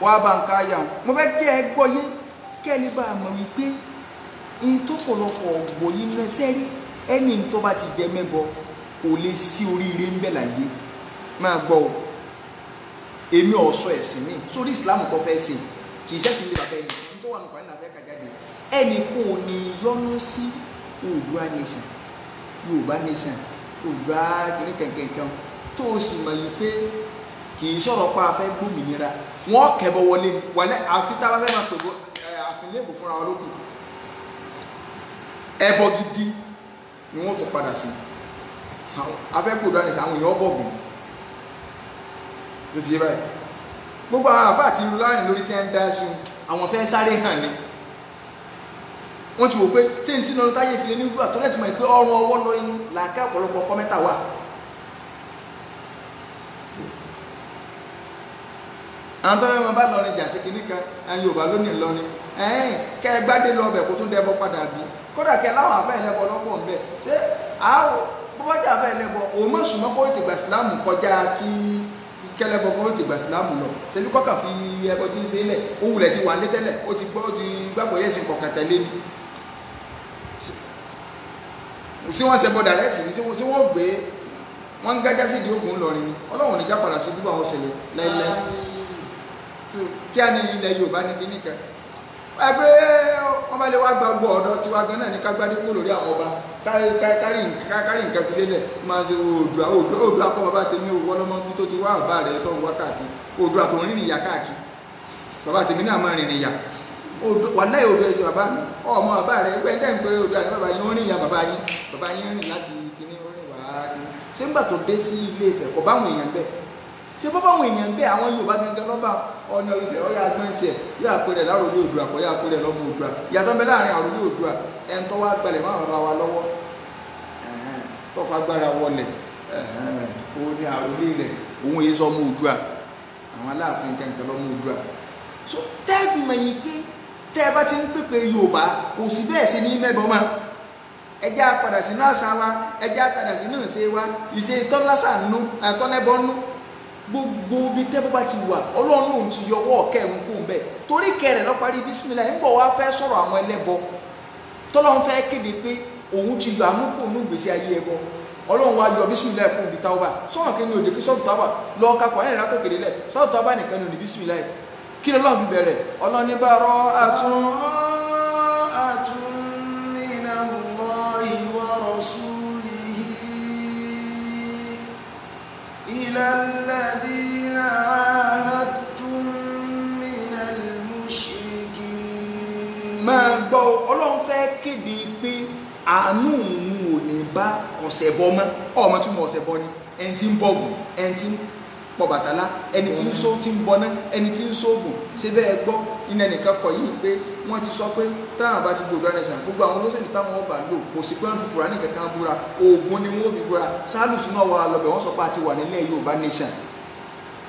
Speaker 3: wà bá ń ká yà mo fẹ́ kí ẹ gbọ́ yé kẹ́lí bá mọ̀ wípé in tó pọ̀lọpọ̀ ọ̀gbọ̀ yìí náà sẹ́rí ẹni tó bá ti jẹ mẹ́bọ kò lè sí oríire ń bẹ̀ láyé máa gbọ́ o èmi ọ̀sọ́ ẹ̀sìn mi sórí Islam tó fẹ́ sìn kì í sẹ́sìn lè bàbá ẹni tó wà nùkọ́ nínú abẹ́ kàjáde ẹni kò ní yọnu sí Oòduà nation Yorùbá nation Oòduà kìíní kẹ̀kẹ̀kẹ̀ tó o sì mọ̀ yìí pé kì í sọ̀rọ̀ pa afẹ́ gbòmìnira wọ́n kẹ́bọ̀ wọlé ni wà ní àfi tá a bá fẹ́ máa pèbó àfilébù fúnra wọn lókù ẹbọ gidi ni wọ́n tó padà sí afẹ́ Oòduà nation àwọn èèyàn bọ̀gùn tó ti yé báyìí gbogbo àwọn àfáà àti irú láàrin lórí tí ẹ ń dá sí àwọn fẹ́ sáré hàn ní wọ́n ti wò pé tí n tí lọ́nà táyé ìfilé ní fúwà tó lẹ́tì mọ̀ pé ọrùn ọwọ́ lọ inú làákà ọ̀pọ̀lọpọ̀ kọ́mẹ́ntà wà àwọn tó fẹ́ mọ bá lọrin jà sí kinní kan ẹ̀yin Yorùbá lónìí lọrin kẹ́ ẹ gbádé lọ bẹ̀ kó tún dẹbọ padà bí kódà kẹ́ láwọn afẹ́ ẹlẹ́bọ lọ́pọ̀ ń bẹ̀ ṣé bọ́bájà afẹ́ ẹlẹ́bọ òun mọ̀ sùnmọ́ kó ètè gbà sílámù kọjá kí kẹlẹ́bọ kó ètè gbà sílámù lọ ṣebí kọ́kà fi ẹbọ tí ń ṣe lẹ̀ ó wulẹ̀ ti wà ní tẹ́lẹ̀ ó ti gbàgbọ́ yẹ̀sìn kọ̀ọ̀kan tẹ́lẹ̀ ni sí wọ́n ṣẹbọ dàrẹ́tì ní sí wọ́n gbé wọ́n ń gájá sí ìdí ogun lọrin ni Ọlọ́run níjà padà sí gbogbo àwọn ṣẹlẹ̀ láìláì kí á ní ilẹ̀ Yorùbá ní kíní kan ẹgbẹ́ wọn bá lè wá gba gbọ́ ọ̀dọ́ tiwa gan náà ní kágbádé kúrò lórí àwọn ọba kárí nǹkan fi lélẹ̀ máa ṣe Oòduà kọ́ bàbá tèmi ò wọ́lọ́mọ́ bí tó ti wá bàbá rẹ̀ tó ń wá káàkiri Oòduà tó ń rìn ìyá káàkiri bàbá tèmi náà máa rìn ìyá wàláhì Oòduà ẹ̀sẹ̀ bàbá mi ọmọ bàbá rẹ̀ ẹgbẹ́ ẹ̀dẹ́ ìpẹ́rẹ́ Oòduà ní bàbá yín ó rìn ìyá bàbá yín rìn láti kíní ó rìn wá kíní ṣé nígbà tó dé sí Ilé Ifẹ̀ kò báwọn èèyàn bẹ́ẹ̀ ṣé bọ́ báwọn èèyàn bẹ́ẹ̀ àwọn Yorùbá gangan lọ́ba ọ̀nà Ifẹ̀ ọ̀yà agbọ́n tiẹ̀ yóò àpẹẹrẹ láròlé Oòduà kọ́ yóò àpẹẹrẹ lọ́mọ Oòduà ìyàtọ̀ ń bẹ láàrin àròlé Oòduà ẹ̀ ń tọ́ wá gbalẹ̀ máa bàbá wa lọ́wọ́ tọ́fà agbára wọlẹ̀ òun ni àròlé ilẹ̀ òun èyí sọ ọmọ Oòduà àwọn Aláàfin kẹ̀kẹ́ lọ́mọ Oòduà so tẹ́ẹ̀fì mẹ̀yìn pé tẹ́ ẹ bá ti ń pèpè Yorùbá kò sí bẹ́ẹ̀ sí ní mẹ́bọ̀ mọ́ ẹjẹ́ àpàdà sí náà sá wa ẹjẹ́ àpàdà sí náà ṣe wa ìṣe tọ́lásà nú àtọ́lẹ́bọ́ nú gbogbo bí tẹ́bọ́ bá ti wà Ọlọ́run òun ti yọwọ́ kẹ́hún kún bẹ́ẹ̀ torí kẹrẹ̀ lọ parí bísímìlà ń bọ̀ wá fẹ́ sọ̀rọ̀ àwọn ẹlẹ́bọ tọ́lọ́run fẹ́ kéde pé òun ti yọ àánú kò nú gbèsè ayé ẹbọ Ọlọ́run wa yọ bísímìlà kún bí táwọ́bà sọ̀rọ̀ kí ni òjò kí sọ́ọ̀tù táwọ́bà lọ kakọ̀ ẹ̀rìn lákòkèrè lẹ̀ sọ́ọ̀tù táwọ́bà nìkan ní bísímìlà yìí kí ni Ọlọ́run fi bẹ̀rẹ̀ Ọlọ́run ní bara'atun
Speaker 1: minallahi wa rasulihi ila alladhina ahadtum minal mushrikin.
Speaker 3: máa gbọ́ Ọlọ́run fẹ́ kéde pé àánú òun ò ní bá ọ̀sẹ̀ bọ́ mọ́ ọmọ tí mo ọ̀sẹ̀ bọ́ ni ẹni tí ń bọ̀gùn ẹni tí ń pọ̀ Bàtálá ẹni tí ń só tí ń bọ́ná ẹni tí ń sóògùn ṣé bẹ́ẹ̀ gbọ́ iná nìkan kọ̀ yìí pé wọ́n ti sọ pé táwọn bá ti gbòdò ẹnìṣàn gbogbo àwọn olóṣèlú táwọn ọba lò kò sí pé wọ́n fi Kùránì kankan búra oògùn ni wọ́n fi búra Sálùsù náà wà lọ́bẹ̀ wọ́n sọ pé àti wà nílẹ̀ Yorùbá nation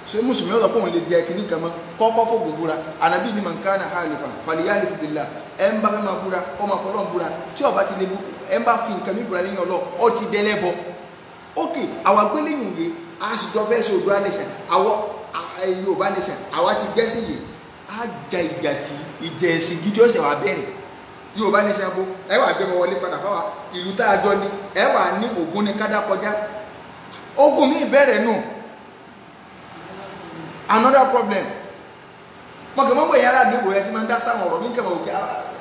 Speaker 3: ṣé mùsùlùmí ọ̀sọ̀ pé òun lè jẹ kínní kan mọ́ kọ́kọ́ fògùn búra ànábì ni man kana halifan falyahlif billah ẹ̀ ń bá fẹ́ máa búra kọ́ máa fọlọ́n búra tí ọba ti lè ẹ̀ ń bá fi nǹkan mi búra lẹ́yìn Ọlọ́run ọ ti dẹ́lẹ́bọ ókè àwọn agbélẹ́yìn yìí a sì jọ fẹ́ ṣe Oòduà nation àwọn Yorùbá nation àwa ti gbẹ́sìn yìí á ja ìjà tí ìjà ẹ̀sìn gidi ọ̀sẹ̀ wa bẹ̀rẹ̀ Yorùbá nation bó ẹ wà gbé wọn wọlé padà fáwa ìlú tá a jọ ni ẹ wà ní Ògún ní kádà kọjá ogun mi bẹ̀rẹ̀ nù another problem mọ̀kẹ́ mọ́ yàrá àdúgbò ẹ̀ sí máa ń dá sáwọn ọ̀rọ̀ mi kẹ́ mọ̀ òkè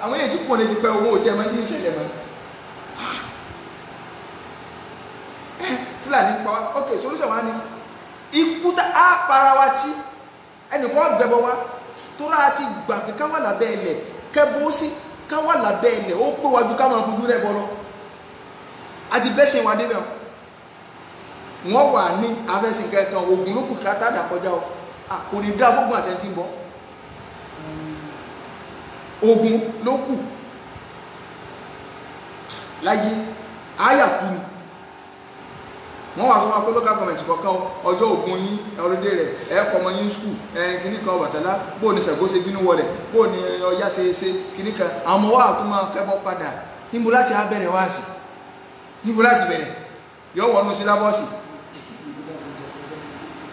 Speaker 3: àwọn èyí tí kò ní ti pẹ́ owó tí ẹ máa ń dín ìṣẹ̀lẹ̀ mọ́ Fúlàní pa wá ok solution wa ni ikú tá a para wa tí ẹnìkan gbẹbọ wa tó rà á ti gbà pé ká wà lábẹ́ ilẹ̀ kẹ́bó sí ká wà lábẹ́ ilẹ̀ ó pé wájú ká máa fojú rẹ̀ bọ́ lọ àti bẹ́sẹ̀ wa débẹ̀ wọ́n wà ní afẹ́sìn kẹ́kẹ́ ogun ló kù ká tàdà kọjá o kò ní dá fógun àtẹ́ntí ń bọ́ ogun ló kù láyé àyàkú ni wọ́n wá sọ wọn pé local government kọ̀ọ̀kan ọjọ́ ogun yín ọlọ́dẹ rẹ̀ ẹ̀ẹ́kọ́ ọmọ yín skul kìíní kan Ọbàtálá bó ní Ṣàngó ṣe bínú wọlẹ̀ bó ní Ọya ṣe kìíní kan àwọn ọmọ wa tó máa kẹ́bọ́ padà níbo láti á bẹ̀rẹ̀ wá sí níbo láti bẹ̀rẹ̀ yọ wọnú sílábọ́ọ̀sì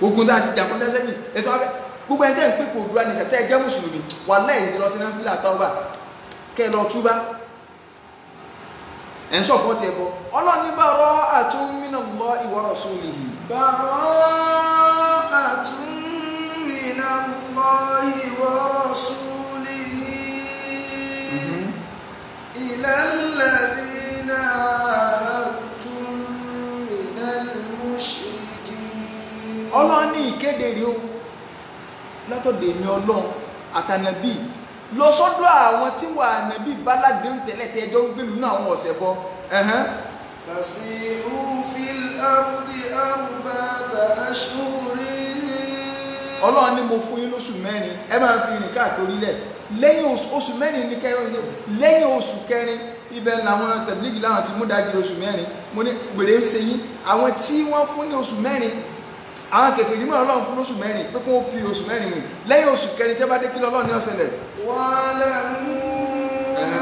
Speaker 3: ogun tá a ti jà kọjá sẹ́yìn ètò abẹ́ gbogbo ẹni tẹ́ ń pè kò Oòduà nation tẹ́ ẹ jẹ́ mùsùlùmí wàláhì lọ sí náà fílà tọ́ba kẹ́ ẹ lọ túbá ẹ̀ ń sọ̀pọ̀tì ẹ̀bọ Ọlọ́run ní bara'atun minallahi wa rasulihi.
Speaker 1: bara'atun minallahi wa rasulihi ila alladhina ahadtum minal mushrikin.
Speaker 3: Ọlọ́run ní ìkéde rí o látọ̀dọ̀ èmi Ọlọ́run àtànàbí lọ sọ́dọ̀ àwọn tí wà nàbí báládé ń tẹ̀lé tẹ́ ẹjọ́ gbèlú náà àwọn ọ̀sẹ̀ bọ́
Speaker 1: fasihu fil ardi arba'ata ashhurin.
Speaker 3: Ọlọ́run ní mo fún yín lóṣù mẹ́rin ẹ máa fi rìn káàkiri lẹ̀ lẹ́yìn oṣù mẹ́rin ní kẹrin lẹ́yìn oṣù kẹrin ibẹ̀ làwọn tẹ̀blígì láwọn ti mú dájú oṣù mẹ́rin mo ní gbèrè ń ṣe yín àwọn tí wọ́n fún ní oṣù mẹ́rin àwọn kèfèrí mọ́ Ọlọ́run fún lóṣù mẹ́rin pé kó fi oṣù mẹ́rin rìn lẹ́yìn oṣù kẹrin tí ẹ bá dé kí lọ́lọ́run ní ọ̀sẹ̀lẹ̀.
Speaker 1: wa'lamu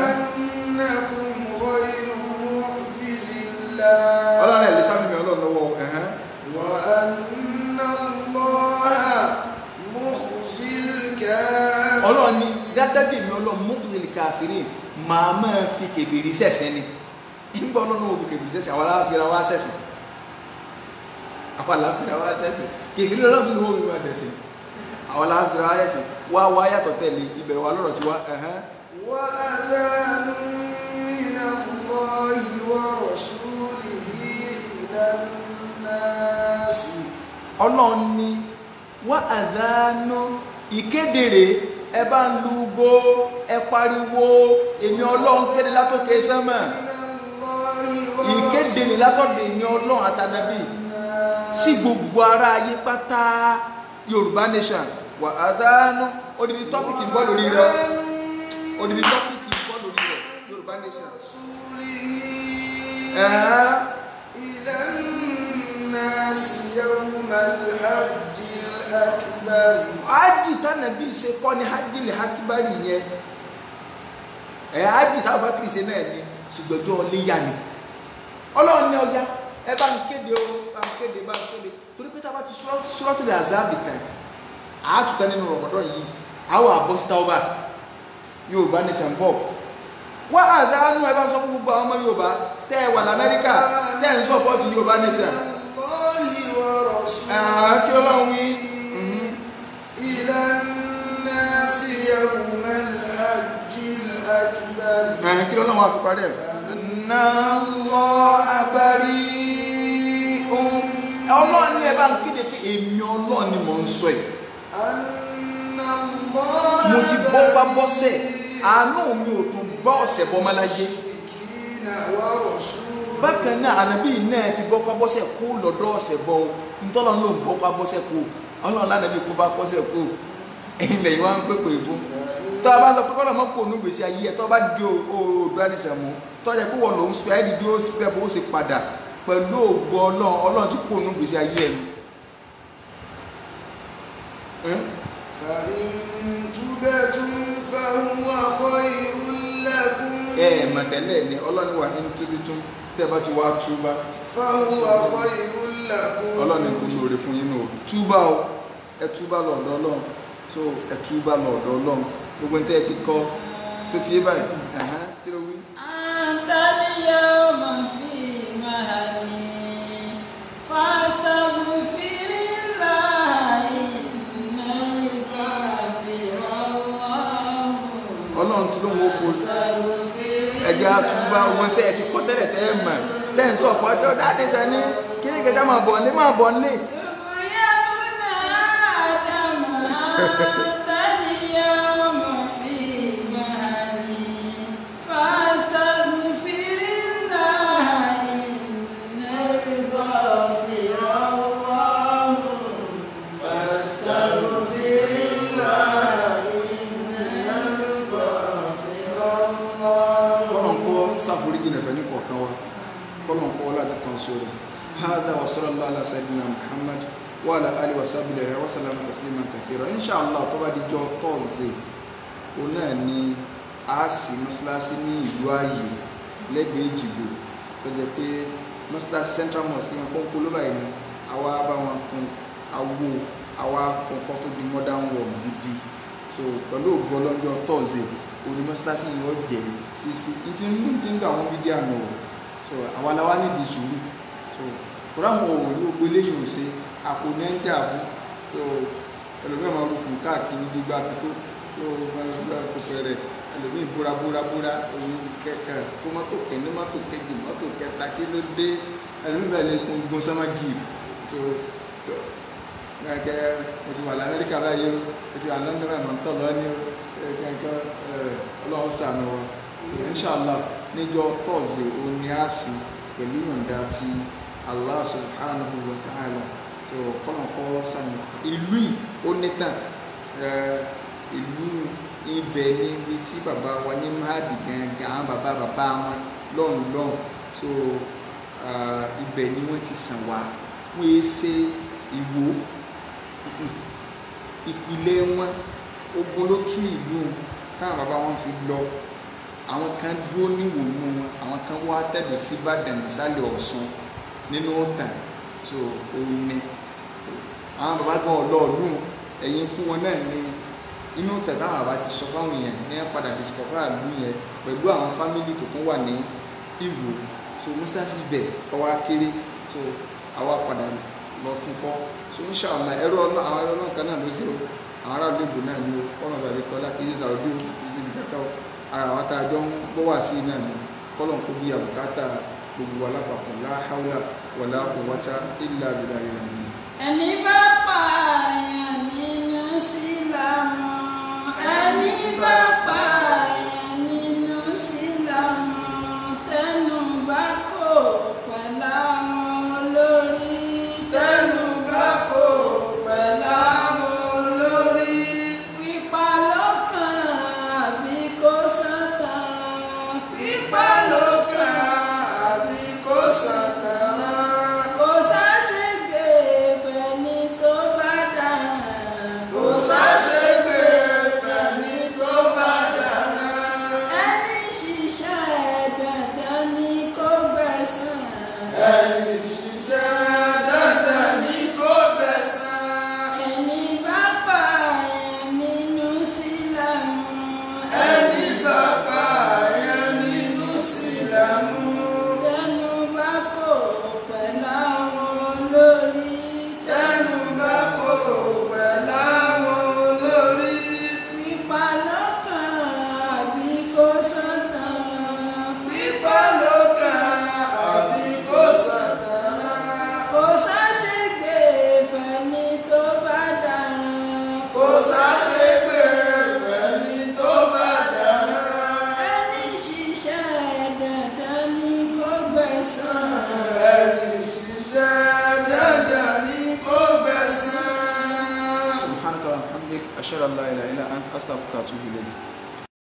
Speaker 1: annakum ghayru mu'jizillah.
Speaker 3: Ọlọ́run ẹ̀ lè sáfìmì Ọlọ́run lọ́wọ́
Speaker 1: wa anna Allaha mukhzil kafirin.
Speaker 3: Ọlọ́run ní dádájú èmi Ọlọ́run mukhzil kafirin màá máa fi kèfèrí sẹ̀sẹ̀ ni nígbà Ọlọ́run ò fi kèfèrí sẹ̀sẹ̀ àwọn aláfíà wá sẹ̀sẹ̀ àwọn aláfíà wá sẹ̀sẹ̀ kèfèrí Ọlọ́run sì ni wọ́n fi wá sẹ̀sẹ̀ àwọn aláfíà wá sẹ̀sẹ̀ wá yàtọ̀ tẹ̀lé ìbẹ̀rẹ̀ wa lọ́rọ̀ tí wá
Speaker 1: وأذان من الله ورسوله إلى الناس.
Speaker 3: Ọlọ́run ní wá àdánù ìkédèrè ẹ bá ń lúgó ẹ pariwo èmi Ọlọ́run kéde látòkè sánmà ìkéde ní látọ̀dọ̀ èmi Ọlọ́run àtànàbí sí gbogbo ara ayé pátá Yorùbá nation wà àdánù odidi tọ́pìkì ń bọ́ lórí rẹ̀ odidi tọ́pìkì ń bọ́ lórí rẹ̀ Yorùbá nation.
Speaker 1: إلى الناس يوم الحج الأكبر.
Speaker 3: Ájì tánàbí ṣe kọ́ ni hajjil akibari yẹn ájì táwọn bá kiri ṣe náà ni ṣùgbọ́n tó léyà ni Ọlọ́run ní ọjà ẹ bá ń kéde o bá ń kéde bá ń kéde torí pé tá a bá ti Suratul Ahzab tán àátútà nínú Ramadan yìí àwọn àbọ̀síta ọba Yorùbá nation bọ̀ wá àdánù ẹ bá ń sọ fún gbogbo àwọn ọmọ Yorùbá tẹ́ ẹ wà l'Amẹ́ríkà tẹ́ ẹ ń sọ́pọ́ọ̀tì Yorùbá nation kí Ọlọ́run wí.
Speaker 1: إلى الناس يوم الحج الأكبر.
Speaker 3: kí Ọlọ́run wá fi parí ẹ̀.
Speaker 1: الله بريء.
Speaker 3: Ọlọ́run ní ẹ bá ń kéde pé èmi Ọlọ́run ni mò ń sọ yìí. mo ti bọ́ bá bọ́sẹ̀ àánú mi ò tún bá ọ̀sẹ̀ bọ́ mọ́ láyé. bákan náà ànábì náà ti bọ́ bá bọ́sẹ̀ kó lọ́dọ̀ ọ̀sẹ̀ bọ́ o ntọ́lọ́run ló ń bọ́ bá bọ́sẹ̀ kó Ọlọ́run lánàbí kó bá bọ́sẹ̀ kó ẹ̀yin lẹ́yìn wá ń pèpè fún. tọ́ a bá sọ pé kọ́nà mọ́ kó onú gbèsè ayé ẹ̀ tọ́ bá di Oòduà nation mú tọ́jà pé wọ́n ló ń sọ ẹ́ di bí ó fẹ́ bó ṣe padà pẹ̀lú ògo Ọlọ́run tí kó onú gbèsè ayé ẹ̀
Speaker 1: فإن تبتم فهو خير لكم.
Speaker 3: mọ̀tẹ́lẹ̀ ni Ọlọ́run wà ní tóbi tún tẹ́ bá ti wá túbá.
Speaker 1: فهو خير لكم.
Speaker 3: Ọlọ́run tó lóore fún yín nù túbá o ẹ túbá lọ́dọ̀ Ọlọ́run so ẹ túbá lọ́dọ̀ Ọlọ́run gbogbo ní tẹ́ ẹ ti kọ́ so ti yé báyìí kí ló wí.
Speaker 2: àtàníyà ọmọ fi mahani fastaghfirullah innal ghafirallahu.
Speaker 3: Ọlọ́run tí ló ń wo fún ẹjẹ́ àtúbá gbogbo ní tẹ́ ẹ ti kọ́ tẹ́lẹ̀ tẹ́ ẹ mọ̀ tẹ́ ẹ ń sọ pọ̀ ọjọ́ dáadé sani kí ni kẹta máa bọ̀ ní máa bọ̀ ní. ṣàforíjì nẹ̀fẹ̀ ní kọ̀ọ̀kan wa kọ́lọ̀n kọ́ wọlé àtàkàn sórí hádà wa sallallahu ala sayyidina Muhammad wa ala alihi wa sahbihi wa sallama tasliman kathira inshallah tó bá dijọ́ Thursday o náà ni a sì mọ́sálásí ní ìlú ayé lẹ́gbẹ̀ẹ́ Èjìgbò tó jẹ́ pé mọ́sálásí Central Mosque ní wọn kọ́ ló báyìí ni àwa bá wọn tún àwa tún kọ́ tó di modern world gidi so pẹ̀lú ògbó lọ́jọ́ Thursday oní mọ́sálásí yìí ó jẹ́ sí tí ń gbà wọ́n bídí àná o so àwa la wá nídìí sùúrù so tó ráwọn òòrí ó gbélé yìí ò ṣe àpò nẹ́ńjà fún so ẹlòmíràn máa rúkùn káàkiri gbígbá fi tó máa fòfin rẹ̀ ẹlòmíì búra òun kẹkẹ kó mọ́tò kẹ́ni mọ́tò kejì mọ́tò kẹta kí ló dé ẹlòmíì bẹ́ẹ̀ lè kún gbọ́n sọ́mọ́ jíìpù so kẹ́kẹ́ mo ti wà l'Amẹ́ríkà báyìí o mo ti wà London báyìí mo ń tọ̀ lọ́ní o kẹ́kẹ́ ọlọ́run ṣàánú wa inshallah níjọ́ Thursday òun ni a sì pẹ̀lú ìyọ̀ǹda ti Allah subhanahu wa ta'ala kọ́nàkọ́ sàmì ìlú yìí ó nítàn ìlú ibẹ̀ níbi tí bàbá wa ní Mahadi gangan àwọn bàbá wọn lọ́hùn so ibẹ̀ ni wọ́n ti sàn wá wọ́n yé ṣe Ìwó ìpìlẹ̀ wọn ogun ló tú ìlú táwọn bàbá wọn fi lọ àwọn kan dúró níwò nínú wọn àwọn kan wá tẹ̀dọ̀ sí Ìbàdàn nísàlẹ̀ Ọ̀ṣun nínú ọ̀tàn so òun ni àwọn bàbá gan ọlọ́ọ̀lùn ẹ̀yìn fún wọn náà ní inú tẹ̀tà àwọn bàbá ti sọ fáwọn èèyàn ní padà discover ìlú yẹn pẹ̀lú àwọn fámìlì tó tún wà ní Ìwó so mustasi ibẹ̀ ọwọ́ akéré so àwa padà lọ tún kọ́ so inshallah àwọn ẹ̀rọ ọlọ́run kan náà ló sí o àwọn aráàlú ìbò náà ni o ọ̀nà ìbàdí kọ́lá kì í Saudi o kì í síbi kankan o ara wa tá a jọ ń gbọ́ wá sí iná ni kọ́lọ̀n kó bí àbùkátà gbogbo alápapọ̀ la hawla wala quwwata illa billahi al-azim.
Speaker 2: ẹni bá pààyàn nínú sílámù ẹni bá pààyàn nínú sílámù tẹnu bá kò pẹ̀lú àwọn olórí
Speaker 1: tẹnu bá kò pẹ̀lú àwọn olórí.
Speaker 2: pípa lọ́kàn àbí kó sátara
Speaker 1: pípa lọ́kàn àbí kó sàtàrà.
Speaker 2: kò sáṣègbè fẹ́ni tó bá dára
Speaker 1: kò sáṣègbè fẹ̀mí tó bá dára.
Speaker 2: ẹni ṣiṣẹ́ dandan ni kó gbẹ̀san.
Speaker 1: ẹni ṣiṣẹ́ dandan ni kó gbẹ̀san.
Speaker 2: ẹni bá pààyàn nínú sílámù
Speaker 1: ẹni bá pààyàn nínú sílámù.
Speaker 2: tẹnu bá kò pẹ̀lú àwọn olórí
Speaker 1: tẹnu bá kò pẹ̀lú àwọn olórí.
Speaker 2: pípa lọ́kàn àbí kó sátara
Speaker 1: pípa lọ́kàn àbí kó sàtàrà.
Speaker 2: kò sáṣègbè fẹ́ni tó bá dára
Speaker 1: kò sáṣègbè fẹ̀mí tó bá dára.
Speaker 2: ẹni ṣiṣẹ́ dandan ni kó gbẹ̀san.
Speaker 1: ẹni ṣiṣẹ́ dandan ni kó gbẹ̀san.
Speaker 3: subhanaka wa bihamdik ashhadu an la ilaha illa anta astaghfiruka wa atubu ilayk.